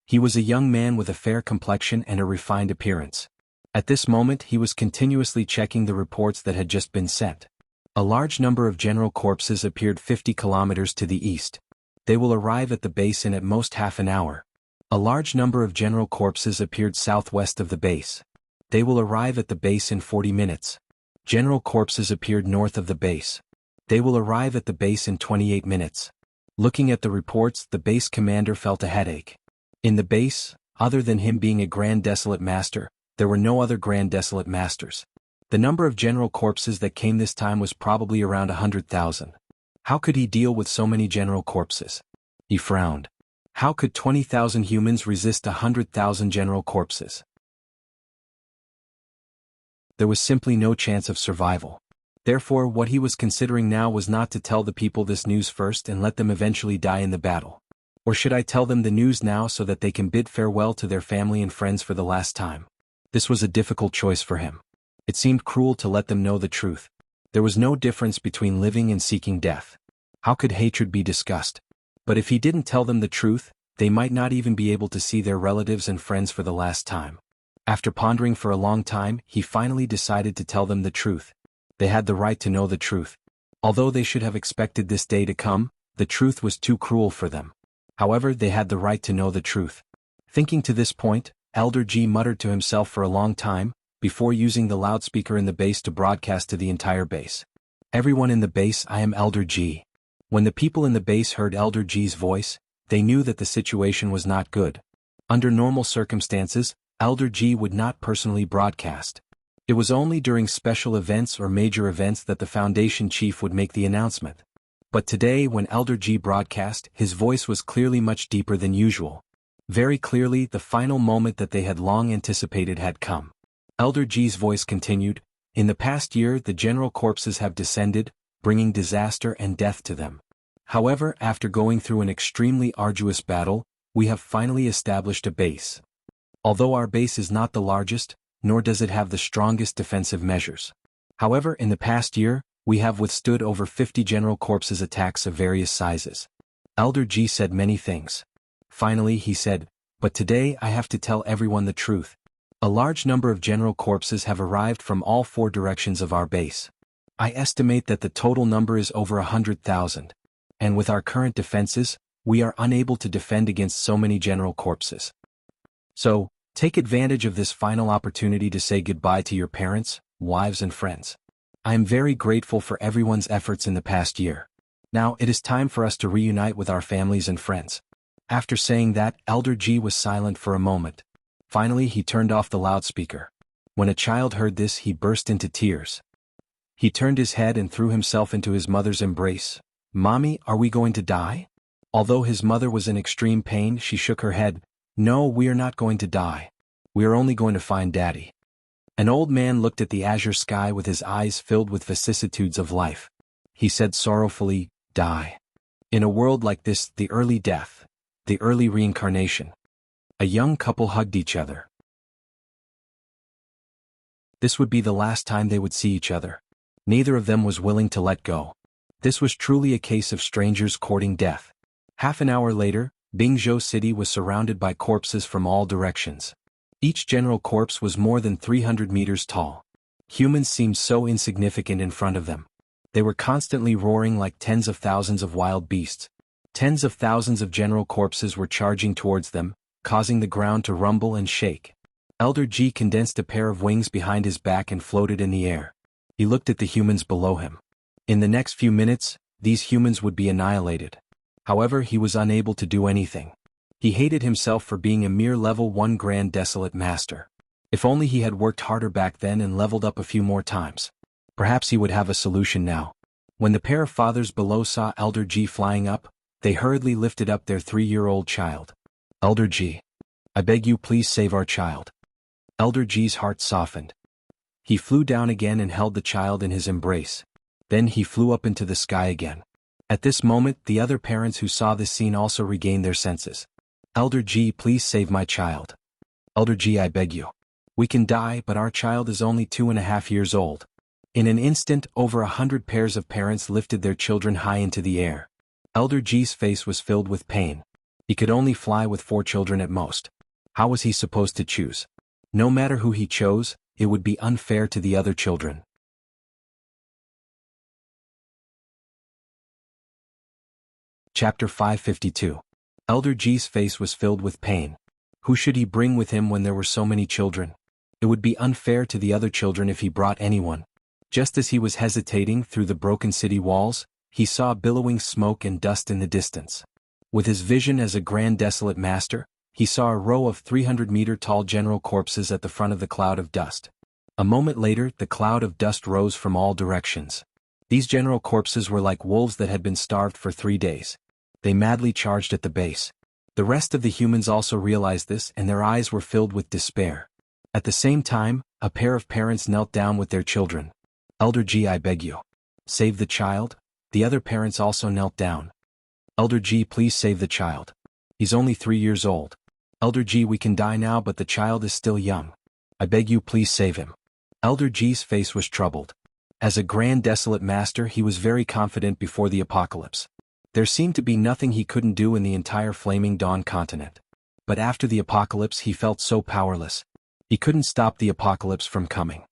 He was a young man with a fair complexion and a refined appearance. At this moment he was continuously checking the reports that had just been sent. A large number of general corpses appeared 50 kilometers to the east. They will arrive at the base in at most half an hour. A large number of general corpses appeared southwest of the base. They will arrive at the base in 40 minutes. General corpses appeared north of the base. They will arrive at the base in 28 minutes. Looking at the reports, the base commander felt a headache. In the base, other than him being a Grand Desolate Master, there were no other Grand Desolate Masters. The number of general corpses that came this time was probably around 100,000. How could he deal with so many general corpses? He frowned. How could 20,000 humans resist 100,000 general corpses? There was simply no chance of survival. Therefore, what he was considering now was not to tell the people this news first and let them eventually die in the battle. Or should I tell them the news now so that they can bid farewell to their family and friends for the last time? This was a difficult choice for him. It seemed cruel to let them know the truth. There was no difference between living and seeking death. How could hatred be discussed? But if he didn't tell them the truth, they might not even be able to see their relatives and friends for the last time. After pondering for a long time, he finally decided to tell them the truth. They had the right to know the truth. Although they should have expected this day to come, the truth was too cruel for them. However, they had the right to know the truth. Thinking to this point, Elder G muttered to himself for a long time, before using the loudspeaker in the base to broadcast to the entire base. Everyone in the base, I am Elder G. When the people in the base heard Elder G's voice, they knew that the situation was not good. Under normal circumstances, Elder G would not personally broadcast. It was only during special events or major events that the Foundation Chief would make the announcement. But today when Elder G broadcast, his voice was clearly much deeper than usual. Very clearly, the final moment that they had long anticipated had come. Elder G's voice continued, "In the past year the general corpses have descended, bringing disaster and death to them. However, after going through an extremely arduous battle, we have finally established a base. Although our base is not the largest, nor does it have the strongest defensive measures. However, in the past year, we have withstood over 50 general corpses attacks of various sizes." Elder G said many things. Finally he said, "But today I have to tell everyone the truth. A large number of general corpses have arrived from all 4 directions of our base. I estimate that the total number is over 100,000. And with our current defenses, we are unable to defend against so many general corpses. So, take advantage of this final opportunity to say goodbye to your parents, wives and friends. I am very grateful for everyone's efforts in the past year. Now it is time for us to reunite with our families and friends." After saying that, Elder G was silent for a moment. Finally he turned off the loudspeaker. When a child heard this, he burst into tears. He turned his head and threw himself into his mother's embrace. "Mommy, are we going to die?" Although his mother was in extreme pain, she shook her head. "No, we are not going to die. We are only going to find Daddy." An old man looked at the azure sky with his eyes filled with vicissitudes of life. He said sorrowfully, "Die. In a world like this, the early death, the early reincarnation." A young couple hugged each other. This would be the last time they would see each other. Neither of them was willing to let go. This was truly a case of strangers courting death. Half an hour later, Bingzhou City was surrounded by corpses from all directions. Each general corpse was more than 300 meters tall. Humans seemed so insignificant in front of them. They were constantly roaring like tens of thousands of wild beasts. Tens of thousands of general corpses were charging towards them, causing the ground to rumble and shake. Elder G condensed a pair of wings behind his back and floated in the air. He looked at the humans below him. In the next few minutes, these humans would be annihilated. However, he was unable to do anything. He hated himself for being a mere level 1 Grand Desolate Master. If only he had worked harder back then and leveled up a few more times. Perhaps he would have a solution now. When the pair of fathers below saw Elder G flying up, they hurriedly lifted up their 3-year-old child. Elder G, I beg you please save our child. Elder G's heart softened. He flew down again and held the child in his embrace. Then he flew up into the sky again. At this moment, the other parents who saw this scene also regained their senses. Elder G, please save my child. Elder G, I beg you. We can die, but our child is only 2.5 years old. In an instant, over 100 pairs of parents lifted their children high into the air. Elder G's face was filled with pain. He could only fly with 4 children at most. How was he supposed to choose? No matter who he chose, it would be unfair to the other children. Chapter 552. Elder G's face was filled with pain. Who should he bring with him when there were so many children? It would be unfair to the other children if he brought anyone. Just as he was hesitating through the broken city walls, he saw billowing smoke and dust in the distance. With his vision as a grand desolate master, he saw a row of 300-meter-tall general corpses at the front of the cloud of dust. A moment later, the cloud of dust rose from all directions. These general corpses were like wolves that had been starved for 3 days. They madly charged at the base. The rest of the humans also realized this, and their eyes were filled with despair. At the same time, a pair of parents knelt down with their children. Elder G, I beg you. Save the child. The other parents also knelt down. Elder G, please save the child. He's only 3 years old. Elder G, we can die now, but the child is still young. I beg you, please save him. Elder G's face was troubled. As a grand desolate master, he was very confident before the apocalypse. There seemed to be nothing he couldn't do in the entire Flaming Dawn continent. But after the apocalypse, he felt so powerless. He couldn't stop the apocalypse from coming.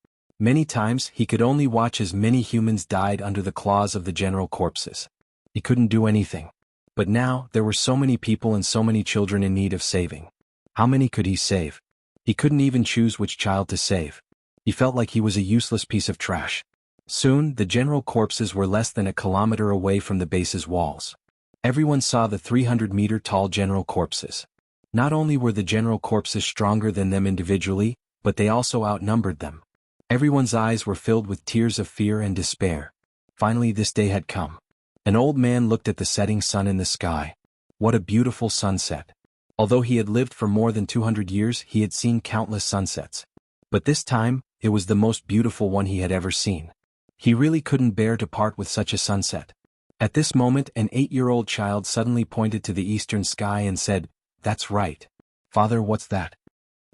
Many times, he could only watch as many humans died under the claws of the general corpses. He couldn't do anything. But now, there were so many people and so many children in need of saving. How many could he save? He couldn't even choose which child to save. He felt like he was a useless piece of trash. Soon, the general corpses were less than a kilometer away from the base's walls. Everyone saw the 300-meter-tall general corpses. Not only were the general corpses stronger than them individually, but they also outnumbered them. Everyone's eyes were filled with tears of fear and despair. Finally, this day had come. An old man looked at the setting sun in the sky. What a beautiful sunset. Although he had lived for more than 200 years, he had seen countless sunsets. But this time, it was the most beautiful one he had ever seen. He really couldn't bear to part with such a sunset. At this moment, an 8-year-old child suddenly pointed to the eastern sky and said, "That's right. Father, what's that?"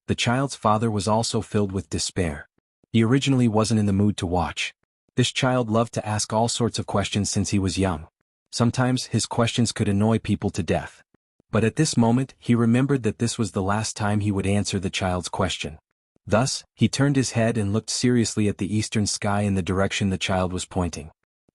The child's father was also filled with despair. He originally wasn't in the mood to watch. This child loved to ask all sorts of questions since he was young. Sometimes his questions could annoy people to death. But at this moment, he remembered that this was the last time he would answer the child's question. Thus, he turned his head and looked seriously at the eastern sky in the direction the child was pointing.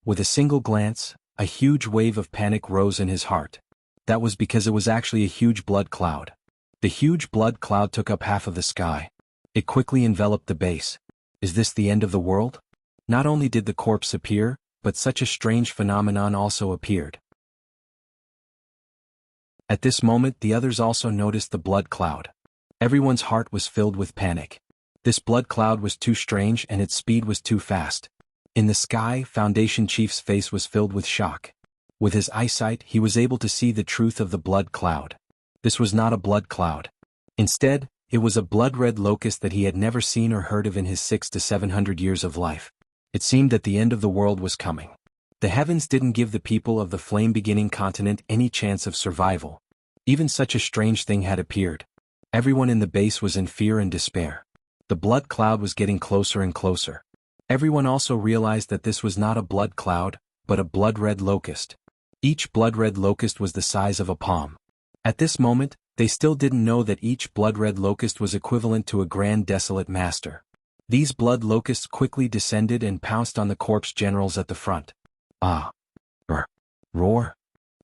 With a single glance, a huge wave of panic rose in his heart. That was because it was actually a huge blood cloud. The huge blood cloud took up half of the sky. It quickly enveloped the base. Is this the end of the world? Not only did the corpse appear, but such a strange phenomenon also appeared. At this moment, the others also noticed the blood cloud. Everyone's heart was filled with panic. This blood cloud was too strange and its speed was too fast. In the sky, Foundation Chief's face was filled with shock. With his eyesight, he was able to see the truth of the blood cloud. This was not a blood cloud. Instead, it was a blood-red locust that he had never seen or heard of in his 600 to 700 years of life. It seemed that the end of the world was coming. The heavens didn't give the people of the flame-beginning continent any chance of survival. Even such a strange thing had appeared. Everyone in the base was in fear and despair. The blood cloud was getting closer and closer. Everyone also realized that this was not a blood cloud, but a blood-red locust. Each blood-red locust was the size of a palm. At this moment, they still didn't know that each blood-red locust was equivalent to a grand desolate master. These blood locusts quickly descended and pounced on the corpse generals at the front. Ah! Roar!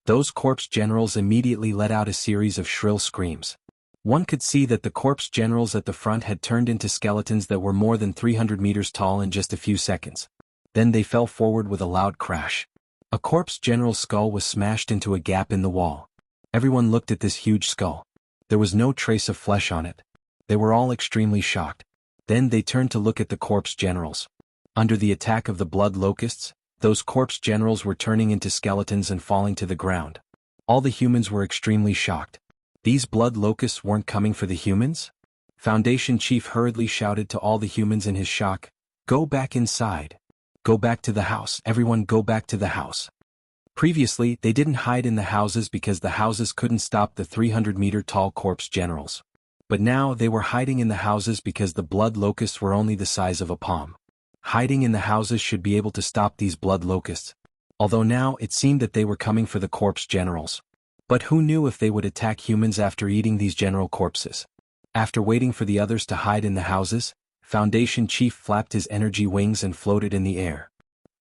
Those corpse generals immediately let out a series of shrill screams. One could see that the corpse generals at the front had turned into skeletons that were more than 300 meters tall in just a few seconds. Then they fell forward with a loud crash. A corpse general's skull was smashed into a gap in the wall. Everyone looked at this huge skull. There was no trace of flesh on it. They were all extremely shocked. Then they turned to look at the corpse generals. Under the attack of the blood locusts, Those corpse generals were turning into skeletons and falling to the ground. All the humans were extremely shocked. These blood locusts weren't coming for the humans? Foundation Chief hurriedly shouted to all the humans in his shock, "Go back inside. Go back to the house. Everyone go back to the house." Previously, they didn't hide in the houses because the houses couldn't stop the 300-meter-tall corpse generals. But now they were hiding in the houses because the blood locusts were only the size of a palm. Hiding in the houses should be able to stop these blood locusts. Although now it seemed that they were coming for the corpse generals. But who knew if they would attack humans after eating these general corpses? After waiting for the others to hide in the houses, Foundation Chief flapped his energy wings and floated in the air.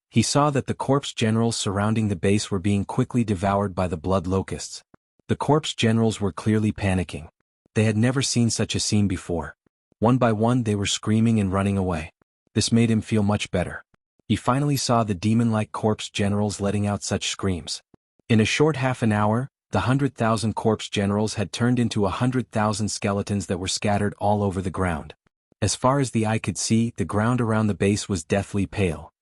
He saw that the corpse generals surrounding the base were being quickly devoured by the blood locusts. The corpse generals were clearly panicking. They had never seen such a scene before. One by one they were screaming and running away. This made him feel much better. He finally saw the demon-like corpse generals letting out such screams. In a short half an hour, the 100,000 corpse generals had turned into 100,000 skeletons that were scattered all over the ground. As far as the eye could see, the ground around the base was deathly pale.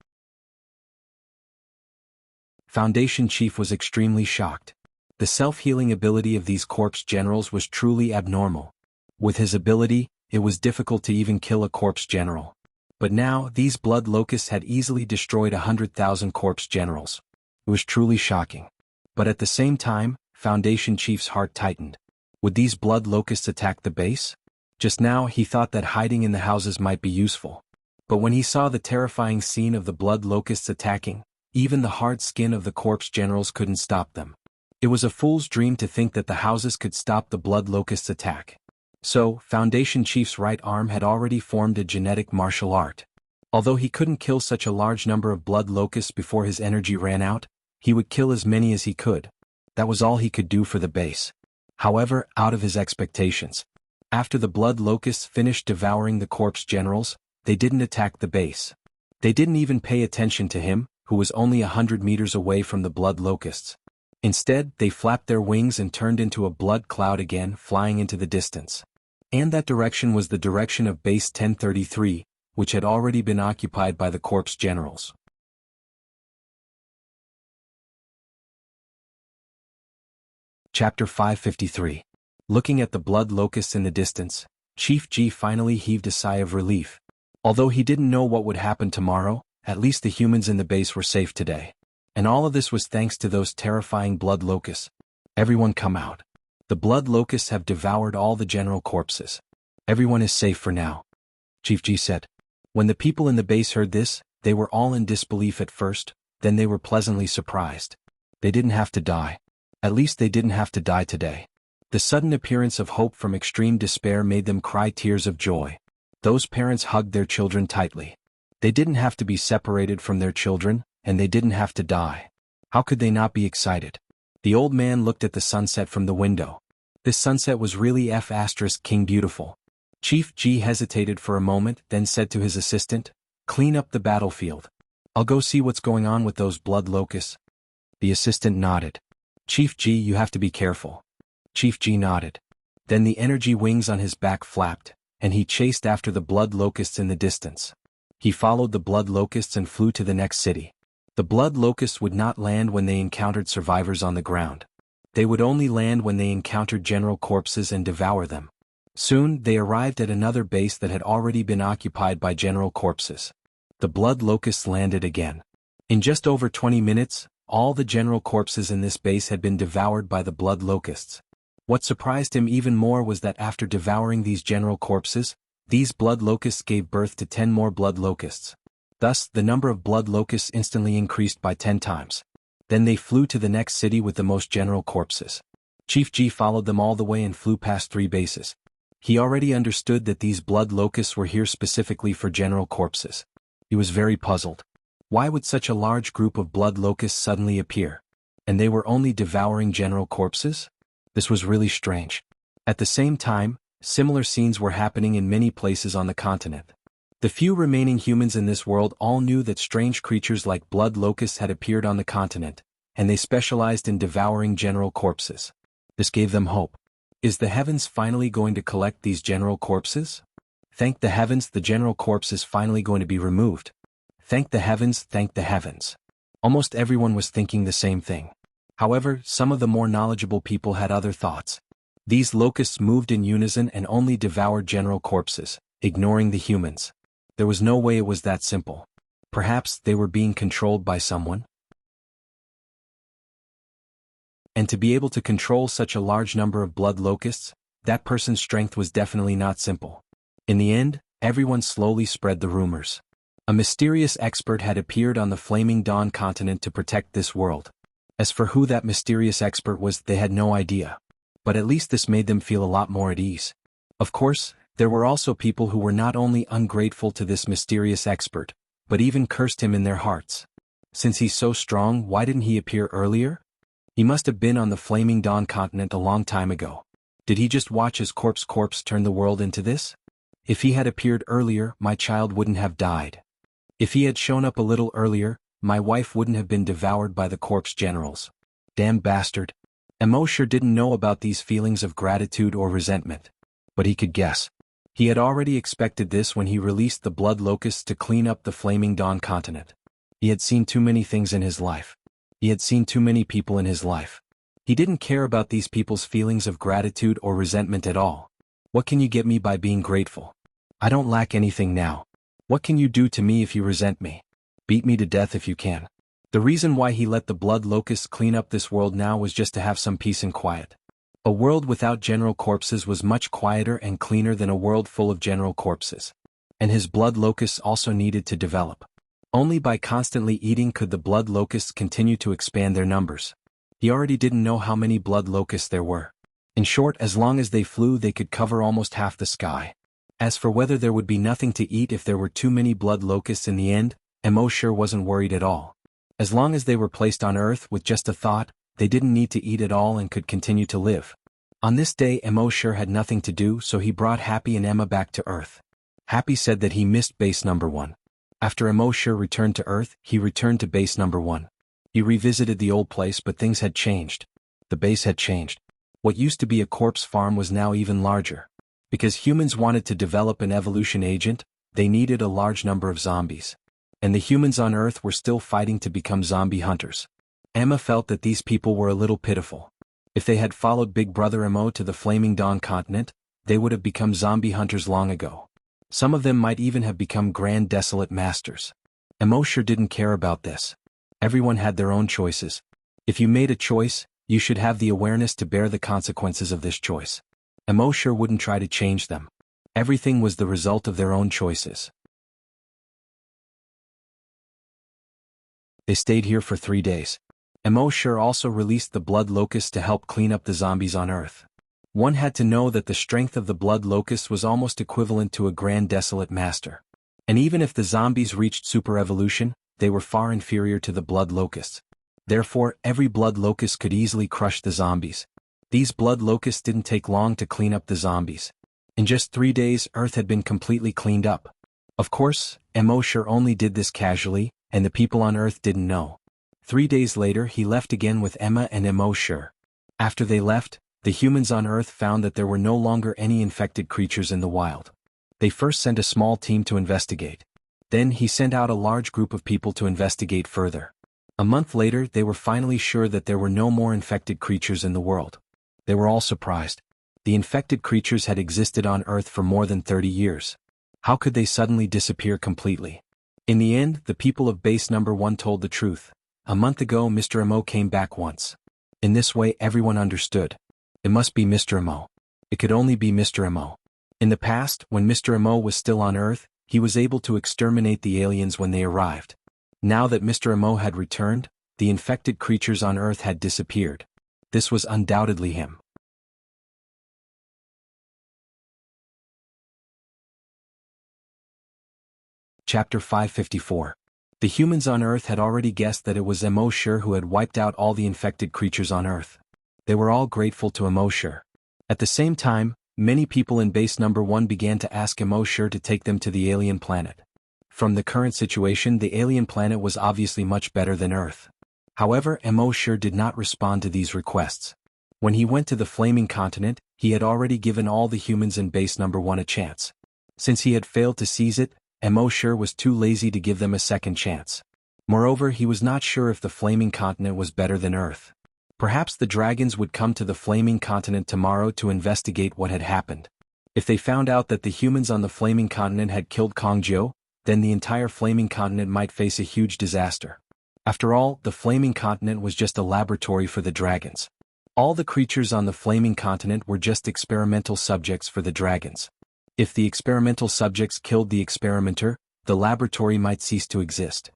Foundation Chief was extremely shocked. The self-healing ability of these corpse generals was truly abnormal. With his ability, it was difficult to even kill a corpse general. But now, these blood locusts had easily destroyed 100,000 corpse generals. It was truly shocking. But at the same time, Foundation Chief's heart tightened. Would these blood locusts attack the base? Just now he thought that hiding in the houses might be useful. But when he saw the terrifying scene of the blood locusts attacking, even the hard skin of the corpse generals couldn't stop them. It was a fool's dream to think that the houses could stop the blood locusts' attack. So, Foundation Chief's right arm had already formed a genetic martial art. Although he couldn't kill such a large number of blood locusts before his energy ran out, he would kill as many as he could. That was all he could do for the base. However, out of his expectations. After the blood locusts finished devouring the corpse generals, they didn't attack the base. They didn't even pay attention to him, who was only 100 meters away from the blood locusts. Instead, they flapped their wings and turned into a blood cloud again, flying into the distance. And that direction was the direction of base 1033, which had already been occupied by the corpse generals. Chapter 553. Looking at the blood locusts in the distance, Chief G finally heaved a sigh of relief. Although he didn't know what would happen tomorrow, at least the humans in the base were safe today. And all of this was thanks to those terrifying blood locusts. Everyone come out. The blood locusts have devoured all the general corpses. Everyone is safe for now, Chief G said. When the people in the base heard this, they were all in disbelief at first, then they were pleasantly surprised. They didn't have to die. At least they didn't have to die today. The sudden appearance of hope from extreme despair made them cry tears of joy. Those parents hugged their children tightly. They didn't have to be separated from their children, and they didn't have to die. How could they not be excited? The old man looked at the sunset from the window. This sunset was really King beautiful. Chief G hesitated for a moment, then said to his assistant, "Clean up the battlefield. I'll go see what's going on with those blood locusts." The assistant nodded. "Chief G, you have to be careful." Chief G nodded. Then the energy wings on his back flapped, and he chased after the blood locusts in the distance. He followed the blood locusts and flew to the next city. The blood locusts would not land when they encountered survivors on the ground. They would only land when they encountered general corpses and devour them. Soon, they arrived at another base that had already been occupied by general corpses. The blood locusts landed again. In just over 20 minutes, all the general corpses in this base had been devoured by the blood locusts. What surprised him even more was that after devouring these general corpses, these blood locusts gave birth to 10 more blood locusts. Thus, the number of blood locusts instantly increased by 10 times. Then they flew to the next city with the most general corpses. Chief G followed them all the way and flew past 3 bases. He already understood that these blood locusts were here specifically for general corpses. He was very puzzled. Why would such a large group of blood locusts suddenly appear? And they were only devouring general corpses? This was really strange. At the same time, similar scenes were happening in many places on the continent. The few remaining humans in this world all knew that strange creatures like blood locusts had appeared on the continent, and they specialized in devouring general corpses. This gave them hope. Is the heavens finally going to collect these general corpses? Thank the heavens, the general corpse is finally going to be removed. Thank the heavens, thank the heavens. Almost everyone was thinking the same thing. However, some of the more knowledgeable people had other thoughts. These locusts moved in unison and only devoured general corpses, ignoring the humans. There was no way it was that simple. Perhaps they were being controlled by someone? And to be able to control such a large number of blood locusts, that person's strength was definitely not simple. In the end, everyone slowly spread the rumors. A mysterious expert had appeared on the Flaming Dawn continent to protect this world. As for who that mysterious expert was, they had no idea. But at least this made them feel a lot more at ease. Of course, there were also people who were not only ungrateful to this mysterious expert, but even cursed him in their hearts. Since he's so strong, why didn't he appear earlier? He must have been on the Flaming Dawn continent a long time ago. Did he just watch his corpse turn the world into this? If he had appeared earlier, my child wouldn't have died. If he had shown up a little earlier, my wife wouldn't have been devoured by the corpse generals. Damn bastard. Emo sure didn't know about these feelings of gratitude or resentment. But he could guess. He had already expected this when he released the blood locusts to clean up the Flaming Dawn continent. He had seen too many things in his life. He had seen too many people in his life. He didn't care about these people's feelings of gratitude or resentment at all. What can you get me by being grateful? I don't lack anything now. What can you do to me if you resent me? Beat me to death if you can. The reason why he let the blood locusts clean up this world now was just to have some peace and quiet. A world without general corpses was much quieter and cleaner than a world full of general corpses. And his blood locusts also needed to develop. Only by constantly eating could the blood locusts continue to expand their numbers. He already didn't know how many blood locusts there were. In short, as long as they flew, they could cover almost half the sky. As for whether there would be nothing to eat if there were too many blood locusts in the end, Emo sure wasn't worried at all. As long as they were placed on Earth with just a thought, they didn't need to eat at all and could continue to live. On this day, Emo sure had nothing to do, so he brought Happy and Emma back to Earth. Happy said that he missed base number 1. After Emo sure returned to Earth, he returned to base number 1. He revisited the old place, but things had changed. The base had changed. What used to be a corpse farm was now even larger. Because humans wanted to develop an evolution agent, they needed a large number of zombies. And the humans on Earth were still fighting to become zombie hunters. Emma felt that these people were a little pitiful. If they had followed Big Brother Emo to the Flaming Dawn continent, they would have become zombie hunters long ago. Some of them might even have become Grand Desolate Masters. Emo sure didn't care about this. Everyone had their own choices. If you made a choice, you should have the awareness to bear the consequences of this choice. Emo sure wouldn't try to change them. Everything was the result of their own choices. They stayed here for 3 days. Emo sure also released the blood locusts to help clean up the zombies on Earth. One had to know that the strength of the blood locusts was almost equivalent to a Grand Desolate Master. And even if the zombies reached super evolution, they were far inferior to the blood locusts. Therefore, every blood locust could easily crush the zombies. These blood locusts didn't take long to clean up the zombies. In just 3 days, Earth had been completely cleaned up. Of course, Emo sure only did this casually, and the people on Earth didn't know. 3 days later, he left again with Emma and Emo sure. After they left, the humans on Earth found that there were no longer any infected creatures in the wild. They first sent a small team to investigate. Then he sent out a large group of people to investigate further. A month later, they were finally sure that there were no more infected creatures in the world. They were all surprised. The infected creatures had existed on Earth for more than 30 years. How could they suddenly disappear completely? In the end, the people of base number 1 told the truth. A month ago, Mr. Emo came back once. In this way, everyone understood. It must be Mr. Emo. It could only be Mr. Emo. In the past, when Mr. Emo was still on Earth, he was able to exterminate the aliens when they arrived. Now that Mr. Emo had returned, the infected creatures on Earth had disappeared. This was undoubtedly him. Chapter 554. The humans on Earth had already guessed that it was Emo sure who had wiped out all the infected creatures on Earth. They were all grateful to Emo sure. At the same time, many people in base number 1 began to ask Emo sure to take them to the alien planet. From the current situation, the alien planet was obviously much better than Earth. However, Emo sure did not respond to these requests. When he went to the Flaming Continent, he had already given all the humans in base number 1 a chance. Since he had failed to seize it, Emo sure was too lazy to give them a second chance. Moreover, he was not sure if the flaming continent was better than Earth. Perhaps the dragons would come to the flaming continent tomorrow to investigate what had happened. If they found out that the humans on the flaming continent had killed Kongjiu, then the entire flaming continent might face a huge disaster. After all, the flaming continent was just a laboratory for the dragons. All the creatures on the flaming continent were just experimental subjects for the dragons. If the experimental subjects killed the experimenter, the laboratory might cease to exist.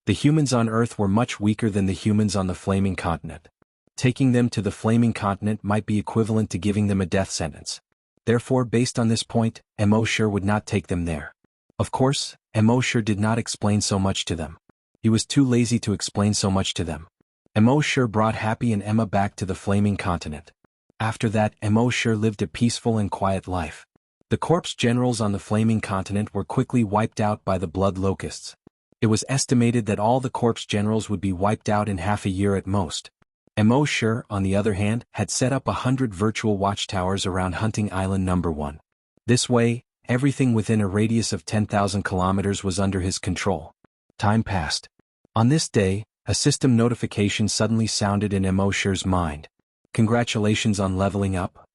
The humans on Earth were much weaker than the humans on the flaming continent. Taking them to the flaming continent might be equivalent to giving them a death sentence. Therefore, based on this point, Mosher would not take them there. Of course, Mosher did not explain so much to them. He was too lazy to explain so much to them. Mosher brought Happy and Emma back to the flaming continent. After that, Mosher lived a peaceful and quiet life. The corpse generals on the flaming continent were quickly wiped out by the blood locusts. It was estimated that all the corpse generals would be wiped out in half a year at most. Mosher, on the other hand, had set up 100 virtual watchtowers around Hunting Island No. 1. This way, everything within a radius of 10,000 kilometers was under his control. Time passed. On this day, a system notification suddenly sounded in Mosher's mind. Congratulations on leveling up.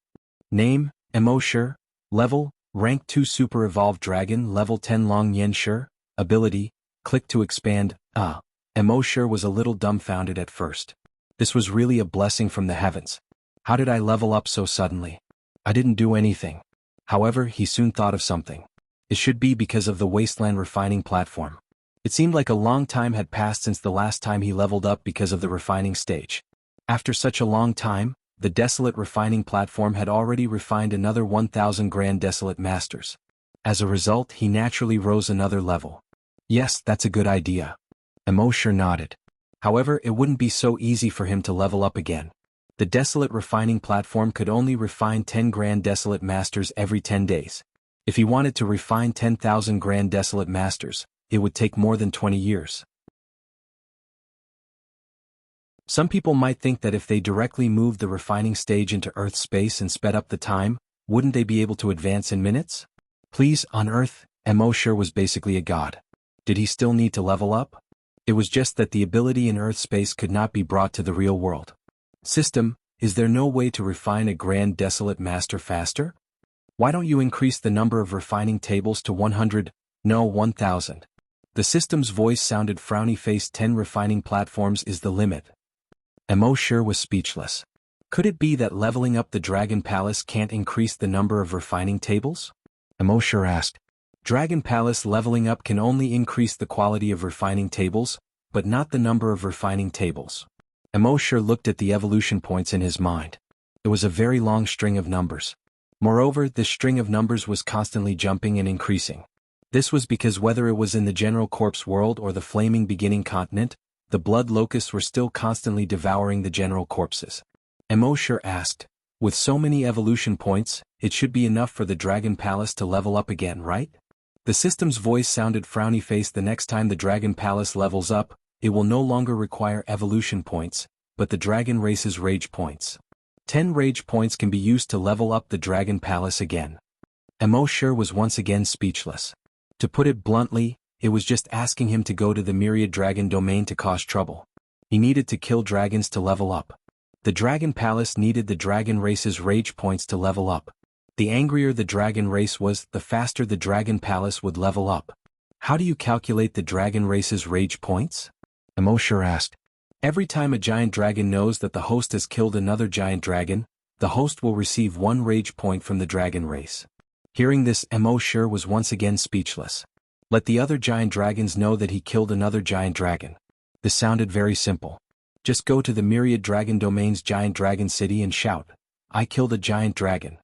Name, Mosher. Level, Rank 2 Super Evolved Dragon. Level 10 Long Yenshur. Ability, Click to expand. Mosher was a little dumbfounded at first. This was really a blessing from the heavens. How did I level up so suddenly? I didn't do anything. However, he soon thought of something. It should be because of the wasteland refining platform. It seemed like a long time had passed since the last time he leveled up because of the refining stage. After such a long time, the desolate refining platform had already refined another 1,000 Grand Desolate Masters. As a result, he naturally rose another level. Yes, that's a good idea. Mosher nodded. However, it wouldn't be so easy for him to level up again. The desolate refining platform could only refine 10 Grand Desolate Masters every 10 days. If he wanted to refine 10,000 Grand Desolate Masters, it would take more than 20 years. Some people might think that if they directly moved the refining stage into Earth's space and sped up the time, wouldn't they be able to advance in minutes? Please, on Earth, Mosher was basically a god. Did he still need to level up? It was just that the ability in Earth space could not be brought to the real world. System, is there no way to refine a Grand Desolate Master faster? Why don't you increase the number of refining tables to 100, no 1,000? The system's voice sounded frowny-faced. 10 refining platforms is the limit. Mosher was speechless. Could it be that leveling up the Dragon Palace can't increase the number of refining tables? Mosher asked. Dragon Palace leveling up can only increase the quality of refining tables, but not the number of refining tables. Mosher looked at the evolution points in his mind. It was a very long string of numbers. Moreover, this string of numbers was constantly jumping and increasing. This was because whether it was in the general corpse world or the flaming beginning continent, the blood locusts were still constantly devouring the general corpses. Mosher asked, with so many evolution points, it should be enough for the Dragon Palace to level up again, right? The system's voice sounded frowny-faced. The next time the Dragon Palace levels up, it will no longer require evolution points, but the Dragon Race's rage points. 10 rage points can be used to level up the Dragon Palace again. Mosher was once again speechless. To put it bluntly, it was just asking him to go to the Myriad Dragon domain to cause trouble. He needed to kill dragons to level up. The Dragon Palace needed the Dragon Race's rage points to level up. The angrier the Dragon Race was, the faster the Dragon Palace would level up. How do you calculate the Dragon Race's rage points? Mosher asked. Every time a giant dragon knows that the host has killed another giant dragon, the host will receive 1 rage point from the Dragon Race. Hearing this, Mosher was once again speechless. Let the other giant dragons know that he killed another giant dragon. This sounded very simple. Just go to the Myriad Dragon Domain's giant dragon city and shout, I killed a giant dragon.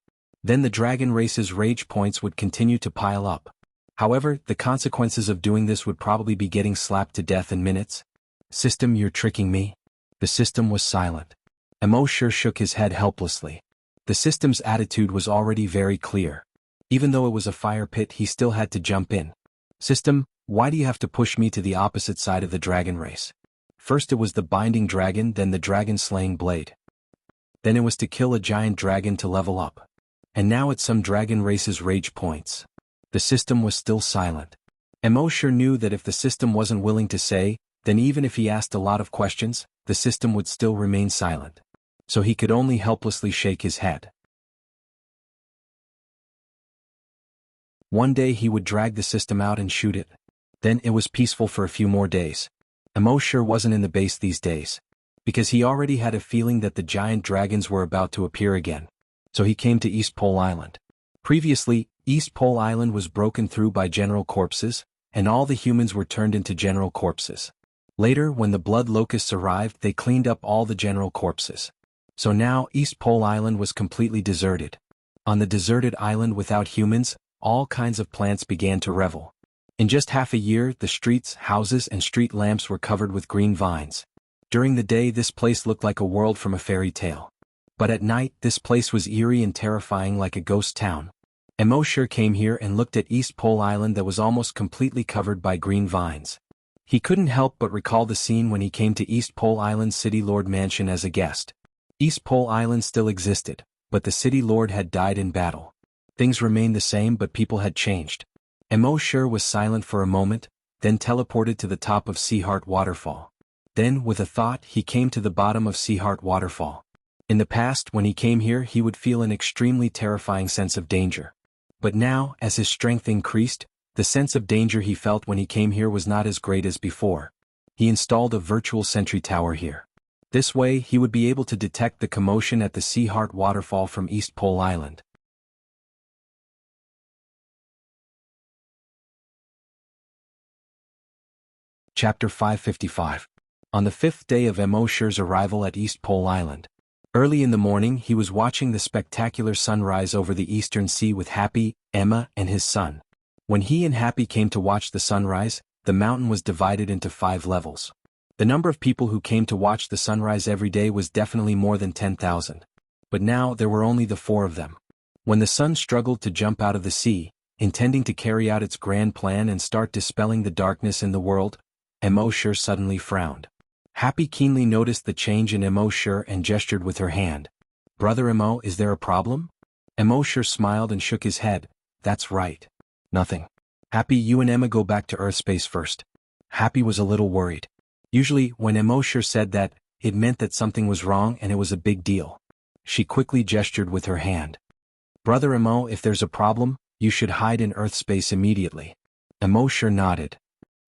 Then the Dragon Race's rage points would continue to pile up. However, the consequences of doing this would probably be getting slapped to death in minutes. System, you're tricking me? The system was silent. Mosher shook his head helplessly. The system's attitude was already very clear. Even though it was a fire pit, he still had to jump in. System, why do you have to push me to the opposite side of the Dragon Race? First it was the Binding Dragon, then the Dragon Slaying Blade. Then it was to kill a giant dragon to level up. And now it's some Dragon Race's rage points. The system was still silent. Mosher knew that if the system wasn't willing to say, then even if he asked a lot of questions, the system would still remain silent. So he could only helplessly shake his head. One day he would drag the system out and shoot it. Then it was peaceful for a few more days. Emo sure wasn't in the base these days, because he already had a feeling that the giant dragons were about to appear again. So he came to East Pole Island. Previously, East Pole Island was broken through by general corpses, and all the humans were turned into general corpses. Later, when the blood locusts arrived, they cleaned up all the general corpses. So now East Pole Island was completely deserted. On the deserted island without humans, all kinds of plants began to revel. In just half a year, the streets, houses, and street lamps were covered with green vines. During the day, this place looked like a world from a fairy tale. But at night, this place was eerie and terrifying, like a ghost town. Emo sure came here and looked at East Pole Island that was almost completely covered by green vines. He couldn't help but recall the scene when he came to East Pole Island City Lord Mansion as a guest. East Pole Island still existed, but the City Lord had died in battle. Things remained the same, but people had changed. Emo sure was silent for a moment, then teleported to the top of Seaheart Waterfall. Then, with a thought, he came to the bottom of Seaheart Waterfall. In the past, when he came here, he would feel an extremely terrifying sense of danger. But now, as his strength increased, the sense of danger he felt when he came here was not as great as before. He installed a virtual sentry tower here. This way, he would be able to detect the commotion at the Seaheart Waterfall from East Pole Island. Chapter 555. On the 5th day of Emo sure's arrival at East Pole Island. Early in the morning, he was watching the spectacular sunrise over the eastern sea with Happy, Emma, and his son. When he and Happy came to watch the sunrise, the mountain was divided into 5 levels. The number of people who came to watch the sunrise every day was definitely more than 10,000. But now there were only the 4 of them. When the sun struggled to jump out of the sea, intending to carry out its grand plan and start dispelling the darkness in the world, Emo sure suddenly frowned. Happy keenly noticed the change in Emo sure and gestured with her hand. "Brother Emo, is there a problem?" Emo sure smiled and shook his head. "That's right. Nothing. Happy, you and Emma go back to Earth space first." Happy was a little worried. Usually, when Emo sure said that, it meant that something was wrong and it was a big deal. She quickly gestured with her hand. "Brother Emo, if there's a problem, you should hide in Earth space immediately." Emo sure nodded.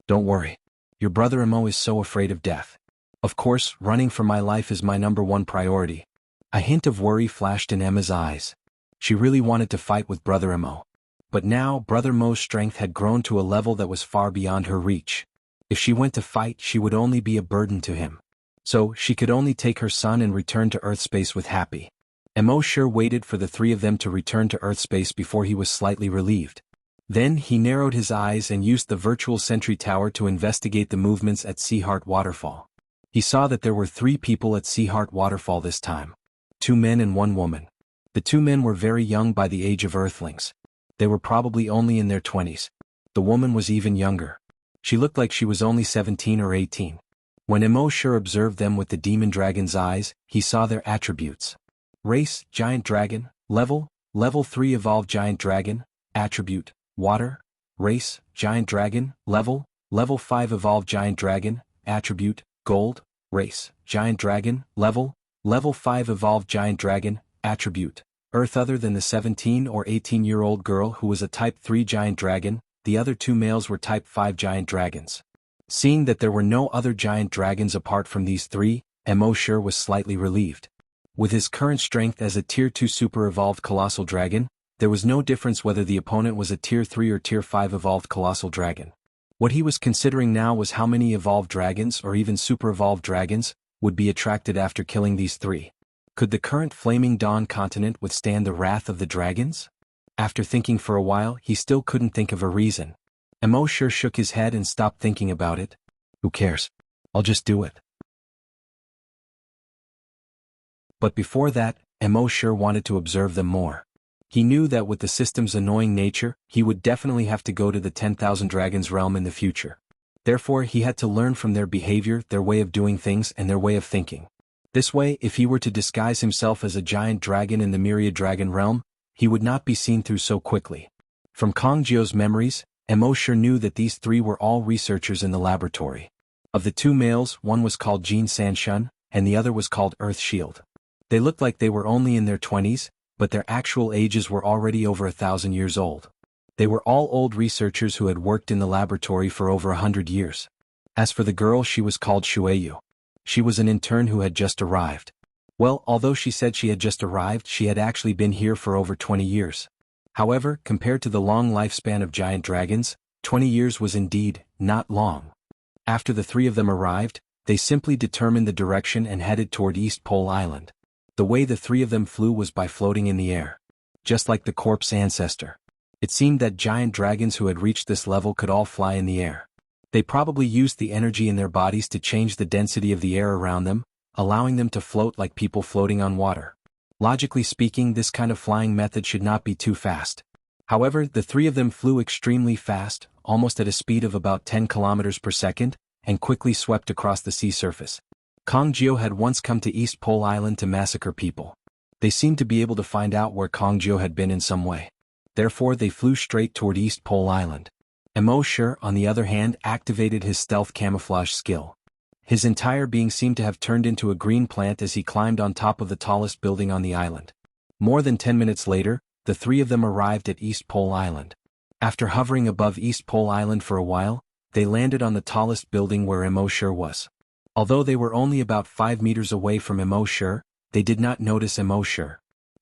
"Don't worry. Your brother Emo is so afraid of death. Of course, running for my life is my #1 priority." A hint of worry flashed in Emma's eyes. She really wanted to fight with Brother Emo. But now, Brother Mo's strength had grown to a level that was far beyond her reach. If she went to fight, she would only be a burden to him. So, she could only take her son and return to Earth space with Happy. Emo sure waited for the 3 of them to return to Earth space before he was slightly relieved. Then, he narrowed his eyes and used the virtual sentry tower to investigate the movements at Seaheart Waterfall. He saw that there were 3 people at Seaheart Waterfall this time. 2 men and 1 woman. The 2 men were very young by the age of Earthlings. They were probably only in their 20s. The woman was even younger. She looked like she was only 17 or 18. When Emo sure observed them with the demon dragon's eyes, he saw their attributes. Race, Giant Dragon. Level 3 Evolved Giant Dragon. Attribute, Water. Race, Giant Dragon. Level 5 Evolved Giant Dragon. Attribute, Gold. Race, Giant Dragon. Level 5 Evolved Giant Dragon. Attribute, Earth. Other than the 17 or 18-year-old girl who was a Type 3 Giant Dragon, the other 2 males were Type 5 Giant Dragons. Seeing that there were no other giant dragons apart from these 3, Emo sure was slightly relieved. With his current strength as a Tier 2 Super Evolved Colossal Dragon, there was no difference whether the opponent was a Tier 3 or Tier 5 Evolved Colossal Dragon. What he was considering now was how many evolved dragons or even super evolved dragons would be attracted after killing these 3. Could the current Flaming Dawn continent withstand the wrath of the dragons? After thinking for a while, he still couldn't think of a reason. Emo sure shook his head and stopped thinking about it. Who cares? I'll just do it. But before that, Emo sure wanted to observe them more. He knew that with the system's annoying nature, he would definitely have to go to the 10,000 Dragons realm in the future. Therefore, he had to learn from their behavior, their way of doing things, and their way of thinking. This way, if he were to disguise himself as a giant dragon in the Myriad Dragon realm, he would not be seen through so quickly. From Kong Jio's memories, Emo sure knew that these 3 were all researchers in the laboratory. Of the two males, one was called Jin Sanshun, and the other was called Earth Shield. They looked like they were only in their 20s, but their actual ages were already over 1,000 years old. They were all old researchers who had worked in the laboratory for over 100 years. As for the girl, she was called Shueyu. She was an intern who had just arrived. Well, although she said she had just arrived, she had actually been here for over 20 years. However, compared to the long lifespan of giant dragons, 20 years was indeed not long. After the three of them arrived, they simply determined the direction and headed toward East Pole Island. The way the three of them flew was by floating in the air. Just like the corpse ancestor. It seemed that giant dragons who had reached this level could all fly in the air. They probably used the energy in their bodies to change the density of the air around them, allowing them to float like people floating on water. Logically speaking, this kind of flying method should not be too fast. However, the three of them flew extremely fast, almost at a speed of about 10 kilometers per second, and quickly swept across the sea surface. Kong Jiao had once come to East Pole Island to massacre people. They seemed to be able to find out where Kong Jiao had been in some way. Therefore, they flew straight toward East Pole Island. Emo Shi, on the other hand, activated his stealth camouflage skill. His entire being seemed to have turned into a green plant as he climbed on top of the tallest building on the island. More than 10 minutes later, the three of them arrived at East Pole Island. After hovering above East Pole Island for a while, they landed on the tallest building where Emo Shi was. Although they were only about 5 meters away from Emo Shi, they did not notice Emo Shi.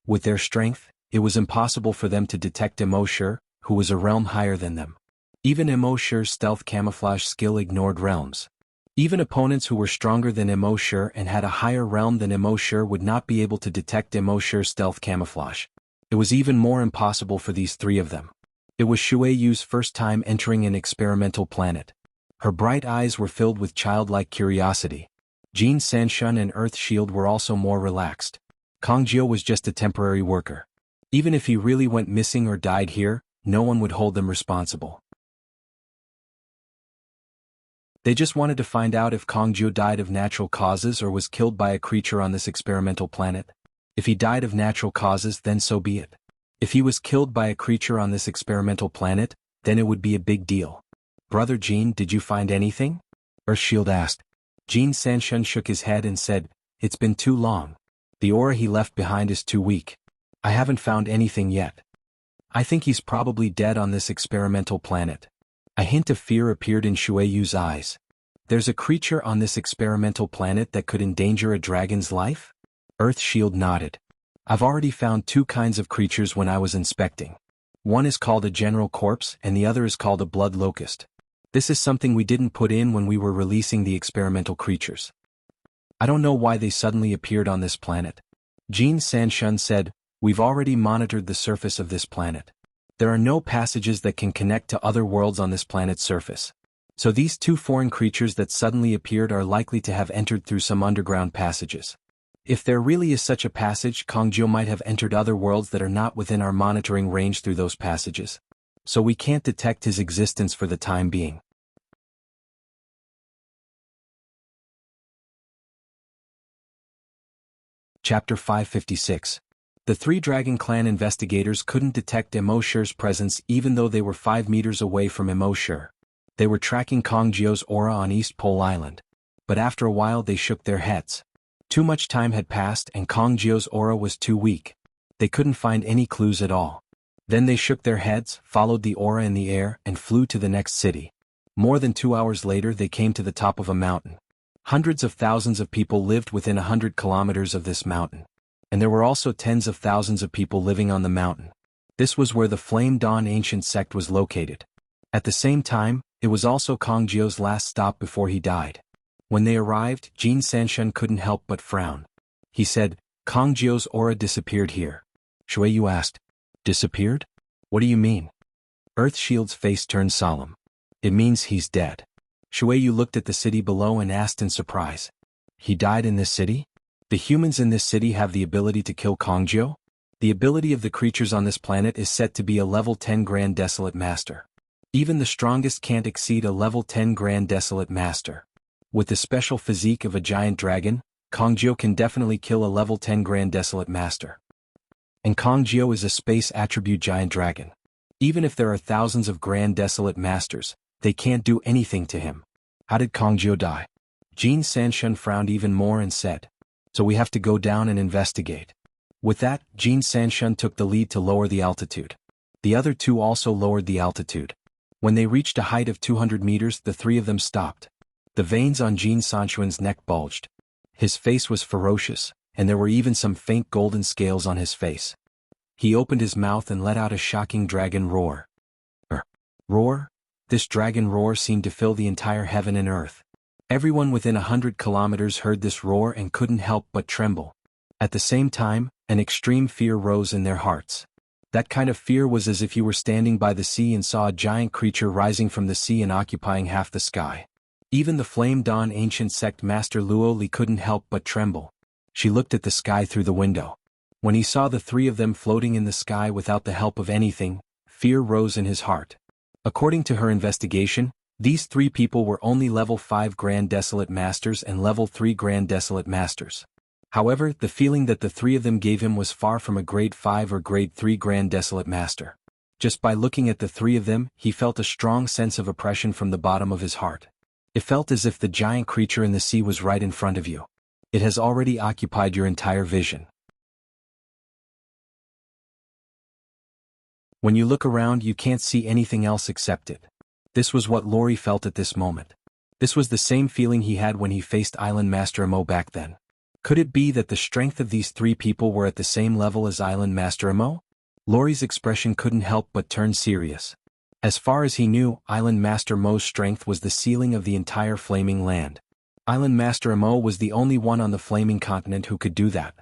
With their strength, it was impossible for them to detect Emo Shi, who was a realm higher than them. Even Emo Shi's stealth camouflage skill ignored realms. Even opponents who were stronger than Emo Shi and had a higher realm than Emo Shi would not be able to detect Emo Shi's stealth camouflage. It was even more impossible for these three of them. It was Shueyu's first time entering an experimental planet. Her bright eyes were filled with childlike curiosity. Jin Sanshun and Earth Shield were also more relaxed. Kong Jiao was just a temporary worker. Even if he really went missing or died here, no one would hold them responsible. They just wanted to find out if Kong Jiao died of natural causes or was killed by a creature on this experimental planet. If he died of natural causes, then so be it. If he was killed by a creature on this experimental planet, then it would be a big deal. Brother Jin, did you find anything? Earthshield asked. Jin Sanshun shook his head and said, "It's been too long. The aura he left behind is too weak. I haven't found anything yet. I think he's probably dead on this experimental planet." A hint of fear appeared in Shueyu's eyes. There's a creature on this experimental planet that could endanger a dragon's life? Earthshield nodded. I've already found two kinds of creatures when I was inspecting. One is called a general corpse and the other is called a blood locust. This is something we didn't put in when we were releasing the experimental creatures. I don't know why they suddenly appeared on this planet. Jin Sanshun said, "We've already monitored the surface of this planet. There are no passages that can connect to other worlds on this planet's surface. So these two foreign creatures that suddenly appeared are likely to have entered through some underground passages. If there really is such a passage, Kong Jiao might have entered other worlds that are not within our monitoring range through those passages. So we can't detect his existence for the time being." Chapter 556. The three Dragon Clan investigators couldn't detect Emo Shi's presence even though they were 5 meters away from Emo Shi. They were tracking Kong Jiao's aura on East Pole Island. But after a while they shook their heads. Too much time had passed and Kong Jiao's aura was too weak. They couldn't find any clues at all. Then they shook their heads, followed the aura in the air, and flew to the next city. More than 2 hours later they came to the top of a mountain. Hundreds of thousands of people lived within 100 kilometers of this mountain. And there were also tens of thousands of people living on the mountain. This was where the Flame Dawn ancient sect was located. At the same time, it was also Kong Jiao's last stop before he died. When they arrived, Jin Sanshun couldn't help but frown. He said, "Kong Jiao's aura disappeared here." Shueyu asked, "Disappeared? What do you mean?" Earthshield's face turned solemn. "It means he's dead." Shueyu looked at the city below and asked in surprise, "He died in this city? The humans in this city have the ability to kill Kong Jiao? The ability of the creatures on this planet is set to be a level 10 Grand Desolate Master. Even the strongest can't exceed a level 10 Grand Desolate Master. With the special physique of a giant dragon, Kong Jiao can definitely kill a level 10 Grand Desolate Master. And Kong Jiao is a space attribute giant dragon. Even if there are thousands of Grand Desolate Masters, they can't do anything to him. How did Kongjiu die? Jin Sanshun frowned even more and said, so we have to go down and investigate. With that, Jin Sanshun took the lead to lower the altitude. The other two also lowered the altitude. When they reached a height of 200 meters, the three of them stopped. The veins on Jin Sanshun's neck bulged. His face was ferocious, and there were even some faint golden scales on his face. He opened his mouth and let out a shocking dragon roar. Roar? This dragon roar seemed to fill the entire heaven and earth. Everyone within 100 kilometers heard this roar and couldn't help but tremble. At the same time, an extreme fear rose in their hearts. That kind of fear was as if you were standing by the sea and saw a giant creature rising from the sea and occupying half the sky. Even the Flame Dawn ancient sect master Luo Li couldn't help but tremble. She looked at the sky through the window. When he saw the three of them floating in the sky without the help of anything, fear rose in his heart. According to her investigation, these three people were only level 5 Grand Desolate Masters and level 3 Grand Desolate Masters. However, the feeling that the three of them gave him was far from a grade 5 or grade 3 Grand Desolate Master. Just by looking at the three of them, he felt a strong sense of oppression from the bottom of his heart. It felt as if the giant creature in the sea was right in front of you. It has already occupied your entire vision. When you look around, you can't see anything else except it. This was what Lori felt at this moment. This was the same feeling he had when he faced Island Master Imo back then. Could it be that the strength of these three people were at the same level as Island Master Imo? Lori's expression couldn't help but turn serious. As far as he knew, Island Master Mo's strength was the ceiling of the entire flaming land. Island Master Imo was the only one on the flaming continent who could do that.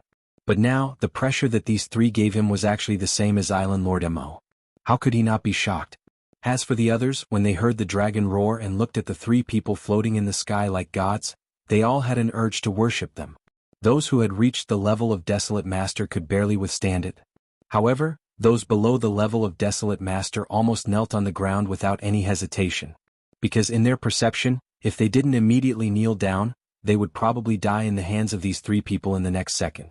But now, the pressure that these three gave him was actually the same as Island Lord Imo. How could he not be shocked? As for the others, when they heard the dragon roar and looked at the three people floating in the sky like gods, they all had an urge to worship them. Those who had reached the level of Desolate Master could barely withstand it. However, those below the level of Desolate Master almost knelt on the ground without any hesitation. Because in their perception, if they didn't immediately kneel down, they would probably die in the hands of these three people in the next second.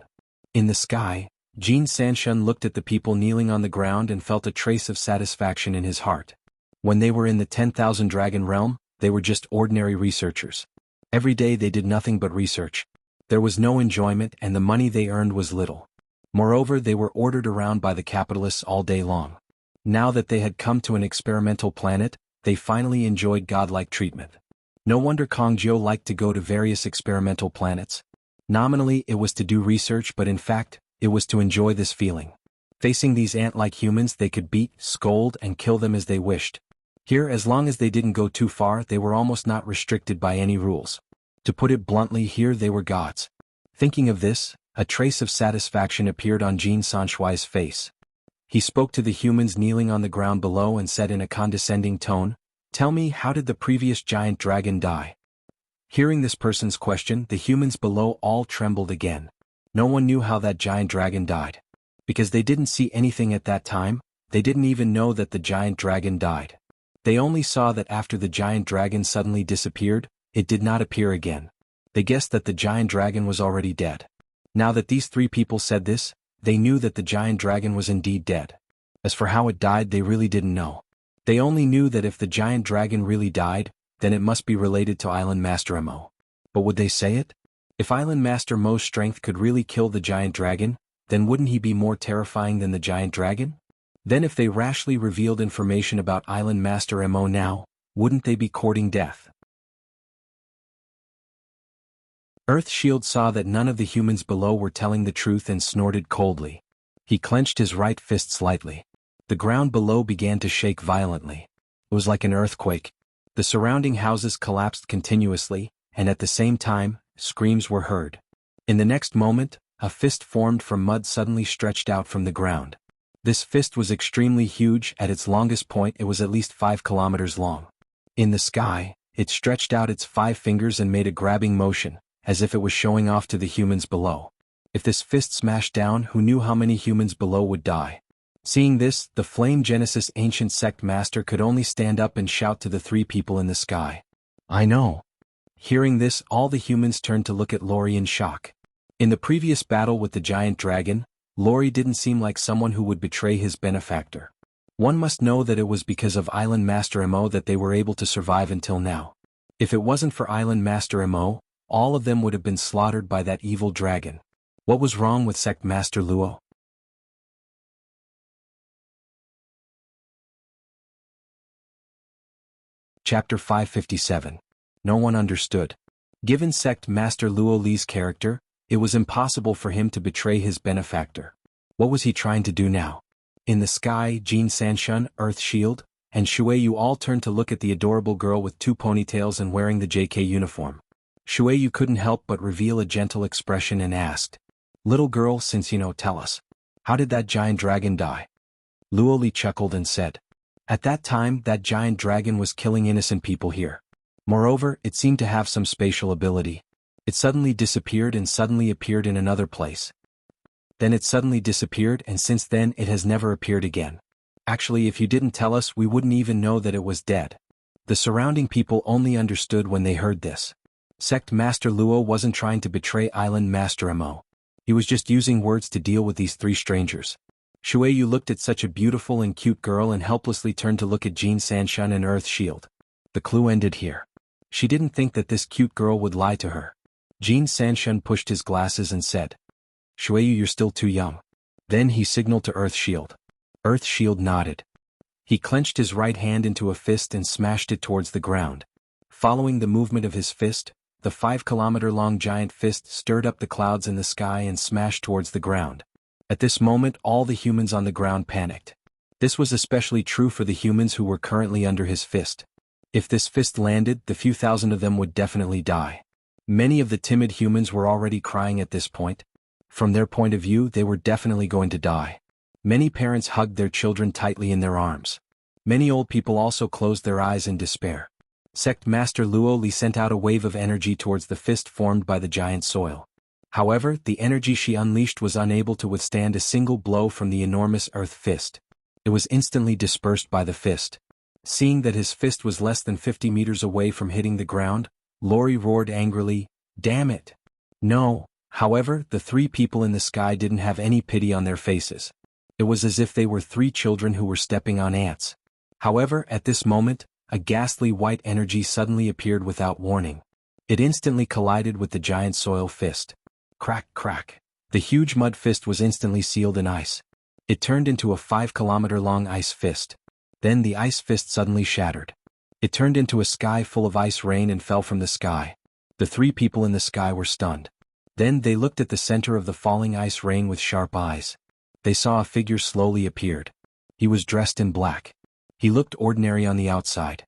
In the sky, Jin Sanshun looked at the people kneeling on the ground and felt a trace of satisfaction in his heart. When they were in the 10,000 Dragon Realm, they were just ordinary researchers. Every day they did nothing but research. There was no enjoyment and the money they earned was little. Moreover, they were ordered around by the capitalists all day long. Now that they had come to an experimental planet, they finally enjoyed godlike treatment. No wonder Kongjiu liked to go to various experimental planets. Nominally it was to do research, but in fact, it was to enjoy this feeling. Facing these ant-like humans, they could beat, scold, and kill them as they wished. Here, as long as they didn't go too far, they were almost not restricted by any rules. To put it bluntly, here they were gods. Thinking of this, a trace of satisfaction appeared on Jin Sanshuai's face. He spoke to the humans kneeling on the ground below and said in a condescending tone, "Tell me, how did the previous giant dragon die?" Hearing this person's question, the humans below all trembled again. No one knew how that giant dragon died. Because they didn't see anything at that time, they didn't even know that the giant dragon died. They only saw that after the giant dragon suddenly disappeared, it did not appear again. They guessed that the giant dragon was already dead. Now that these three people said this, they knew that the giant dragon was indeed dead. As for how it died, they really didn't know. They only knew that if the giant dragon really died, then it must be related to Island Master Mo. But would they say it? If Island Master Mo's strength could really kill the giant dragon, then wouldn't he be more terrifying than the giant dragon? Then if they rashly revealed information about Island Master Mo now, wouldn't they be courting death? Earthshield saw that none of the humans below were telling the truth and snorted coldly. He clenched his right fist slightly. The ground below began to shake violently. It was like an earthquake. The surrounding houses collapsed continuously, and at the same time, screams were heard. In the next moment, a fist formed from mud suddenly stretched out from the ground. This fist was extremely huge. At its longest point it was at least 5 kilometers long. In the sky, it stretched out its 5 fingers and made a grabbing motion, as if it was showing off to the humans below. If this fist smashed down, who knew how many humans below would die? Seeing this, the Flame Genesis Ancient Sect Master could only stand up and shout to the three people in the sky, "I know." Hearing this, all the humans turned to look at Lori in shock. In the previous battle with the giant dragon, Lori didn't seem like someone who would betray his benefactor. One must know that it was because of Island Master Mo that they were able to survive until now. If it wasn't for Island Master Mo, all of them would have been slaughtered by that evil dragon. What was wrong with Sect Master Luo? Chapter 557. No one understood. Given Sect Master Luo Li's character, it was impossible for him to betray his benefactor. What was he trying to do now? In the sky, Jin Sanshun, Earth Shield, and Shueyu all turned to look at the adorable girl with 2 ponytails and wearing the JK uniform. Shueyu couldn't help but reveal a gentle expression and asked, "Little girl, since you know, tell us. How did that giant dragon die?" Luo Li chuckled and said, "At that time, that giant dragon was killing innocent people here. Moreover, it seemed to have some spatial ability. It suddenly disappeared and suddenly appeared in another place. Then it suddenly disappeared, and since then it has never appeared again. Actually, if you didn't tell us, we wouldn't even know that it was dead." The surrounding people only understood when they heard this. Sect Master Luo wasn't trying to betray Island Master Mo. He was just using words to deal with these 3 strangers. Shueyu looked at such a beautiful and cute girl and helplessly turned to look at Jin Sanshun and Earth Shield. The clue ended here. She didn't think that this cute girl would lie to her. Jin Sanshun pushed his glasses and said, "Shueyu, you're still too young." Then he signaled to Earth Shield. Earth Shield nodded. He clenched his right hand into a fist and smashed it towards the ground. Following the movement of his fist, the 5-kilometer-long giant fist stirred up the clouds in the sky and smashed towards the ground. At this moment, all the humans on the ground panicked. This was especially true for the humans who were currently under his fist. If this fist landed, the few thousand of them would definitely die. Many of the timid humans were already crying at this point. From their point of view, they were definitely going to die. Many parents hugged their children tightly in their arms. Many old people also closed their eyes in despair. Sect Master Luo Li sent out a wave of energy towards the fist formed by the giant soil. However, the energy she unleashed was unable to withstand a single blow from the enormous earth fist. It was instantly dispersed by the fist. Seeing that his fist was less than 50 meters away from hitting the ground, Lori roared angrily, "Damn it!" No. However, the 3 people in the sky didn't have any pity on their faces. It was as if they were 3 children who were stepping on ants. However, at this moment, a ghastly white energy suddenly appeared without warning. It instantly collided with the giant soil fist. Crack, crack. The huge mud fist was instantly sealed in ice. It turned into a 5-kilometer-long ice fist. Then the ice fist suddenly shattered. It turned into a sky full of ice rain and fell from the sky. The 3 people in the sky were stunned. Then they looked at the center of the falling ice rain with sharp eyes. They saw a figure slowly appeared. He was dressed in black. He looked ordinary on the outside.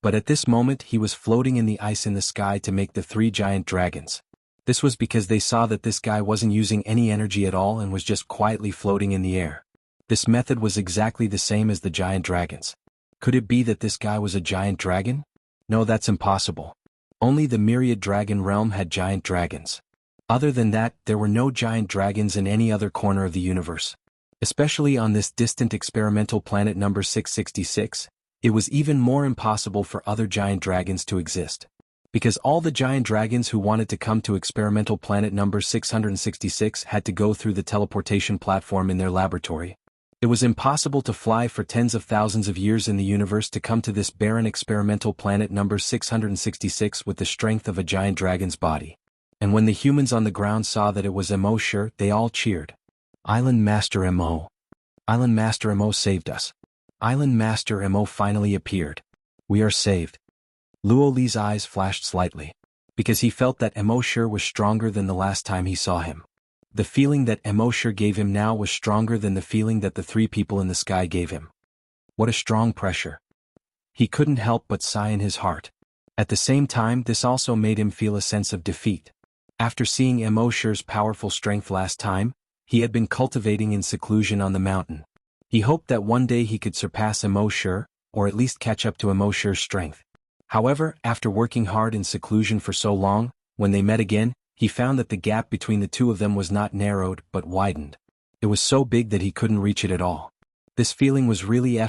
But at this moment he was floating in the ice in the sky to make the 3 giant dragons. This was because they saw that this guy wasn't using any energy at all and was just quietly floating in the air. This method was exactly the same as the giant dragons. Could it be that this guy was a giant dragon? No, that's impossible. Only the myriad dragon realm had giant dragons. Other than that, there were no giant dragons in any other corner of the universe. Especially on this distant experimental planet number 666, it was even more impossible for other giant dragons to exist. Because all the giant dragons who wanted to come to experimental planet number 666 had to go through the teleportation platform in their laboratory. It was impossible to fly for tens of thousands of years in the universe to come to this barren experimental planet number 666 with the strength of a giant dragon's body. And when the humans on the ground saw that it was Mo sure, they all cheered. Island Master Mo. Island Master Mo saved us. Island Master Mo finally appeared. We are saved. Luo Li's eyes flashed slightly. Because he felt that Mo sure was stronger than the last time he saw him. The feeling that Mo sure gave him now was stronger than the feeling that the 3 people in the sky gave him. What a strong pressure. He couldn't help but sigh in his heart. At the same time, this also made him feel a sense of defeat. After seeing Mo sure's powerful strength last time, he had been cultivating in seclusion on the mountain. He hoped that one day he could surpass Mo sure, or at least catch up to Mo sure's strength. However, after working hard in seclusion for so long, when they met again, he found that the gap between the 2 of them was not narrowed, but widened. It was so big that he couldn't reach it at all. This feeling was really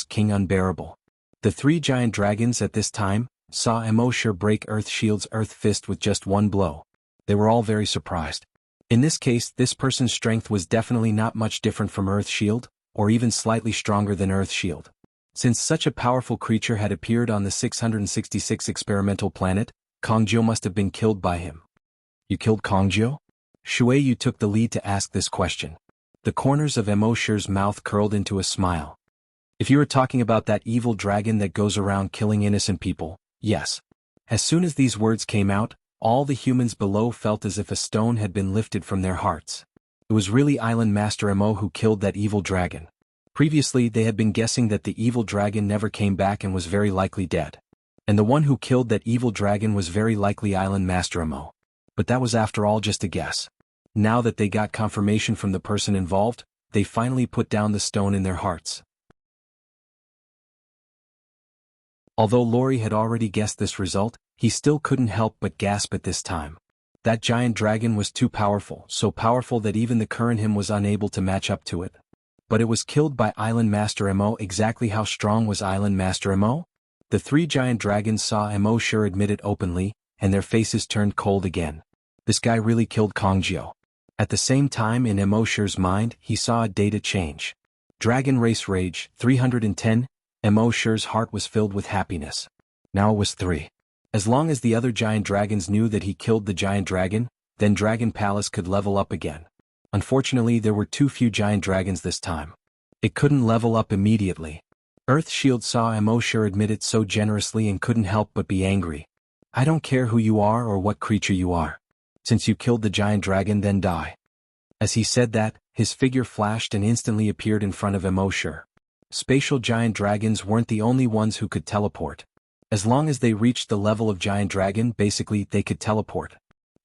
King unbearable. The 3 giant dragons at this time saw Mo sure break Earth Shield's Earth Fist with just one blow. They were all very surprised. In this case, this person's strength was definitely not much different from Earth Shield, or even slightly stronger than Earth Shield. Since such a powerful creature had appeared on the 666 experimental planet, Kongjiu must have been killed by him. You killed Kongjiu? Shueyu took the lead to ask this question. The corners of Mo Shi's mouth curled into a smile. If you were talking about that evil dragon that goes around killing innocent people, yes. As soon as these words came out, all the humans below felt as if a stone had been lifted from their hearts. It was really Island Master Mo who killed that evil dragon. Previously they had been guessing that the evil dragon never came back and was very likely dead. And the one who killed that evil dragon was very likely Island Master Mo. But that was after all just a guess. Now that they got confirmation from the person involved, they finally put down the stone in their hearts. Although Lori had already guessed this result, he still couldn't help but gasp at this time. That giant dragon was too powerful, so powerful that even the current him was unable to match up to it. But it was killed by Island Master Mo. Exactly how strong was Island Master Mo? The three giant dragons saw Mo Shi admit it openly, and their faces turned cold again. This guy really killed Kongjiu. At the same time in Mo Shi's mind he saw a data change. Dragon Race Rage, 310, Mo Shi's heart was filled with happiness. Now it was 3. As long as the other giant dragons knew that he killed the giant dragon, then Dragon Palace could level up again. Unfortunately there were too few giant dragons this time. It couldn't level up immediately. Earth Shield saw Mo Shi admit it so generously and couldn't help but be angry. I don't care who you are or what creature you are. Since you killed the giant dragon, then die. As he said that, his figure flashed and instantly appeared in front of Mo Shi. Spatial giant dragons weren't the only ones who could teleport. As long as they reached the level of giant dragon, basically they could teleport.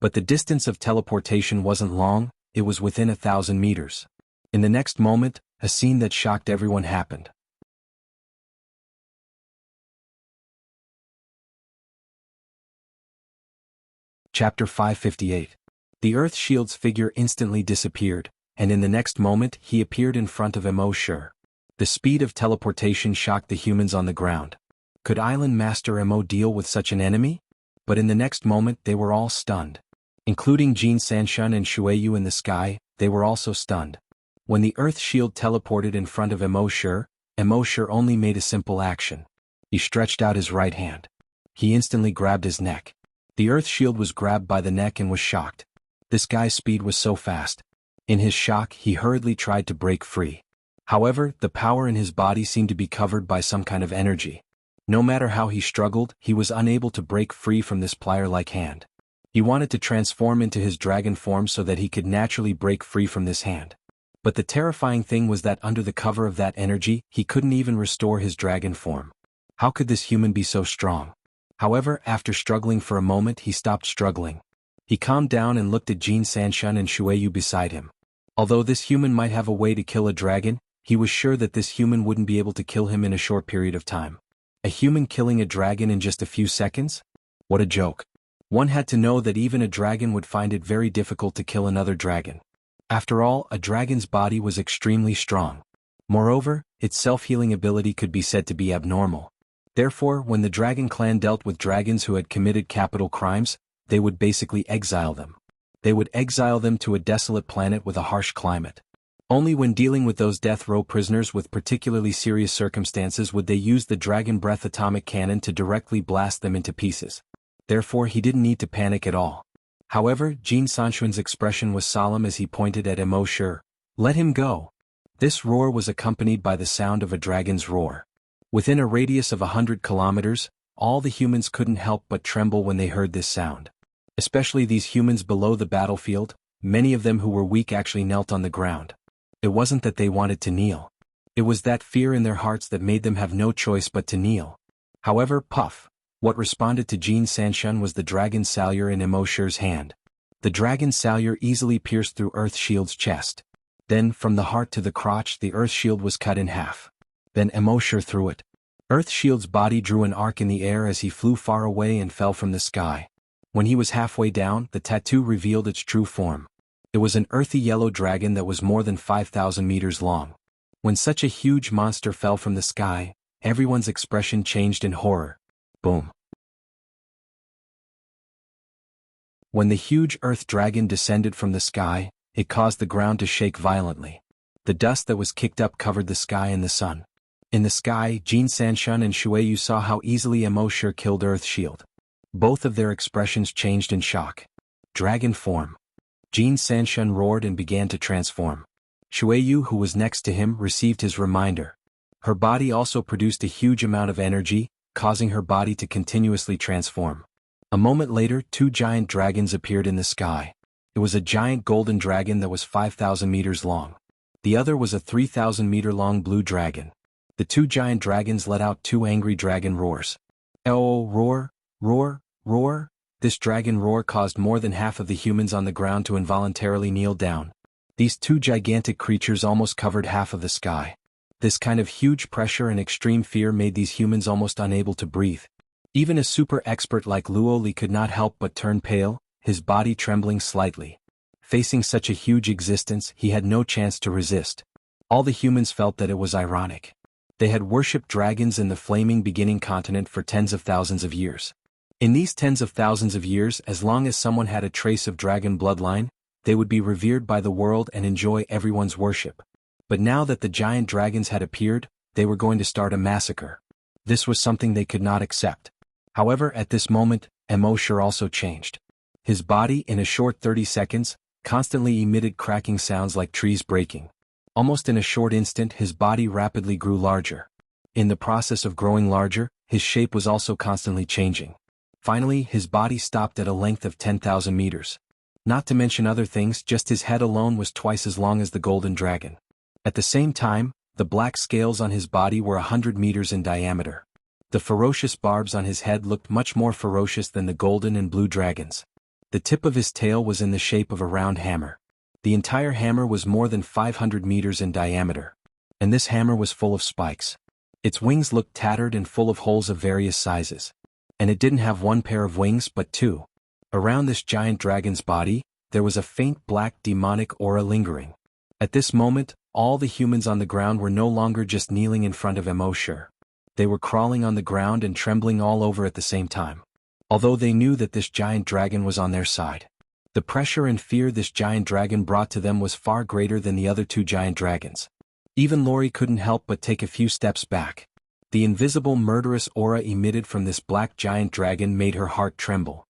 But the distance of teleportation wasn't long, it was within 1,000 meters. In the next moment, a scene that shocked everyone happened. Chapter 558. The Earth Shield's figure instantly disappeared, and in the next moment he appeared in front of Mo Shi. The speed of teleportation shocked the humans on the ground. Could Island Master Mo deal with such an enemy? But in the next moment they were all stunned. Including Jin Sanshun and Shueyu in the sky, they were also stunned. When the Earth Shield teleported in front of Mo Shi only made a simple action. He stretched out his right hand. He instantly grabbed his neck. The Earth Shield was grabbed by the neck and was shocked. This guy's speed was so fast. In his shock he hurriedly tried to break free. However, the power in his body seemed to be covered by some kind of energy. No matter how he struggled, he was unable to break free from this plier-like hand. He wanted to transform into his dragon form so that he could naturally break free from this hand. But the terrifying thing was that under the cover of that energy, he couldn't even restore his dragon form. How could this human be so strong? However, after struggling for a moment he stopped struggling. He calmed down and looked at Jin Sanshun and Shueyu beside him. Although this human might have a way to kill a dragon, he was sure that this human wouldn't be able to kill him in a short period of time. A human killing a dragon in just a few seconds? What a joke. One had to know that even a dragon would find it very difficult to kill another dragon. After all, a dragon's body was extremely strong. Moreover, its self-healing ability could be said to be abnormal. Therefore, when the Dragon Clan dealt with dragons who had committed capital crimes, they would basically exile them. They would exile them to a desolate planet with a harsh climate. Only when dealing with those death row prisoners with particularly serious circumstances would they use the Dragon Breath atomic cannon to directly blast them into pieces. Therefore he didn't need to panic at all. However, Jin Sanshun's expression was solemn as he pointed at Mo Shi. Let him go. This roar was accompanied by the sound of a dragon's roar. Within a radius of 100 kilometers, all the humans couldn't help but tremble when they heard this sound. Especially these humans below the battlefield, many of them who were weak actually knelt on the ground. It wasn't that they wanted to kneel. It was that fear in their hearts that made them have no choice but to kneel. However, puff. What responded to Jin Sanshun was the dragon salure in Mo Shi's hand. The dragon salure easily pierced through Earth Shield's chest. Then, from the heart to the crotch, the Earth Shield was cut in half. Then Mo Shi threw it. Earth Shield's body drew an arc in the air as he flew far away and fell from the sky. When he was halfway down, the tattoo revealed its true form. It was an earthy yellow dragon that was more than 5,000 meters long. When such a huge monster fell from the sky, everyone's expression changed in horror. Boom. When the huge earth dragon descended from the sky, it caused the ground to shake violently. The dust that was kicked up covered the sky and the sun. In the sky, Jin Sanshun and Shueyu saw how easily Emoshur killed Earth Shield. Both of their expressions changed in shock. Dragon form. Jin Sanshun roared and began to transform. Shueyu, who was next to him, received his reminder. Her body also produced a huge amount of energy, causing her body to continuously transform. A moment later, two giant dragons appeared in the sky. It was a giant golden dragon that was 5,000 meters long. The other was a 3,000-meter-long blue dragon. The two giant dragons let out two angry dragon roars. Oh, roar, roar, roar! This dragon roar caused more than half of the humans on the ground to involuntarily kneel down. These two gigantic creatures almost covered half of the sky. This kind of huge pressure and extreme fear made these humans almost unable to breathe. Even a super expert like Luo Li could not help but turn pale, his body trembling slightly. Facing such a huge existence, he had no chance to resist. All the humans felt that it was ironic. They had worshipped dragons in the flaming beginning continent for tens of thousands of years. In these tens of thousands of years, as long as someone had a trace of dragon bloodline, they would be revered by the world and enjoy everyone's worship. But now that the giant dragons had appeared, they were going to start a massacre. This was something they could not accept. However, at this moment, Emoshur also changed. His body, in a short 30 seconds, constantly emitted cracking sounds like trees breaking. Almost in a short instant, his body rapidly grew larger. In the process of growing larger, his shape was also constantly changing. Finally, his body stopped at a length of 10,000 meters. Not to mention other things, just his head alone was twice as long as the golden dragon. At the same time, the black scales on his body were 100 meters in diameter. The ferocious barbs on his head looked much more ferocious than the golden and blue dragons. The tip of his tail was in the shape of a round hammer. The entire hammer was more than 500 meters in diameter. And this hammer was full of spikes. Its wings looked tattered and full of holes of various sizes. And it didn't have one pair of wings but two. Around this giant dragon's body, there was a faint black demonic aura lingering. At this moment, all the humans on the ground were no longer just kneeling in front of Emoshur. They were crawling on the ground and trembling all over at the same time. Although they knew that this giant dragon was on their side. The pressure and fear this giant dragon brought to them was far greater than the other two giant dragons. Even Lori couldn't help but take a few steps back. The invisible murderous aura emitted from this black giant dragon made her heart tremble.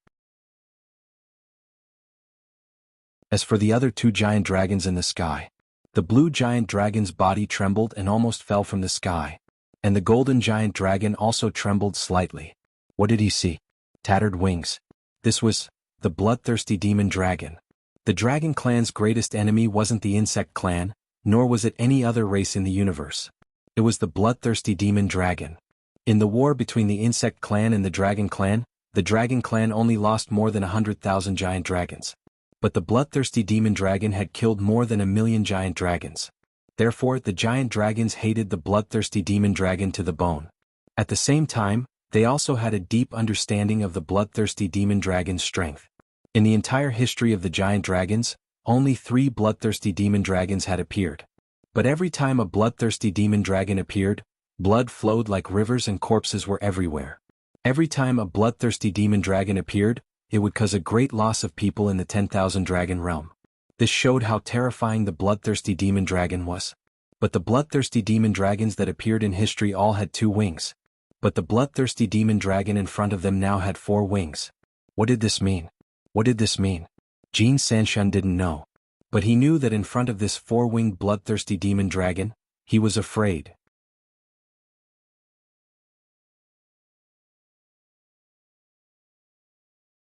As for the other two giant dragons in the sky, the blue giant dragon's body trembled and almost fell from the sky. And the golden giant dragon also trembled slightly. What did he see? Tattered wings. This was the bloodthirsty demon dragon. The dragon clan's greatest enemy wasn't the insect clan, nor was it any other race in the universe. It was the bloodthirsty demon dragon. In the war between the insect clan and the dragon clan only lost more than 100,000 giant dragons. But the bloodthirsty demon dragon had killed more than 1,000,000 giant dragons. Therefore, the giant dragons hated the bloodthirsty demon dragon to the bone. At the same time, they also had a deep understanding of the bloodthirsty demon dragon's strength. In the entire history of the giant dragons, only 3 bloodthirsty demon dragons had appeared. But every time a bloodthirsty demon dragon appeared, blood flowed like rivers and corpses were everywhere. Every time a bloodthirsty demon dragon appeared, it would cause a great loss of people in the 10,000 dragon realm. This showed how terrifying the bloodthirsty demon dragon was. But the bloodthirsty demon dragons that appeared in history all had 2 wings. But the bloodthirsty demon dragon in front of them now had 4 wings. What did this mean? What did this mean? Jin Sanshun didn't know. But he knew that in front of this 4-winged bloodthirsty demon dragon, he was afraid.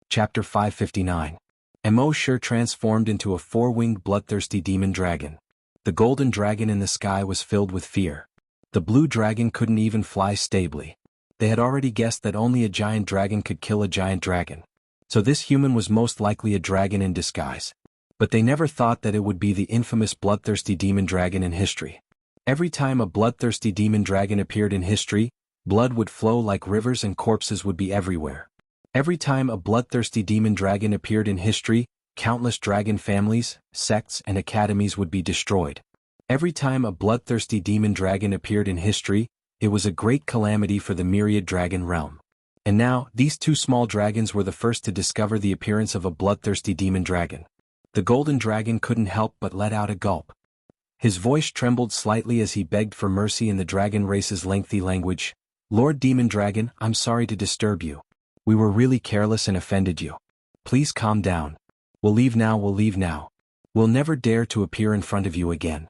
Chapter 559. Emoshur transformed into a 4-winged bloodthirsty demon dragon. The golden dragon in the sky was filled with fear. The blue dragon couldn't even fly stably. They had already guessed that only a giant dragon could kill a giant dragon. So this human was most likely a dragon in disguise. But they never thought that it would be the infamous bloodthirsty demon dragon in history. Every time a bloodthirsty demon dragon appeared in history, blood would flow like rivers and corpses would be everywhere. Every time a bloodthirsty demon dragon appeared in history, countless dragon families, sects and academies would be destroyed. Every time a bloodthirsty demon dragon appeared in history, it was a great calamity for the myriad dragon realm. And now, these 2 small dragons were the first to discover the appearance of a bloodthirsty demon dragon. The golden dragon couldn't help but let out a gulp. His voice trembled slightly as he begged for mercy in the dragon race's lengthy language. Lord Demon Dragon, I'm sorry to disturb you. We were really careless and offended you. Please calm down. We'll leave now. We'll never dare to appear in front of you again.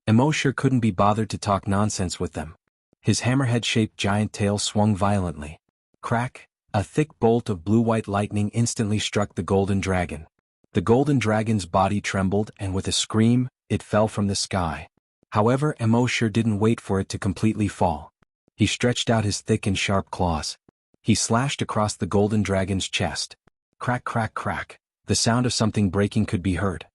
Emoshir couldn't be bothered to talk nonsense with them. His hammerhead-shaped giant tail swung violently. Crack! A thick bolt of blue-white lightning instantly struck the golden dragon. The golden dragon's body trembled and with a scream, it fell from the sky. However, Emoshir didn't wait for it to completely fall. He stretched out his thick and sharp claws. He slashed across the golden dragon's chest. Crack, crack, crack. The sound of something breaking could be heard.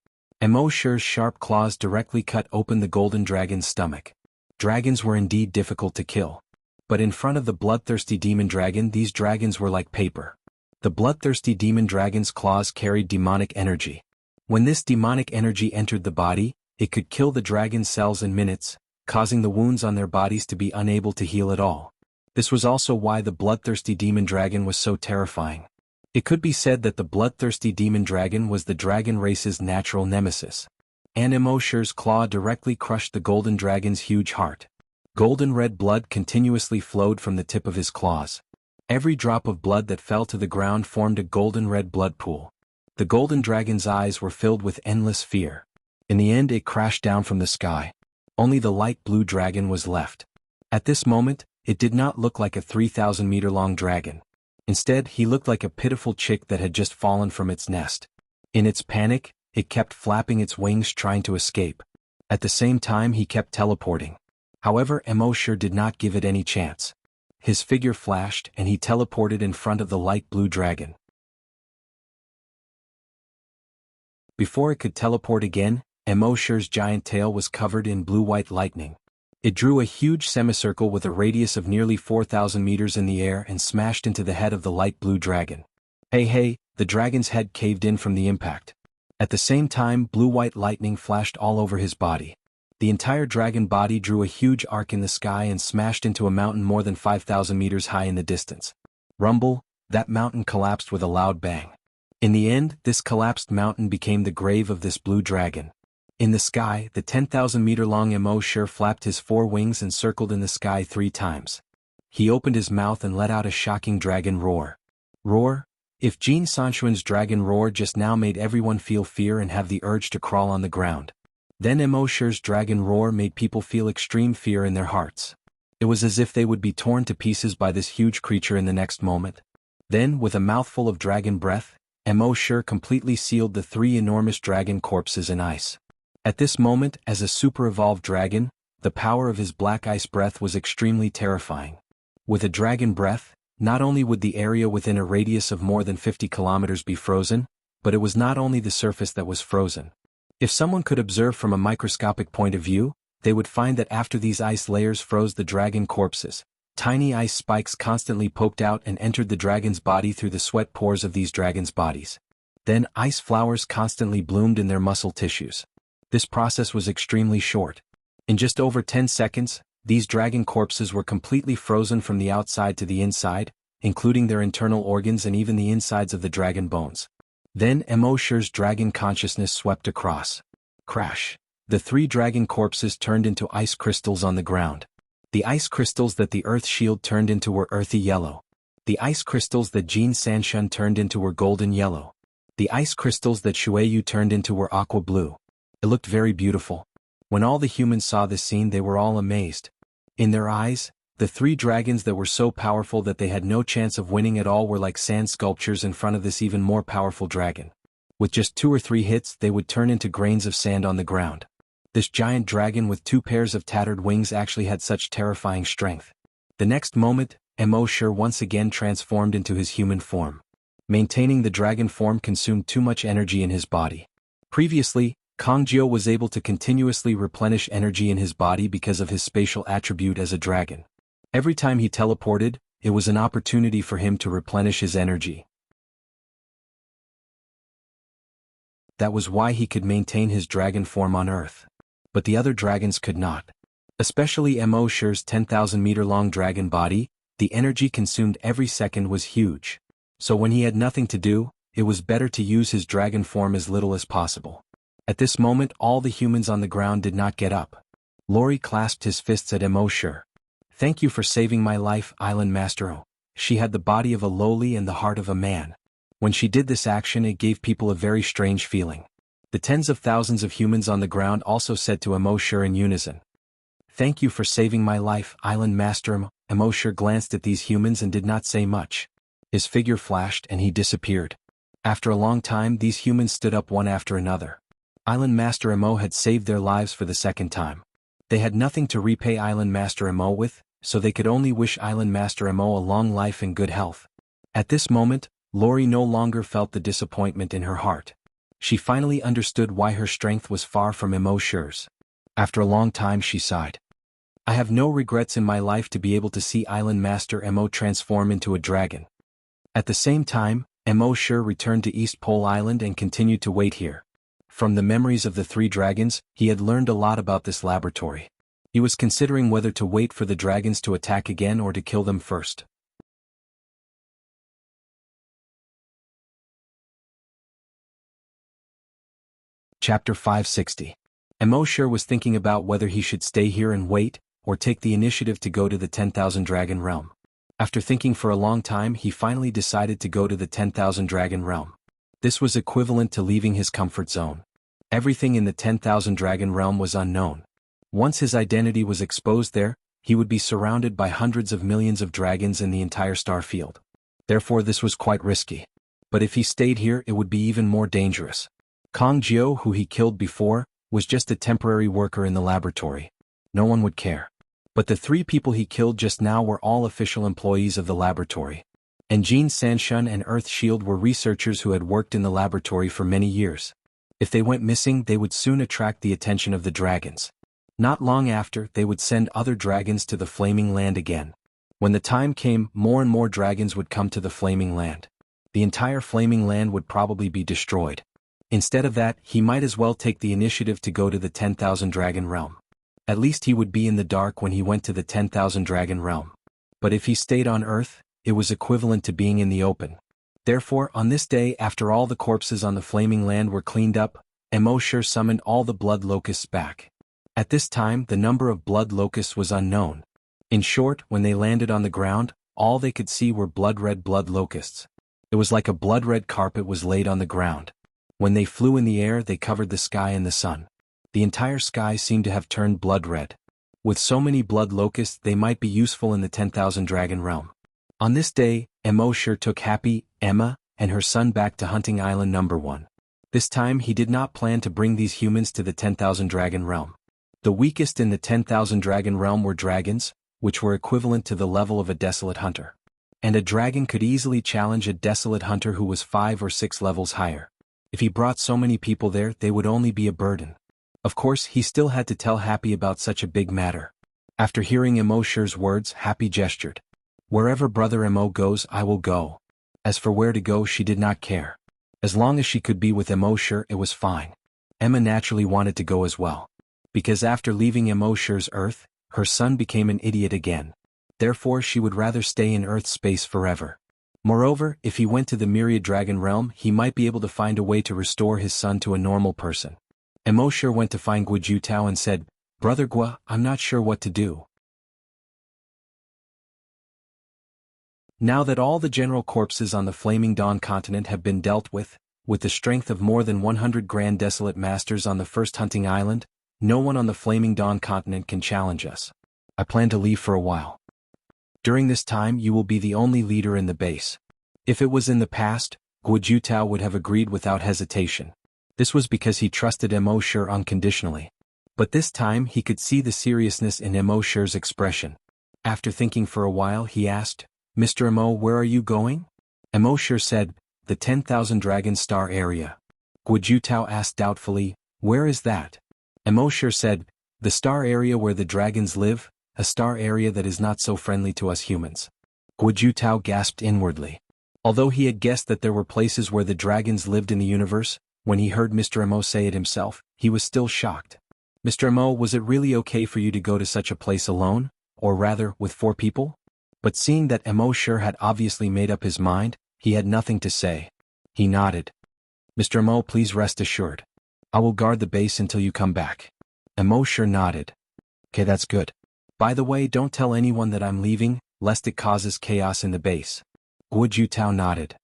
Emoshir's sharp claws directly cut open the golden dragon's stomach. Dragons were indeed difficult to kill. But in front of the bloodthirsty demon dragon, these dragons were like paper. The bloodthirsty demon dragon's claws carried demonic energy. When this demonic energy entered the body, it could kill the dragon's cells in minutes, causing the wounds on their bodies to be unable to heal at all. This was also why the bloodthirsty demon dragon was so terrifying. It could be said that the bloodthirsty demon dragon was the dragon race's natural nemesis. And Emoshir's claw directly crushed the golden dragon's huge heart. Golden red blood continuously flowed from the tip of his claws. Every drop of blood that fell to the ground formed a golden red blood pool. The golden dragon's eyes were filled with endless fear. In the end, it crashed down from the sky. Only the light blue dragon was left. At this moment, it did not look like a 3,000-meter-long dragon. Instead, he looked like a pitiful chick that had just fallen from its nest. In its panic, it kept flapping its wings trying to escape. At the same time, he kept teleporting. However, Emoshir did not give it any chance. His figure flashed and he teleported in front of the light blue dragon. Before it could teleport again, Emoshir's giant tail was covered in blue-white lightning. It drew a huge semicircle with a radius of nearly 4,000 meters in the air and smashed into the head of the light blue dragon. Hey, the dragon's head caved in from the impact. At the same time, blue-white lightning flashed all over his body. The entire dragon body drew a huge arc in the sky and smashed into a mountain more than 5,000 meters high in the distance. Rumble, that mountain collapsed with a loud bang. In the end, this collapsed mountain became the grave of this blue dragon. In the sky, the 10,000-meter-long Emoshir flapped his 4 wings and circled in the sky 3 times. He opened his mouth and let out a shocking dragon roar. Roar? If Jin Sanchuan's dragon roar just now made everyone feel fear and have the urge to crawl on the ground. Then Emoshir's dragon roar made people feel extreme fear in their hearts. It was as if they would be torn to pieces by this huge creature in the next moment. Then, with a mouthful of dragon breath, Emoshir completely sealed the 3 enormous dragon corpses in ice. At this moment, as a super-evolved dragon, the power of his black ice breath was extremely terrifying. With a dragon breath, not only would the area within a radius of more than 50 kilometers be frozen, but it was not only the surface that was frozen. If someone could observe from a microscopic point of view, they would find that after these ice layers froze the dragon corpses, tiny ice spikes constantly poked out and entered the dragon's body through the sweat pores of these dragons' bodies. Then ice flowers constantly bloomed in their muscle tissues. This process was extremely short. In just over 10 seconds, these dragon corpses were completely frozen from the outside to the inside, including their internal organs and even the insides of the dragon bones. Then Emoshir's dragon consciousness swept across. Crash! The 3 dragon corpses turned into ice crystals on the ground. The ice crystals that the earth shield turned into were earthy yellow. The ice crystals that Jin Sanshun turned into were golden yellow. The ice crystals that Shueyu turned into were aqua blue. It looked very beautiful. When all the humans saw this scene, they were all amazed. In their eyes, the 3 dragons that were so powerful that they had no chance of winning at all were like sand sculptures in front of this even more powerful dragon. With just 2 or 3 hits, they would turn into grains of sand on the ground. This giant dragon with 2 pairs of tattered wings actually had such terrifying strength. The next moment, Emoshir once again transformed into his human form. Maintaining the dragon form consumed too much energy in his body. Previously, Kongjio was able to continuously replenish energy in his body because of his spatial attribute as a dragon. Every time he teleported, it was an opportunity for him to replenish his energy. That was why he could maintain his dragon form on Earth. But the other dragons could not. Especially Emoshir's 10,000-meter-long dragon body, the energy consumed every second was huge. So when he had nothing to do, it was better to use his dragon form as little as possible. At this moment all the humans on the ground did not get up. Lori clasped his fists at Immortality. Thank you for saving my life, Island Master O. She had the body of a lowly and the heart of a man. When she did this action it gave people a very strange feeling. The tens of thousands of humans on the ground also said to Immortality in unison. Thank you for saving my life, Island Master. Immortality glanced at these humans and did not say much. His figure flashed and he disappeared. After a long time these humans stood up one after another. Island Master Emo had saved their lives for the second time. They had nothing to repay Island Master Emo with, so they could only wish Island Master Emo a long life and good health. At this moment, Lori no longer felt the disappointment in her heart. She finally understood why her strength was far from Immortality's. After a long time she sighed. I have no regrets in my life to be able to see Island Master Emo transform into a dragon. At the same time, Immortality returned to East Pole Island and continued to wait here. From the memories of the three dragons, he had learned a lot about this laboratory. He was considering whether to wait for the dragons to attack again or to kill them first. Chapter 560. Immortality was thinking about whether he should stay here and wait, or take the initiative to go to the 10,000 Dragon Realm. After thinking for a long time he finally decided to go to the 10,000 Dragon Realm. This was equivalent to leaving his comfort zone. Everything in the 10,000 Dragon Realm was unknown. Once his identity was exposed there, he would be surrounded by hundreds of millions of dragons in the entire star field. Therefore this was quite risky. But if he stayed here it would be even more dangerous. Kong Jiao, who he killed before, was just a temporary worker in the laboratory. No one would care. But the three people he killed just now were all official employees of the laboratory. And Jean Sanshun and Earth Shield were researchers who had worked in the laboratory for many years. If they went missing they would soon attract the attention of the dragons. Not long after, they would send other dragons to the Flaming Land again. When the time came, more and more dragons would come to the Flaming Land. The entire Flaming Land would probably be destroyed. Instead of that, he might as well take the initiative to go to the 10,000 Dragon Realm. At least he would be in the dark when he went to the 10,000 Dragon Realm. But if he stayed on Earth, it was equivalent to being in the open. Therefore, on this day after all the corpses on the Flaming Land were cleaned up, Immortality summoned all the blood locusts back. At this time the number of blood locusts was unknown. In short, when they landed on the ground, all they could see were blood-red blood locusts. It was like a blood-red carpet was laid on the ground. When they flew in the air they covered the sky and the sun. The entire sky seemed to have turned blood-red. With so many blood locusts they might be useful in the 10,000 Dragon Realm. On this day, Immortality took Happy, Emma, and her son back to Hunting Island No. 1. This time he did not plan to bring these humans to the 10,000 Dragon Realm. The weakest in the 10,000 Dragon Realm were dragons, which were equivalent to the level of a desolate hunter. And a dragon could easily challenge a desolate hunter who was 5 or 6 levels higher. If he brought so many people there they would only be a burden. Of course he still had to tell Happy about such a big matter. After hearing Immortality's words Happy gestured. Wherever Brother Emo goes I will go. As for where to go she did not care. As long as she could be with Immortality it was fine. Emma naturally wanted to go as well. Because after leaving Immortality's Earth, her son became an idiot again. Therefore she would rather stay in Earth space forever. Moreover, if he went to the Myriad Dragon Realm he might be able to find a way to restore his son to a normal person. Immortality went to find Guojutao and said, Brother Gua, I'm not sure what to do. Now that all the general corpses on the Flaming Dawn continent have been dealt with the strength of more than 100 Grand Desolate Masters on the first hunting island, no one on the Flaming Dawn continent can challenge us. I plan to leave for a while. During this time you will be the only leader in the base. If it was in the past, Guojutao would have agreed without hesitation. This was because he trusted Immortality unconditionally. But this time he could see the seriousness in Immortality's expression. After thinking for a while he asked, Mr. Emo, where are you going? Immortality said, the 10,000 Dragon Star area. Guojutao asked doubtfully, where is that? Immortality said, the star area where the dragons live, a star area that is not so friendly to us humans. Guojutao gasped inwardly. Although he had guessed that there were places where the dragons lived in the universe, when he heard Mr. Emo say it himself, he was still shocked. Mr. Emo, was it really okay for you to go to such a place alone, or rather, with 4 people? But seeing that Immortality had obviously made up his mind, he had nothing to say. He nodded. Mr. Emo, please rest assured. I will guard the base until you come back. Immortality nodded. Okay, that's good. By the way, don't tell anyone that I'm leaving, lest it causes chaos in the base. Wuxia nodded.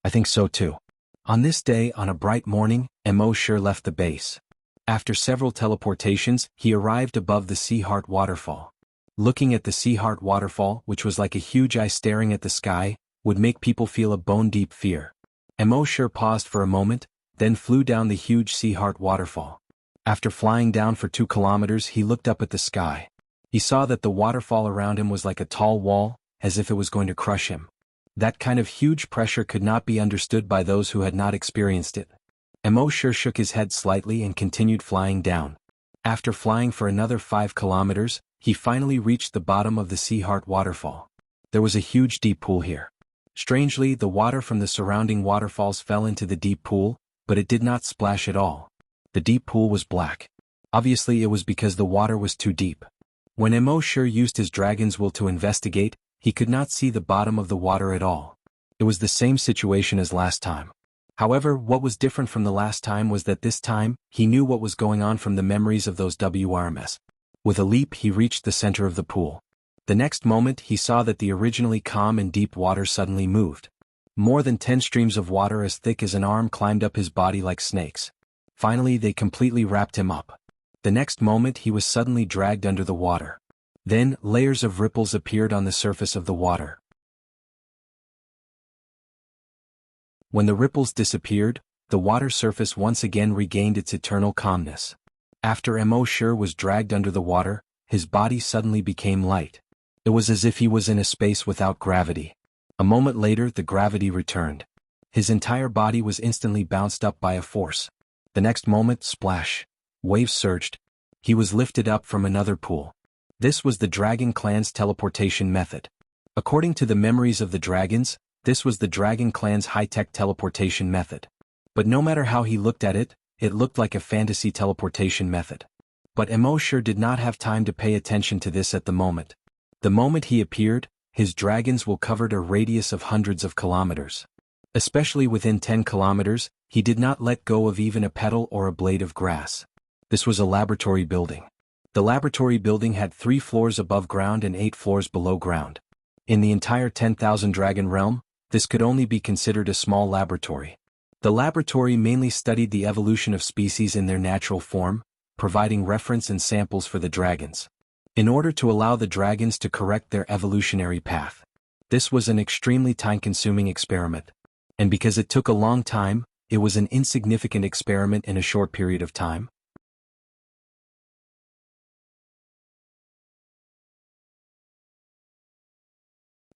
I think so too. On this day, on a bright morning, Immortality left the base. After several teleportations, he arrived above the Sea Heart waterfall. Looking at the Sea Heart waterfall, which was like a huge eye staring at the sky, would make people feel a bone-deep fear. Immortality paused for a moment, then flew down the huge Sea Heart waterfall. After flying down for 2 kilometers, he looked up at the sky. He saw that the waterfall around him was like a tall wall, as if it was going to crush him. That kind of huge pressure could not be understood by those who had not experienced it. Immortality shook his head slightly and continued flying down. After flying for another 5 kilometers, he finally reached the bottom of the Sea Heart waterfall. There was a huge deep pool here. Strangely, the water from the surrounding waterfalls fell into the deep pool, but it did not splash at all. The deep pool was black. Obviously it was because the water was too deep. When Immortality used his dragon's will to investigate, he could not see the bottom of the water at all. It was the same situation as last time. However, what was different from the last time was that this time, he knew what was going on from the memories of those WRMs. With a leap he reached the center of the pool. The next moment he saw that the originally calm and deep water suddenly moved. More than 10 streams of water as thick as an arm climbed up his body like snakes. Finally they completely wrapped him up. The next moment he was suddenly dragged under the water. Then, layers of ripples appeared on the surface of the water. When the ripples disappeared, the water surface once again regained its eternal calmness. After Immortality was dragged under the water, his body suddenly became light. It was as if he was in a space without gravity. A moment later the gravity returned. His entire body was instantly bounced up by a force. The next moment, splash. Waves surged. He was lifted up from another pool. This was the Dragon Clan's teleportation method. According to the memories of the dragons, this was the Dragon Clan's high-tech teleportation method. But no matter how he looked at it, it looked like a fantasy teleportation method. But Immortality did not have time to pay attention to this at the moment. The moment he appeared, his dragon's will covered a radius of hundreds of kilometers. Especially within 10 kilometers, he did not let go of even a petal or a blade of grass. This was a laboratory building. The laboratory building had 3 floors above ground and 8 floors below ground. In the entire 10,000 dragon realm, this could only be considered a small laboratory. The laboratory mainly studied the evolution of species in their natural form, providing reference and samples for the dragons. In order to allow the dragons to correct their evolutionary path. This was an extremely time-consuming experiment. And because it took a long time, it was an insignificant experiment in a short period of time.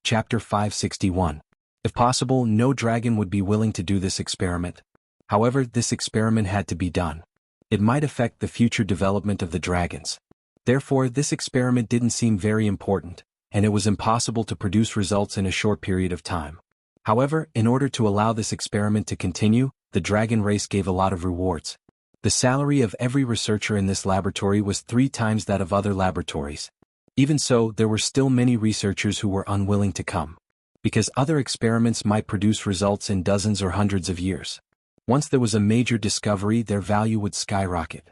Chapter 561. If possible, no dragon would be willing to do this experiment. However, this experiment had to be done. It might affect the future development of the dragons. Therefore, this experiment didn't seem very important, and it was impossible to produce results in a short period of time. However, in order to allow this experiment to continue, the dragon race gave a lot of rewards. The salary of every researcher in this laboratory was 3 times that of other laboratories. Even so, there were still many researchers who were unwilling to come. Because other experiments might produce results in dozens or hundreds of years. Once there was a major discovery, their value would skyrocket.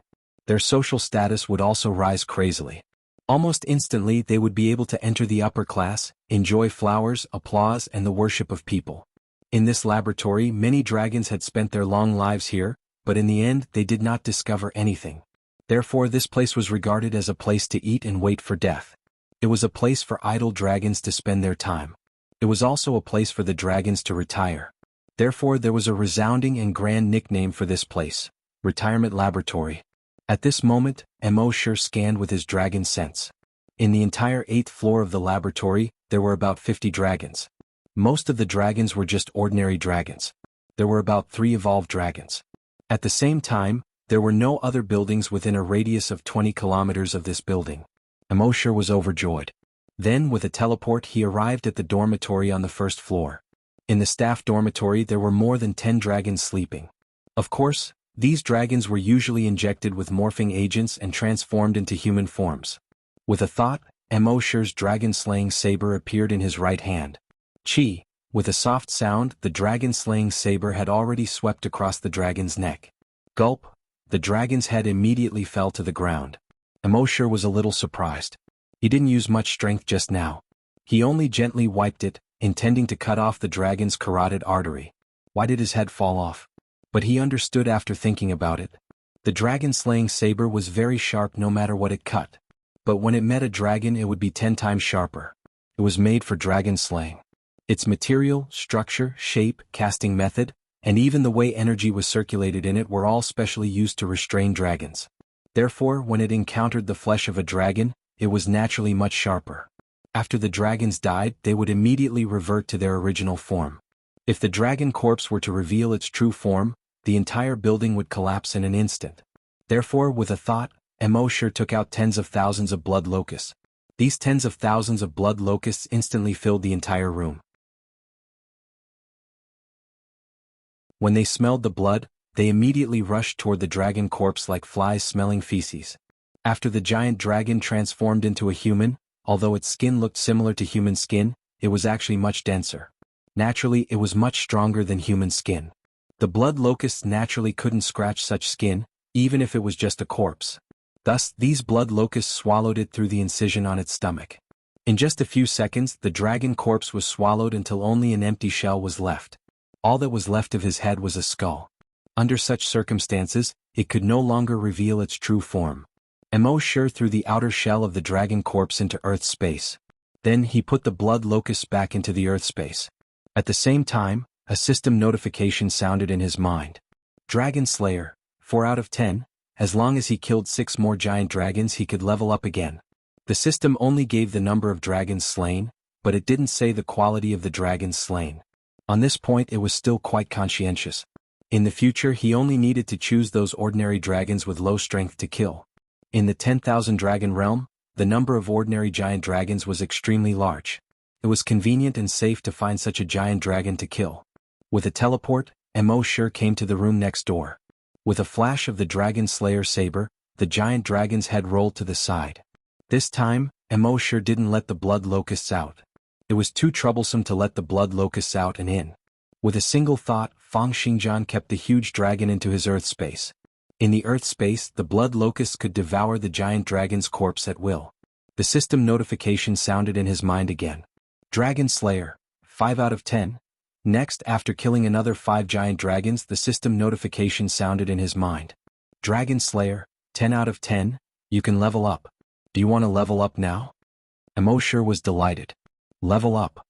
Their social status would also rise crazily. Almost instantly they would be able to enter the upper class, enjoy flowers, applause, and the worship of people. In this laboratory, many dragons had spent their long lives here, but in the end they did not discover anything. Therefore this place was regarded as a place to eat and wait for death. It was a place for idle dragons to spend their time. It was also a place for the dragons to retire. Therefore there was a resounding and grand nickname for this place, Retirement Laboratory. At this moment, Immortality scanned with his dragon sense. In the entire 8th floor of the laboratory, there were about 50 dragons. Most of the dragons were just ordinary dragons. There were about 3 evolved dragons. At the same time, there were no other buildings within a radius of 20 kilometers of this building. Immortality was overjoyed. Then, with a teleport, he arrived at the dormitory on the 1st floor. In the staff dormitory there were more than 10 dragons sleeping. Of course, these dragons were usually injected with morphing agents and transformed into human forms. With a thought, Immortality's dragon-slaying saber appeared in his right hand. Chi! With a soft sound, the dragon-slaying saber had already swept across the dragon's neck. Gulp! the dragon's head immediately fell to the ground. Imo was a little surprised. He didn't use much strength just now. He only gently wiped it, intending to cut off the dragon's carotid artery. Why did his head fall off? But he understood after thinking about it. The dragon-slaying saber was very sharp no matter what it cut. But when it met a dragon it would be 10 times sharper. It was made for dragon slaying. Its material, structure, shape, casting method, and even the way energy was circulated in it were all specially used to restrain dragons. Therefore, when it encountered the flesh of a dragon, it was naturally much sharper. After the dragons died, they would immediately revert to their original form. If the dragon corpse were to reveal its true form, the entire building would collapse in an instant. Therefore, with a thought, Imo took out tens of thousands of blood locusts. These tens of thousands of blood locusts instantly filled the entire room. When they smelled the blood, they immediately rushed toward the dragon corpse like flies smelling feces. After the giant dragon transformed into a human, although its skin looked similar to human skin, it was actually much denser. Naturally, it was much stronger than human skin. The blood locusts naturally couldn't scratch such skin, even if it was just a corpse. Thus, these blood locusts swallowed it through the incision on its stomach. In just a few seconds, the dragon corpse was swallowed until only an empty shell was left. All that was left of his head was a skull. Under such circumstances, it could no longer reveal its true form. Imo threw the outer shell of the dragon corpse into Earth space. Then he put the blood locusts back into the Earth space. At the same time, a system notification sounded in his mind. Dragon Slayer, 4 out of 10, as long as he killed 6 more giant dragons he could level up again. The system only gave the number of dragons slain, but it didn't say the quality of the dragons slain. On this point it was still quite conscientious. In the future he only needed to choose those ordinary dragons with low strength to kill. In the 10,000 dragon realm, the number of ordinary giant dragons was extremely large. It was convenient and safe to find such a giant dragon to kill. With a teleport, Imo came to the room next door. With a flash of the Dragon Slayer saber, the giant dragon's head rolled to the side. This time, Imo didn't let the blood locusts out. It was too troublesome to let the blood locusts out and in. With a single thought, Fang Xingjian kept the huge dragon into his Earth space. In the Earth space, the blood locusts could devour the giant dragon's corpse at will. The system notification sounded in his mind again. Dragon Slayer, 5 out of 10. Next, after killing another 5 giant dragons, the system notification sounded in his mind. Dragon Slayer, 10 out of 10, you can level up. Do you want to level up now? Imo was delighted. Level up.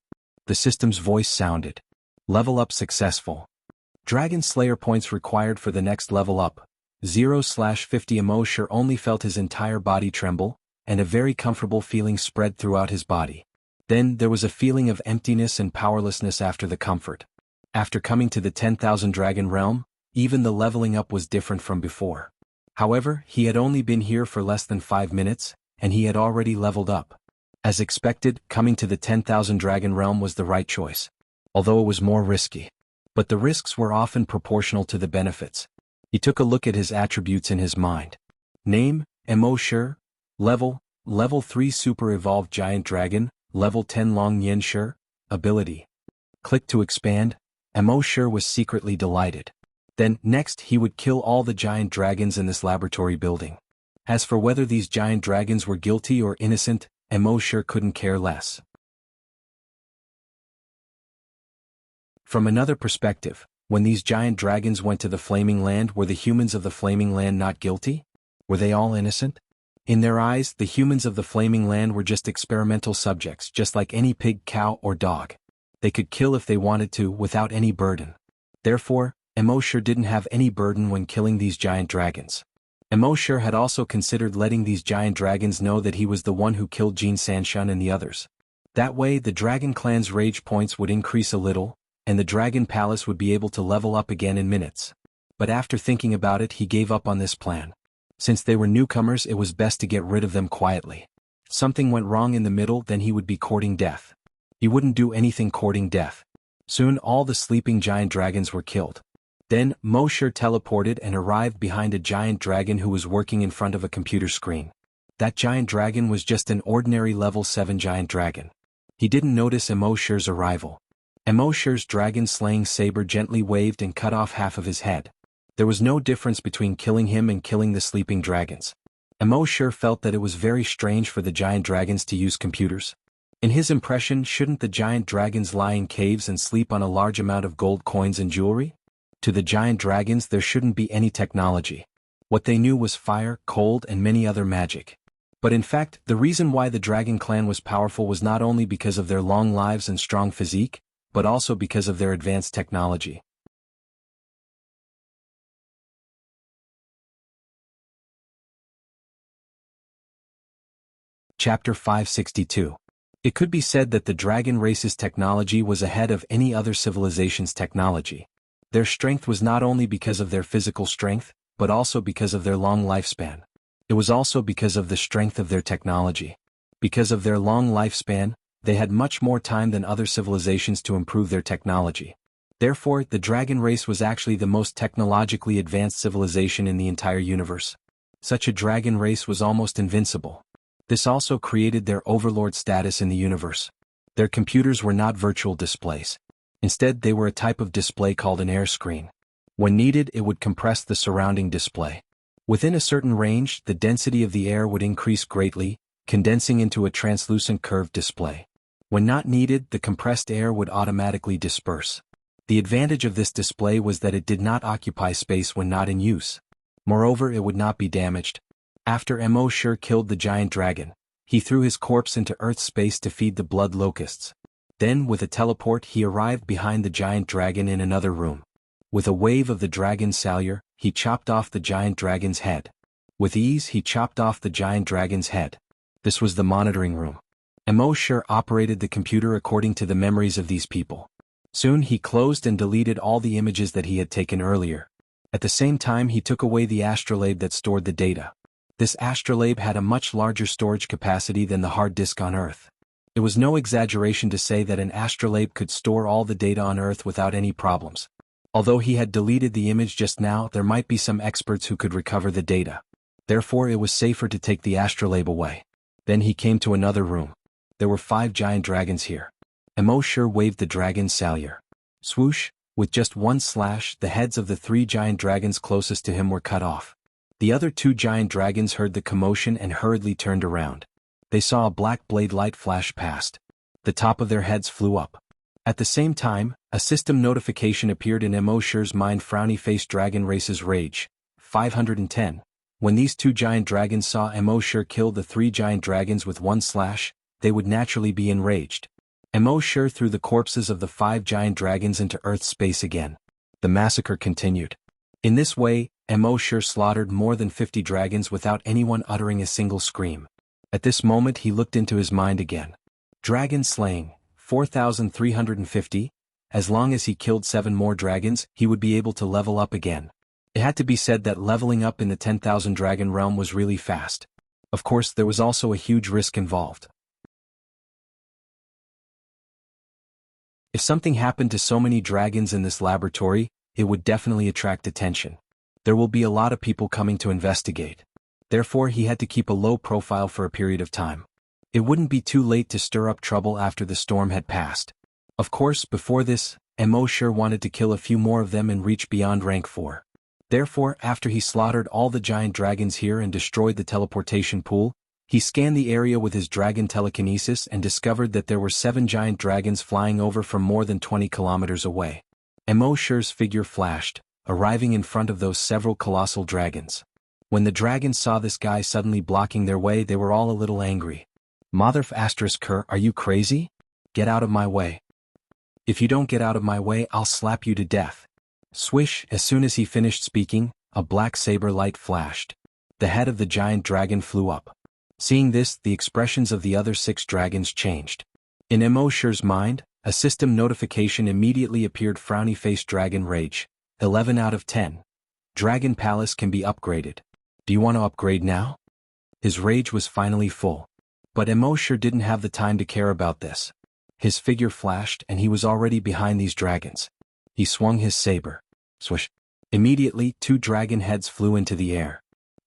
The system's voice sounded. Level up successful. Dragon Slayer points required for the next level up. 0/50. Imo only felt his entire body tremble, and a very comfortable feeling spread throughout his body. Then there was a feeling of emptiness and powerlessness after the comfort. After coming to the 10,000 dragon realm, even the leveling up was different from before. However, he had only been here for less than 5 minutes, and he had already leveled up. As expected, coming to the 10,000 dragon realm was the right choice. Although it was more risky. But the risks were often proportional to the benefits. He took a look at his attributes in his mind. Name, Imo. Level 3 Super Evolved Giant Dragon, Level 10 Long Nian. Ability. Click to expand. Imo was secretly delighted. Then, next he would kill all the giant dragons in this laboratory building. As for whether these giant dragons were guilty or innocent, Imo couldn't care less. From another perspective, when these giant dragons went to the Flaming Land, were the humans of the Flaming Land not guilty? Were they all innocent? In their eyes, the humans of the Flaming Land were just experimental subjects, just like any pig, cow, or dog. They could kill if they wanted to, without any burden. Therefore, Imo didn't have any burden when killing these giant dragons. Imo had also considered letting these giant dragons know that he was the one who killed Jin Sanshun and the others. That way the Dragon Clan's rage points would increase a little, and the Dragon Palace would be able to level up again in minutes. But after thinking about it, he gave up on this plan. Since they were newcomers, it was best to get rid of them quietly. Something went wrong in the middle, then he would be courting death. He wouldn't do anything courting death. Soon all the sleeping giant dragons were killed. Then, Mosher teleported and arrived behind a giant dragon who was working in front of a computer screen. That giant dragon was just an ordinary level 7 giant dragon. He didn't notice Mosher's arrival. Mosher's dragon-slaying saber gently waved and cut off half of his head. There was no difference between killing him and killing the sleeping dragons. Mo sure felt that it was very strange for the giant dragons to use computers. In his impression, shouldn't the giant dragons lie in caves and sleep on a large amount of gold coins and jewelry? To the giant dragons there shouldn't be any technology. What they knew was fire, cold and many other magic. But in fact, the reason why the dragon clan was powerful was not only because of their long lives and strong physique, but also because of their advanced technology. Chapter 562. It could be said that the dragon race's technology was ahead of any other civilization's technology. Their strength was not only because of their physical strength, but also because of their long lifespan. It was also because of the strength of their technology. Because of their long lifespan, they had much more time than other civilizations to improve their technology. Therefore, the dragon race was actually the most technologically advanced civilization in the entire universe. Such a dragon race was almost invincible. This also created their overlord status in the universe. Their computers were not virtual displays. Instead, they were a type of display called an air screen. When needed, it would compress the surrounding display. Within a certain range, the density of the air would increase greatly, condensing into a translucent curved display. When not needed, the compressed air would automatically disperse. The advantage of this display was that it did not occupy space when not in use. Moreover, it would not be damaged. After Mo Sure killed the giant dragon, he threw his corpse into Earth's space to feed the blood locusts. Then, with a teleport, he arrived behind the giant dragon in another room. With a wave of the dragon's salure, he chopped off the giant dragon's head. With ease, he chopped off the giant dragon's head. This was the monitoring room. Mo Sure operated the computer according to the memories of these people. Soon he closed and deleted all the images that he had taken earlier. At the same time, he took away the astrolabe that stored the data. This astrolabe had a much larger storage capacity than the hard disk on Earth. It was no exaggeration to say that an astrolabe could store all the data on Earth without any problems. Although he had deleted the image just now, there might be some experts who could recover the data. Therefore, it was safer to take the astrolabe away. Then he came to another room. There were 5 giant dragons here. Mo Sure waved the dragon's salure. Swoosh, with just one slash, the heads of the 3 giant dragons closest to him were cut off. The other 2 giant dragons heard the commotion and hurriedly turned around. They saw a black blade light flash past. The top of their heads flew up. At the same time, a system notification appeared in Mo Sure's mind. Frowny-faced dragon race's rage. 510. When these 2 giant dragons saw Mo Sure kill the 3 giant dragons with one slash, they would naturally be enraged. Mo Sure threw the corpses of the 5 giant dragons into Earth's space again. The massacre continued. In this way, Mo Sure slaughtered more than 50 dragons without anyone uttering a single scream. At this moment he looked into his mind again. Dragon slaying, 4,350. As long as he killed 7 more dragons, he would be able to level up again. It had to be said that leveling up in the 10,000 dragon realm was really fast. Of course, there was also a huge risk involved. If something happened to so many dragons in this laboratory, it would definitely attract attention. There will be a lot of people coming to investigate. Therefore, he had to keep a low profile for a period of time. It wouldn't be too late to stir up trouble after the storm had passed. Of course, before this, Mo Sure wanted to kill a few more of them and reach beyond rank 4. Therefore, after he slaughtered all the giant dragons here and destroyed the teleportation pool, he scanned the area with his dragon telekinesis and discovered that there were 7 giant dragons flying over from more than 20 kilometers away. Mo Sure's figure flashed, arriving in front of those several colossal dragons. When the dragons saw this guy suddenly blocking their way, they were all a little angry. Motherf asterisk cur, are you crazy? Get out of my way. If you don't get out of my way, I'll slap you to death. Swish, as soon as he finished speaking, a black saber light flashed. The head of the giant dragon flew up. Seeing this, the expressions of the other 6 dragons changed. In Mo Sure's mind, a system notification immediately appeared. Frowny-faced dragon rage. 11 out of 10. Dragon Palace can be upgraded. Do you want to upgrade now? His rage was finally full. But Mo Sure didn't have the time to care about this. His figure flashed and he was already behind these dragons. He swung his saber. Swish. Immediately, 2 dragon heads flew into the air.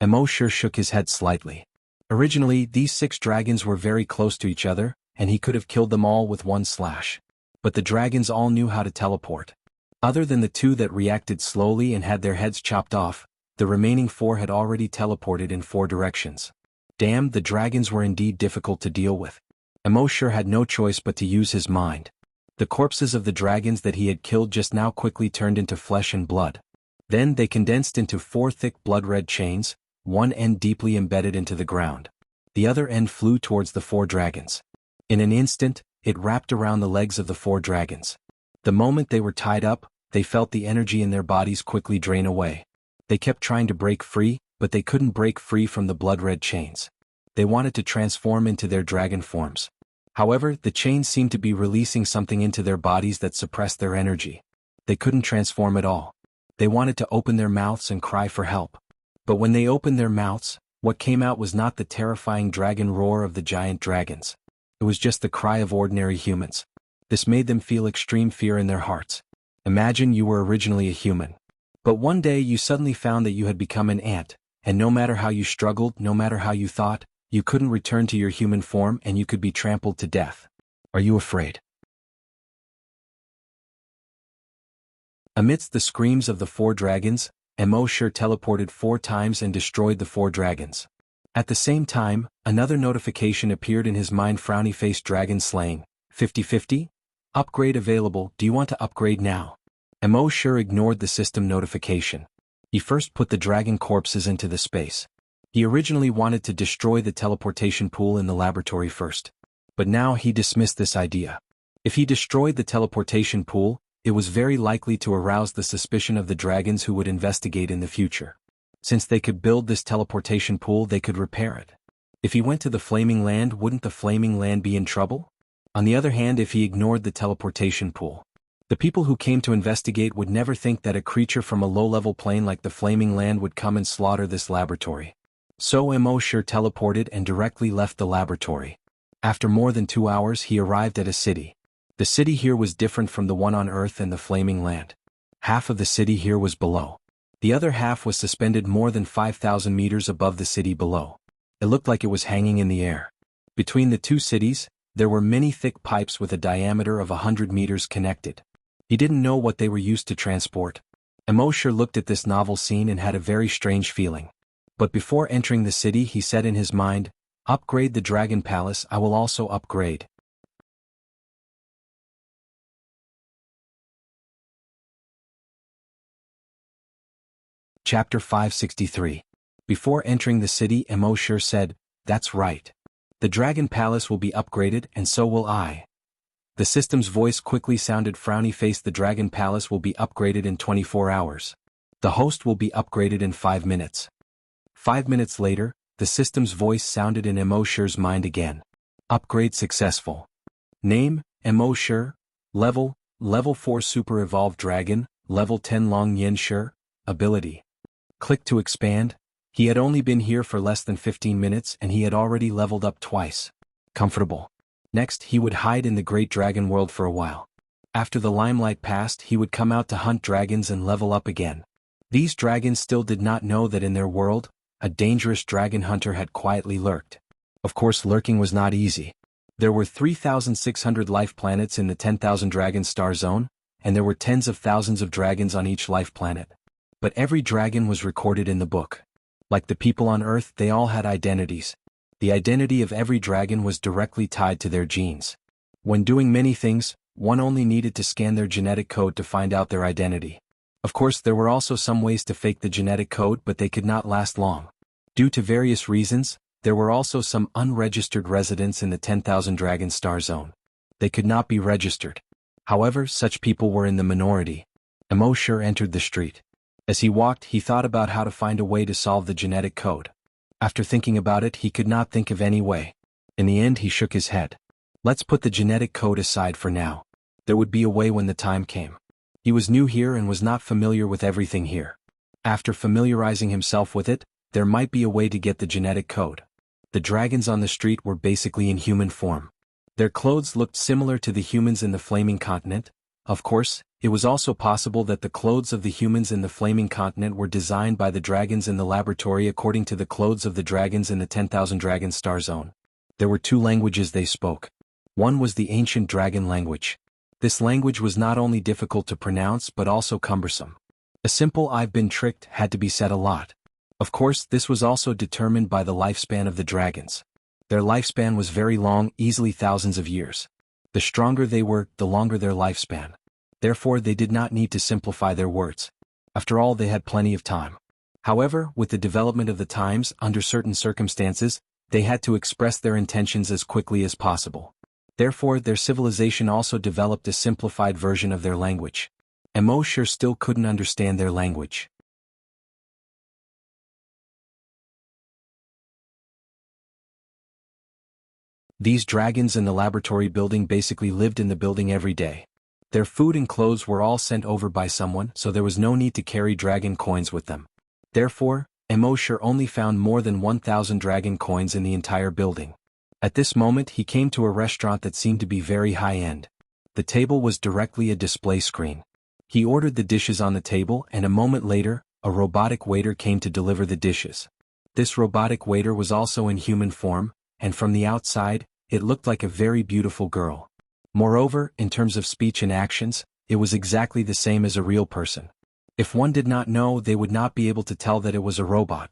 Mo Sure shook his head slightly. Originally, these 6 dragons were very close to each other, and he could have killed them all with one slash. But the dragons all knew how to teleport. Other than the 2 that reacted slowly and had their heads chopped off, the remaining 4 had already teleported in 4 directions. Damn, the dragons were indeed difficult to deal with. Immortality had no choice but to use his mind. The corpses of the dragons that he had killed just now quickly turned into flesh and blood. Then they condensed into 4 thick blood-red chains, one end deeply embedded into the ground. The other end flew towards the 4 dragons. In an instant, it wrapped around the legs of the 4 dragons. The moment they were tied up, they felt the energy in their bodies quickly drain away. They kept trying to break free, but they couldn't break free from the blood-red chains. They wanted to transform into their dragon forms. However, the chains seemed to be releasing something into their bodies that suppressed their energy. They couldn't transform at all. They wanted to open their mouths and cry for help. But when they opened their mouths, what came out was not the terrifying dragon roar of the giant dragons. It was just the cry of ordinary humans. This made them feel extreme fear in their hearts. Imagine you were originally a human. But one day you suddenly found that you had become an ant, and no matter how you struggled, no matter how you thought, you couldn't return to your human form and you could be trampled to death. Are you afraid? Amidst the screams of the 4 dragons, Immortality teleported 4 times and destroyed the 4 dragons. At the same time, another notification appeared in his mind: frowny-faced dragon slaying. 50-50? Upgrade available, do you want to upgrade now? Immortality ignored the system notification. He first put the dragon corpses into the space. He originally wanted to destroy the teleportation pool in the laboratory first. But now he dismissed this idea. If he destroyed the teleportation pool, it was very likely to arouse the suspicion of the dragons who would investigate in the future. Since they could build this teleportation pool, they could repair it. If he went to the Flaming Land, wouldn't the Flaming Land be in trouble? On the other hand, if he ignored the teleportation pool, the people who came to investigate would never think that a creature from a low-level plane like the Flaming Land would come and slaughter this laboratory. So Immortality teleported and directly left the laboratory. After more than 2 hours, he arrived at a city. The city here was different from the one on Earth and the Flaming Land. Half of the city here was below. The other half was suspended more than 5,000 meters above the city below. It looked like it was hanging in the air. Between the 2 cities, there were many thick pipes with a diameter of 100 meters connected. He didn't know what they were used to transport. Immortality looked at this novel scene and had a very strange feeling. But before entering the city, he said in his mind, "Upgrade the Dragon Palace, I will also upgrade." Chapter 563. Before entering the city, Immortality said, "That's right. The Dragon Palace will be upgraded and so will I." The system's voice quickly sounded frowny-faced: "The Dragon Palace will be upgraded in 24 hours. The host will be upgraded in 5 minutes. 5 minutes later, the system's voice sounded in Immortality's mind again. Upgrade successful. Name, Immortality. Level 4 Super Evolved Dragon, Level 10 Long Yin Shi. Ability. Click to expand. He had only been here for less than 15 minutes and he had already leveled up twice. Comfortable. Next, he would hide in the Great Dragon World for a while. After the limelight passed, he would come out to hunt dragons and level up again. These dragons still did not know that in their world, a dangerous dragon hunter had quietly lurked. Of course, lurking was not easy. There were 3,600 life planets in the 10,000 dragon star zone, and there were tens of thousands of dragons on each life planet. But every dragon was recorded in the book. Like the people on Earth, they all had identities. The identity of every dragon was directly tied to their genes. When doing many things, one only needed to scan their genetic code to find out their identity. Of course, there were also some ways to fake the genetic code, but they could not last long. Due to various reasons, there were also some unregistered residents in the 10,000 dragon star zone. They could not be registered. However, such people were in the minority. Immortality entered the street. As he walked, he thought about how to find a way to solve the genetic code. After thinking about it, he could not think of any way. In the end, he shook his head. Let's put the genetic code aside for now. There would be a way when the time came. He was new here and was not familiar with everything here. After familiarizing himself with it, there might be a way to get the genetic code. The dragons on the street were basically in human form. Their clothes looked similar to the humans in the Flaming Continent. Of course, it was also possible that the clothes of the humans in the Flaming Continent were designed by the dragons in the laboratory according to the clothes of the dragons in the 10,000 dragon star zone. There were 2 languages they spoke. One was the ancient dragon language. This language was not only difficult to pronounce but also cumbersome. A simple "I've been tricked" had to be said a lot. Of course, this was also determined by the lifespan of the dragons. Their lifespan was very long, easily thousands of years. The stronger they were, the longer their lifespan. Therefore, they did not need to simplify their words. After all, they had plenty of time. However, with the development of the times, under certain circumstances, they had to express their intentions as quickly as possible. Therefore, their civilization also developed a simplified version of their language. Mosher still couldn't understand their language. These dragons in the laboratory building basically lived in the building every day. Their food and clothes were all sent over by someone, so there was no need to carry dragon coins with them. Therefore, Mosher only found more than 1,000 dragon coins in the entire building. At this moment he came to a restaurant that seemed to be very high-end. The table was directly a display screen. He ordered the dishes on the table, and a moment later, a robotic waiter came to deliver the dishes. This robotic waiter was also in human form, and from the outside, it looked like a very beautiful girl. Moreover, in terms of speech and actions, it was exactly the same as a real person. If one did not know, they would not be able to tell that it was a robot.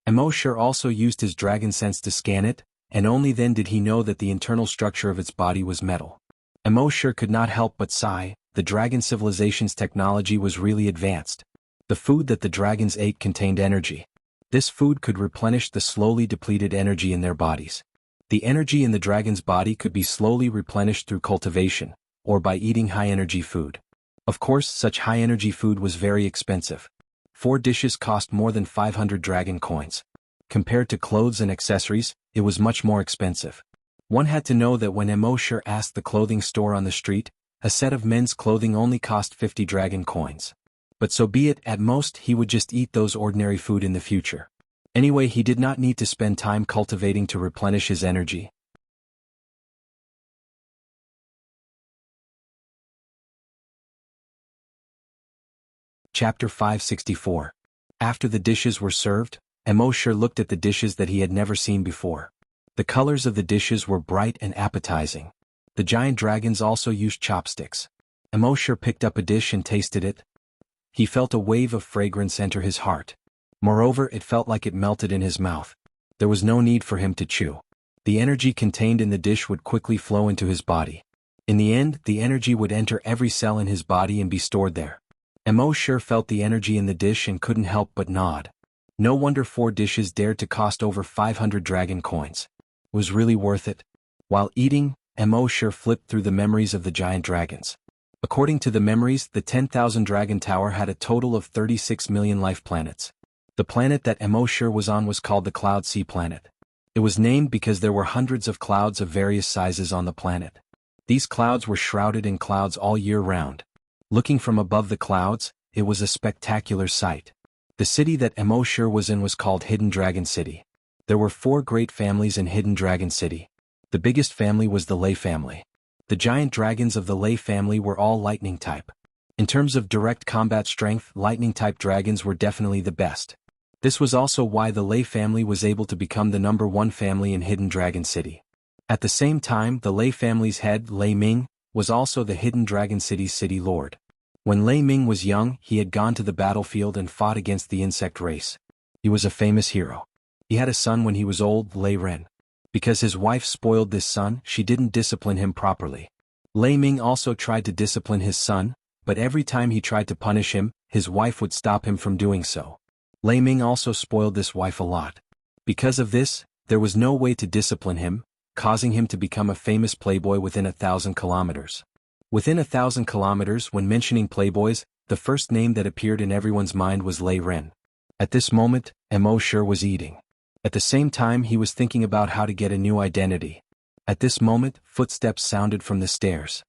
Mosher also used his dragon sense to scan it, and only then did he know that the internal structure of its body was metal. Mosher could not help but sigh. The dragon civilization's technology was really advanced. The food that the dragons ate contained energy. This food could replenish the slowly depleted energy in their bodies. The energy in the dragon's body could be slowly replenished through cultivation, or by eating high-energy food. Of course, such high-energy food was very expensive. 4 dishes cost more than 500 dragon coins. Compared to clothes and accessories, it was much more expensive. One had to know that when Mosher asked the clothing store on the street, a set of men's clothing only cost 50 dragon coins. But so be it, at most he would just eat those ordinary food in the future. Anyway, he did not need to spend time cultivating to replenish his energy. Chapter 564. After the dishes were served, Mosher looked at the dishes that he had never seen before. The colors of the dishes were bright and appetizing. The giant dragons also used chopsticks. Mosher picked up a dish and tasted it. He felt a wave of fragrance enter his heart. Moreover, it felt like it melted in his mouth. There was no need for him to chew. The energy contained in the dish would quickly flow into his body. In the end, the energy would enter every cell in his body and be stored there. Mosher felt the energy in the dish and couldn't help but nod. No wonder 4 dishes dared to cost over 500 dragon coins. It was really worth it. While eating, Mosher flipped through the memories of the giant dragons. According to the memories, the 10,000 Dragon Tower had a total of 36 million life planets. The planet that Mosher was on was called the Cloud Sea Planet. It was named because there were hundreds of clouds of various sizes on the planet. These clouds were shrouded in clouds all year round. Looking from above the clouds, it was a spectacular sight. The city that Mosher was in was called Hidden Dragon City. There were 4 great families in Hidden Dragon City. The biggest family was the Lei family. The giant dragons of the Lei family were all lightning type. In terms of direct combat strength, lightning type dragons were definitely the best. This was also why the Lei family was able to become the #1 family in Hidden Dragon City. At the same time, the Lei family's head, Lei Ming, was also the Hidden Dragon City's city lord. When Lei Ming was young, he had gone to the battlefield and fought against the insect race. He was a famous hero. He had a son when he was old, Lei Ren. Because his wife spoiled this son, she didn't discipline him properly. Lei Ming also tried to discipline his son, but every time he tried to punish him, his wife would stop him from doing so. Lei Ming also spoiled this wife a lot. Because of this, there was no way to discipline him, causing him to become a famous playboy within 1,000 kilometers. Within 1,000 kilometers, when mentioning playboys, the first name that appeared in everyone's mind was Lei Ren. At this moment, Mosher was eating. At the same time, he was thinking about how to get a new identity. At this moment, footsteps sounded from the stairs.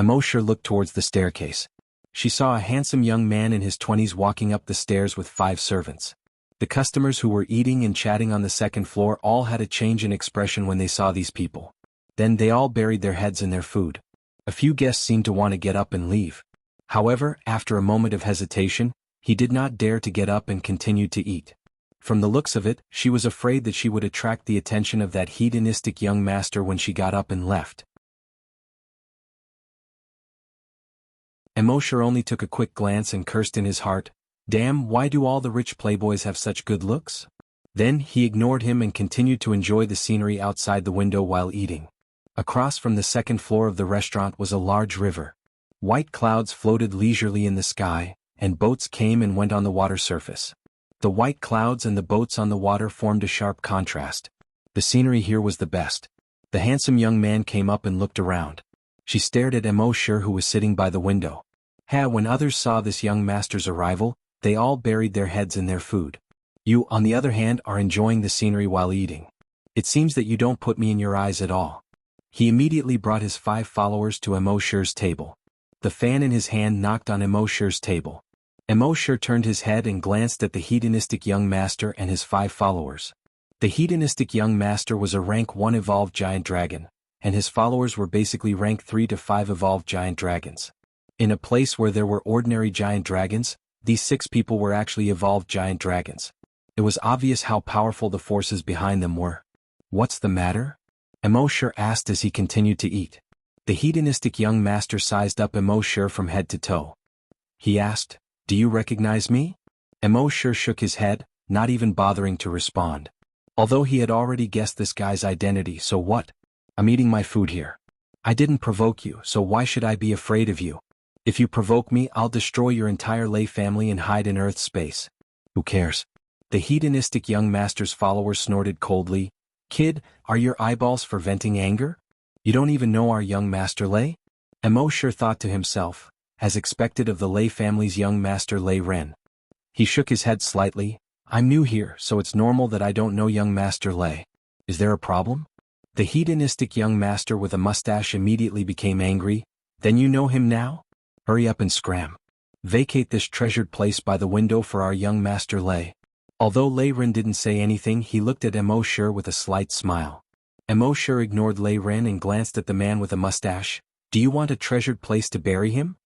Mosher looked towards the staircase. She saw a handsome young man in his 20s walking up the stairs with 5 servants. The customers who were eating and chatting on the second floor all had a change in expression when they saw these people. Then they all buried their heads in their food. A few guests seemed to want to get up and leave. However, after a moment of hesitation, he did not dare to get up and continued to eat. From the looks of it, she was afraid that she would attract the attention of that hedonistic young master when she got up and left. Mosher only took a quick glance and cursed in his heart, "Damn, why do all the rich playboys have such good looks?" Then he ignored him and continued to enjoy the scenery outside the window while eating. Across from the second floor of the restaurant was a large river. White clouds floated leisurely in the sky, and boats came and went on the water surface. The white clouds and the boats on the water formed a sharp contrast. The scenery here was the best. The handsome young man came up and looked around. She stared at Mosher, who was sitting by the window. When others saw this young master's arrival, they all buried their heads in their food. You, on the other hand, are enjoying the scenery while eating. It seems that you don't put me in your eyes at all. He immediately brought his 5 followers to Mosher's table. The fan in his hand knocked on Mosher's table. Mosher turned his head and glanced at the hedonistic young master and his 5 followers. The hedonistic young master was a rank 1 evolved giant dragon, and his followers were basically rank 3 to 5 evolved giant dragons. In a place where there were ordinary giant dragons, these 6 people were actually evolved giant dragons. It was obvious how powerful the forces behind them were. "What's the matter?" Mosher asked as he continued to eat. The hedonistic young master sized up Mosher from head to toe. He asked, "Do you recognize me?" Mosher shook his head, not even bothering to respond. Although he had already guessed this guy's identity, so what? "I'm eating my food here. I didn't provoke you, so why should I be afraid of you? If you provoke me, I'll destroy your entire Lei family and hide in Earth's space. Who cares?" The hedonistic young master's followers snorted coldly. "Kid, are your eyeballs for venting anger? You don't even know our young master Lei?" Mosher thought to himself, as expected of the Lei family's young master Lei Ren. He shook his head slightly. "I'm new here, so it's normal that I don't know young master Lei. Is there a problem?" The hedonistic young master with a mustache immediately became angry. "Then you know him now? Hurry up and scram. Vacate this treasured place by the window for our young master Lei." Although Lei Ren didn't say anything, he looked at Mosher with a slight smile. Mosher ignored Lei Ren and glanced at the man with a mustache. "Do you want a treasured place to bury him?"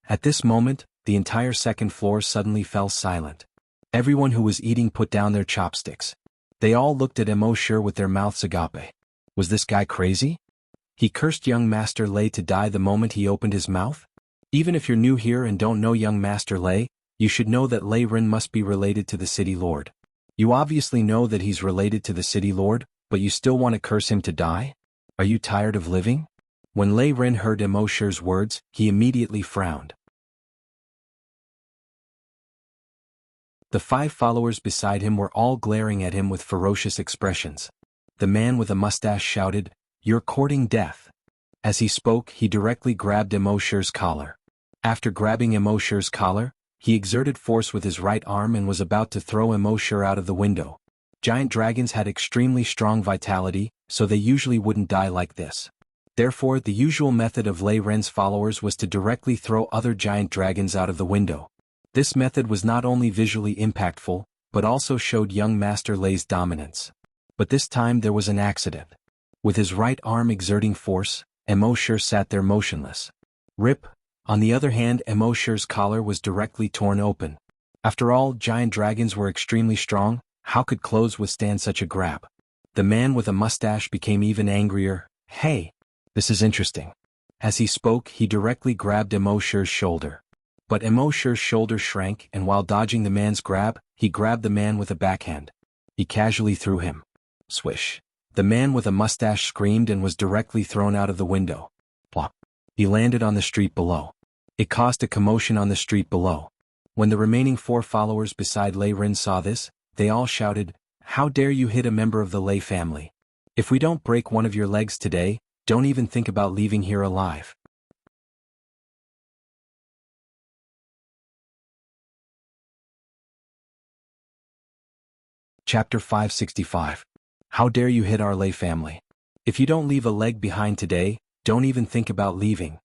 At this moment, the entire second floor suddenly fell silent. Everyone who was eating put down their chopsticks. They all looked at Mosher with their mouths agape. Was this guy crazy? He cursed young Master Lei to die the moment he opened his mouth? Even if you're new here and don't know young Master Lei, you should know that Lei Ren must be related to the City Lord. You obviously know that he's related to the City Lord, but you still want to curse him to die? Are you tired of living? When Lei Ren heard Mosher's words, he immediately frowned. The 5 followers beside him were all glaring at him with ferocious expressions. The man with a mustache shouted, "You're courting death." As he spoke, he directly grabbed Mosher's collar. After grabbing Mosher's collar, he exerted force with his right arm and was about to throw Mosher out of the window. Giant dragons had extremely strong vitality, so they usually wouldn't die like this. Therefore, the usual method of Lei Ren's followers was to directly throw other giant dragons out of the window. This method was not only visually impactful, but also showed young Master Lei's dominance. But this time there was an accident. With his right arm exerting force, Mosher sat there motionless. Rip. On the other hand, Mosher's collar was directly torn open. After all, giant dragons were extremely strong. How could clothes withstand such a grab? The man with a mustache became even angrier. "Hey, this is interesting." As he spoke, he directly grabbed Mosher's shoulder. But Mosher's shoulder shrank, and while dodging the man's grab, he grabbed the man with a backhand. He casually threw him. Swish. The man with a mustache screamed and was directly thrown out of the window. Plop. He landed on the street below. It caused a commotion on the street below. When the remaining 4 followers beside Lei Ren saw this, they all shouted, "How dare you hit a member of the Lei family? If we don't break one of your legs today, don't even think about leaving here alive." Chapter 565. How dare you hit our Lei family? If you don't leave a leg behind today, don't even think about leaving.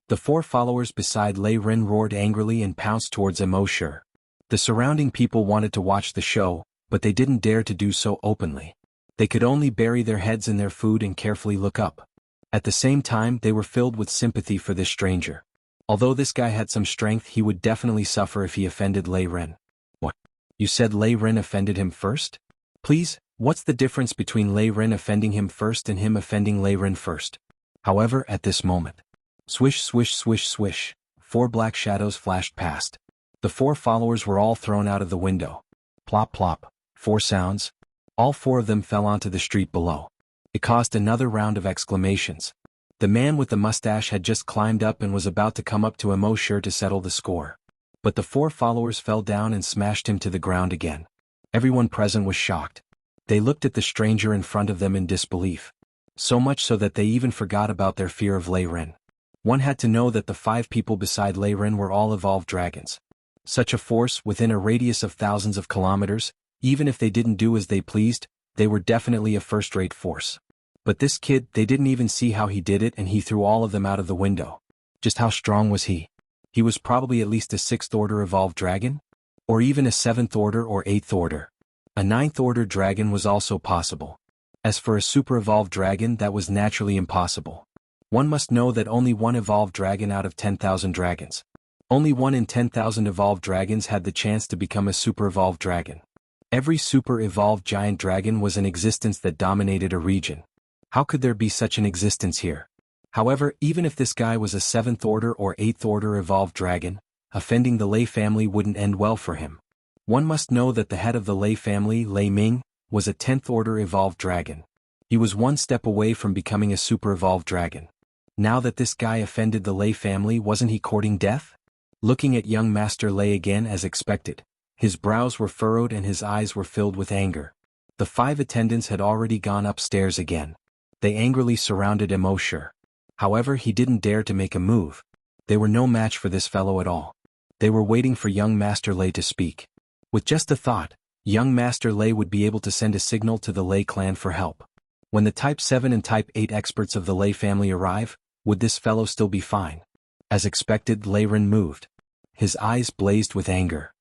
The 4 followers beside Lei Ren roared angrily and pounced towards Mosher. The surrounding people wanted to watch the show, but they didn't dare to do so openly. They could only bury their heads in their food and carefully look up. At the same time, they were filled with sympathy for this stranger. Although this guy had some strength, he would definitely suffer if he offended Lei Ren. What? You said Lei Ren offended him first? Please, what's the difference between Lei Ren offending him first and him offending Lei Ren first? However, at this moment, swish swish swish swish, 4 black shadows flashed past. The 4 followers were all thrown out of the window. Plop plop, 4 sounds. All 4 of them fell onto the street below. It caused another round of exclamations. The man with the mustache had just climbed up and was about to come up to Immortality to settle the score. But the 4 followers fell down and smashed him to the ground again. Everyone present was shocked. They looked at the stranger in front of them in disbelief. So much so that they even forgot about their fear of Lei Ren. One had to know that the 5 people beside Lei Ren were all evolved dragons. Such a force within a radius of thousands of kilometers, even if they didn't do as they pleased, they were definitely a first-rate force. But this kid, they didn't even see how he did it, and he threw all of them out of the window. Just how strong was he? He was probably at least a 6th order evolved dragon? Or even a 7th order or 8th order. A 9th order dragon was also possible. As for a super evolved dragon, that was naturally impossible. One must know that only one evolved dragon out of 10,000 dragons. Only 1 in 10,000 evolved dragons had the chance to become a super evolved dragon. Every super evolved giant dragon was an existence that dominated a region. How could there be such an existence here? However, even if this guy was a 7th order or 8th order evolved dragon, offending the Lei family wouldn't end well for him. One must know that the head of the Lei family, Lei Ming, was a 10th order evolved dragon. He was 1 step away from becoming a super evolved dragon. Now that this guy offended the Lei family, wasn't he courting death? Looking at young Master Lei again as expected, his brows were furrowed and his eyes were filled with anger. The 5 attendants had already gone upstairs again. They angrily surrounded Immortality. However, he didn't dare to make a move. They were no match for this fellow at all. They were waiting for young Master Lei to speak. With just a thought, young Master Lei would be able to send a signal to the Lei clan for help. When the Type 7 and Type 8 experts of the Lei family arrive, would this fellow still be fine? As expected, Lei Ren moved. His eyes blazed with anger.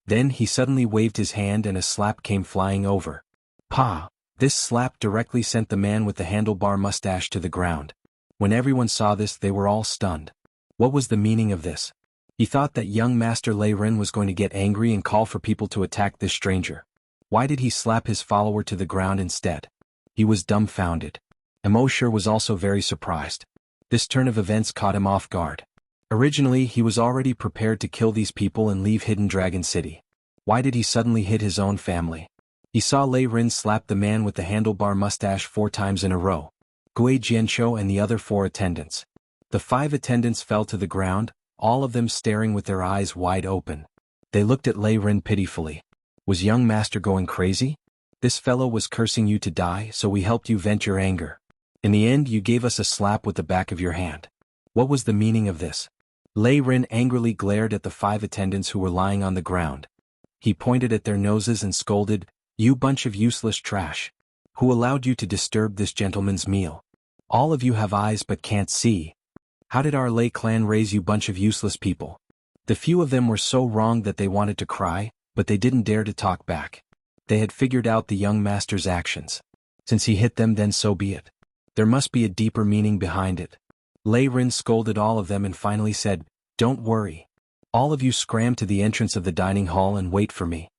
Then he suddenly waved his hand and a slap came flying over. Pa! This slap directly sent the man with the handlebar mustache to the ground. When everyone saw this, they were all stunned. What was the meaning of this? He thought that young Master Lei Ren was going to get angry and call for people to attack this stranger. Why did he slap his follower to the ground instead? He was dumbfounded. Immortality was also very surprised. This turn of events caught him off guard. Originally, he was already prepared to kill these people and leave Hidden Dragon City. Why did he suddenly hit his own family? He saw Lei Ren slap the man with the handlebar mustache 4 times in a row. Gui Jianqiu and the other 4 attendants. The 5 attendants fell to the ground, all of them staring with their eyes wide open. They looked at Lei Ren pitifully. Was young master going crazy? This fellow was cursing you to die, so we helped you vent your anger. In the end, you gave us a slap with the back of your hand. What was the meaning of this? Lei Ren angrily glared at the 5 attendants who were lying on the ground. He pointed at their noses and scolded, "You bunch of useless trash. Who allowed you to disturb this gentleman's meal? All of you have eyes but can't see. How did our Lei clan raise you bunch of useless people?" The few of them were so wrong that they wanted to cry, but they didn't dare to talk back. They had figured out the young master's actions. Since he hit them, then so be it. There must be a deeper meaning behind it. Lei Ren scolded all of them and finally said, "Don't worry. All of you scram to the entrance of the dining hall and wait for me."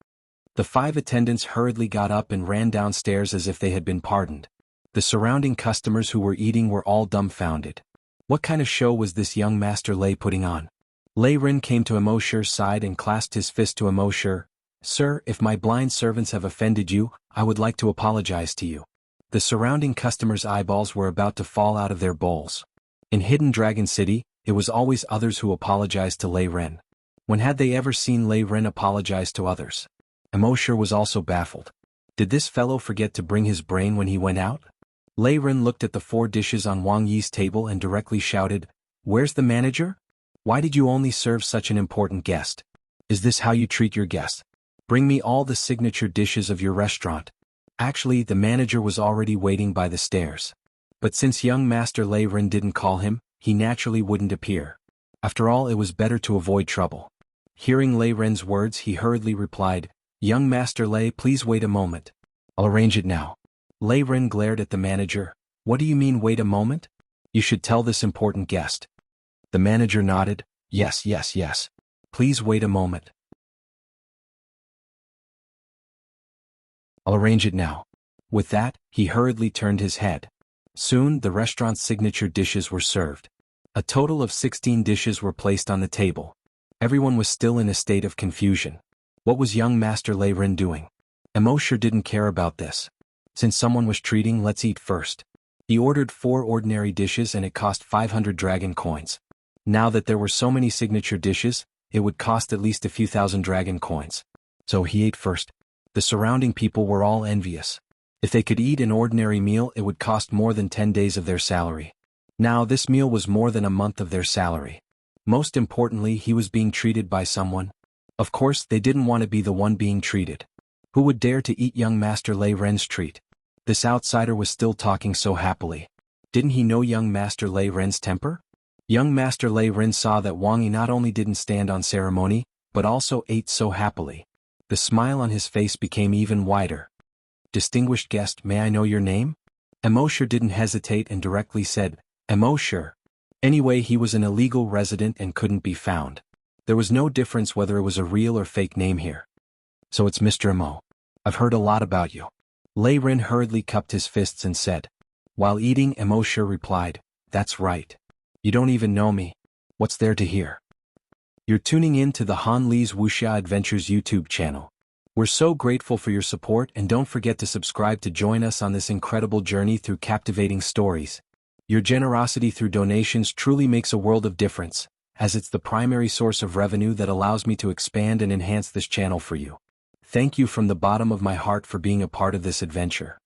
The 5 attendants hurriedly got up and ran downstairs as if they had been pardoned. The surrounding customers who were eating were all dumbfounded. What kind of show was this young Master Lei putting on? Lei Ren came to Immortality's side and clasped his fist to Immortality. "Sir, if my blind servants have offended you, I would like to apologize to you." The surrounding customers' eyeballs were about to fall out of their bowls. In Hidden Dragon City, it was always others who apologized to Lei Ren. When had they ever seen Lei Ren apologize to others? Immortality was also baffled. Did this fellow forget to bring his brain when he went out? Lei Ren looked at the 4 dishes on Wang Yi's table and directly shouted, "Where's the manager? Why did you only serve such an important guest? Is this how you treat your guests? Bring me all the signature dishes of your restaurant." Actually, the manager was already waiting by the stairs. But since young Master Lei Ren didn't call him, he naturally wouldn't appear. After all, it was better to avoid trouble. Hearing Lei Ren's words, he hurriedly replied, "Young Master Lei, please wait a moment. I'll arrange it now." Lei Ren glared at the manager. "What do you mean wait a moment? You should tell this important guest." The manager nodded, "Yes, yes, yes. Please wait a moment. I'll arrange it now." With that, he hurriedly turned his head. Soon, the restaurant's signature dishes were served. A total of 16 dishes were placed on the table. Everyone was still in a state of confusion. What was young Master Lei Ren doing? Emo sure didn't care about this. Since someone was treating, let's eat first. He ordered 4 ordinary dishes and it cost 500 dragon coins. Now that there were so many signature dishes, it would cost at least a few thousand dragon coins. So he ate first. The surrounding people were all envious. If they could eat an ordinary meal, it would cost more than 10 days of their salary. Now this meal was more than a month of their salary. Most importantly, he was being treated by someone. Of course, they didn't want to be the one being treated. Who would dare to eat young Master Lei Ren's treat? This outsider was still talking so happily. Didn't he know young Master Lei Ren's temper? Young Master Lei Ren saw that Wang Yi not only didn't stand on ceremony, but also ate so happily. The smile on his face became even wider. Distinguished guest, may I know your name? Emo sure didn't hesitate and directly said, Emo sure. Anyway, he was an illegal resident and couldn't be found. There was no difference whether it was a real or fake name here. So it's Mr. Emo. I've heard a lot about you. Lei Ren hurriedly cupped his fists and said. While eating, Emo sure replied, that's right. You don't even know me. What's there to hear? You're tuning in to the Han Li's Wuxia Adventures YouTube channel. We're so grateful for your support and don't forget to subscribe to join us on this incredible journey through captivating stories. Your generosity through donations truly makes a world of difference, as it's the primary source of revenue that allows me to expand and enhance this channel for you. Thank you from the bottom of my heart for being a part of this adventure.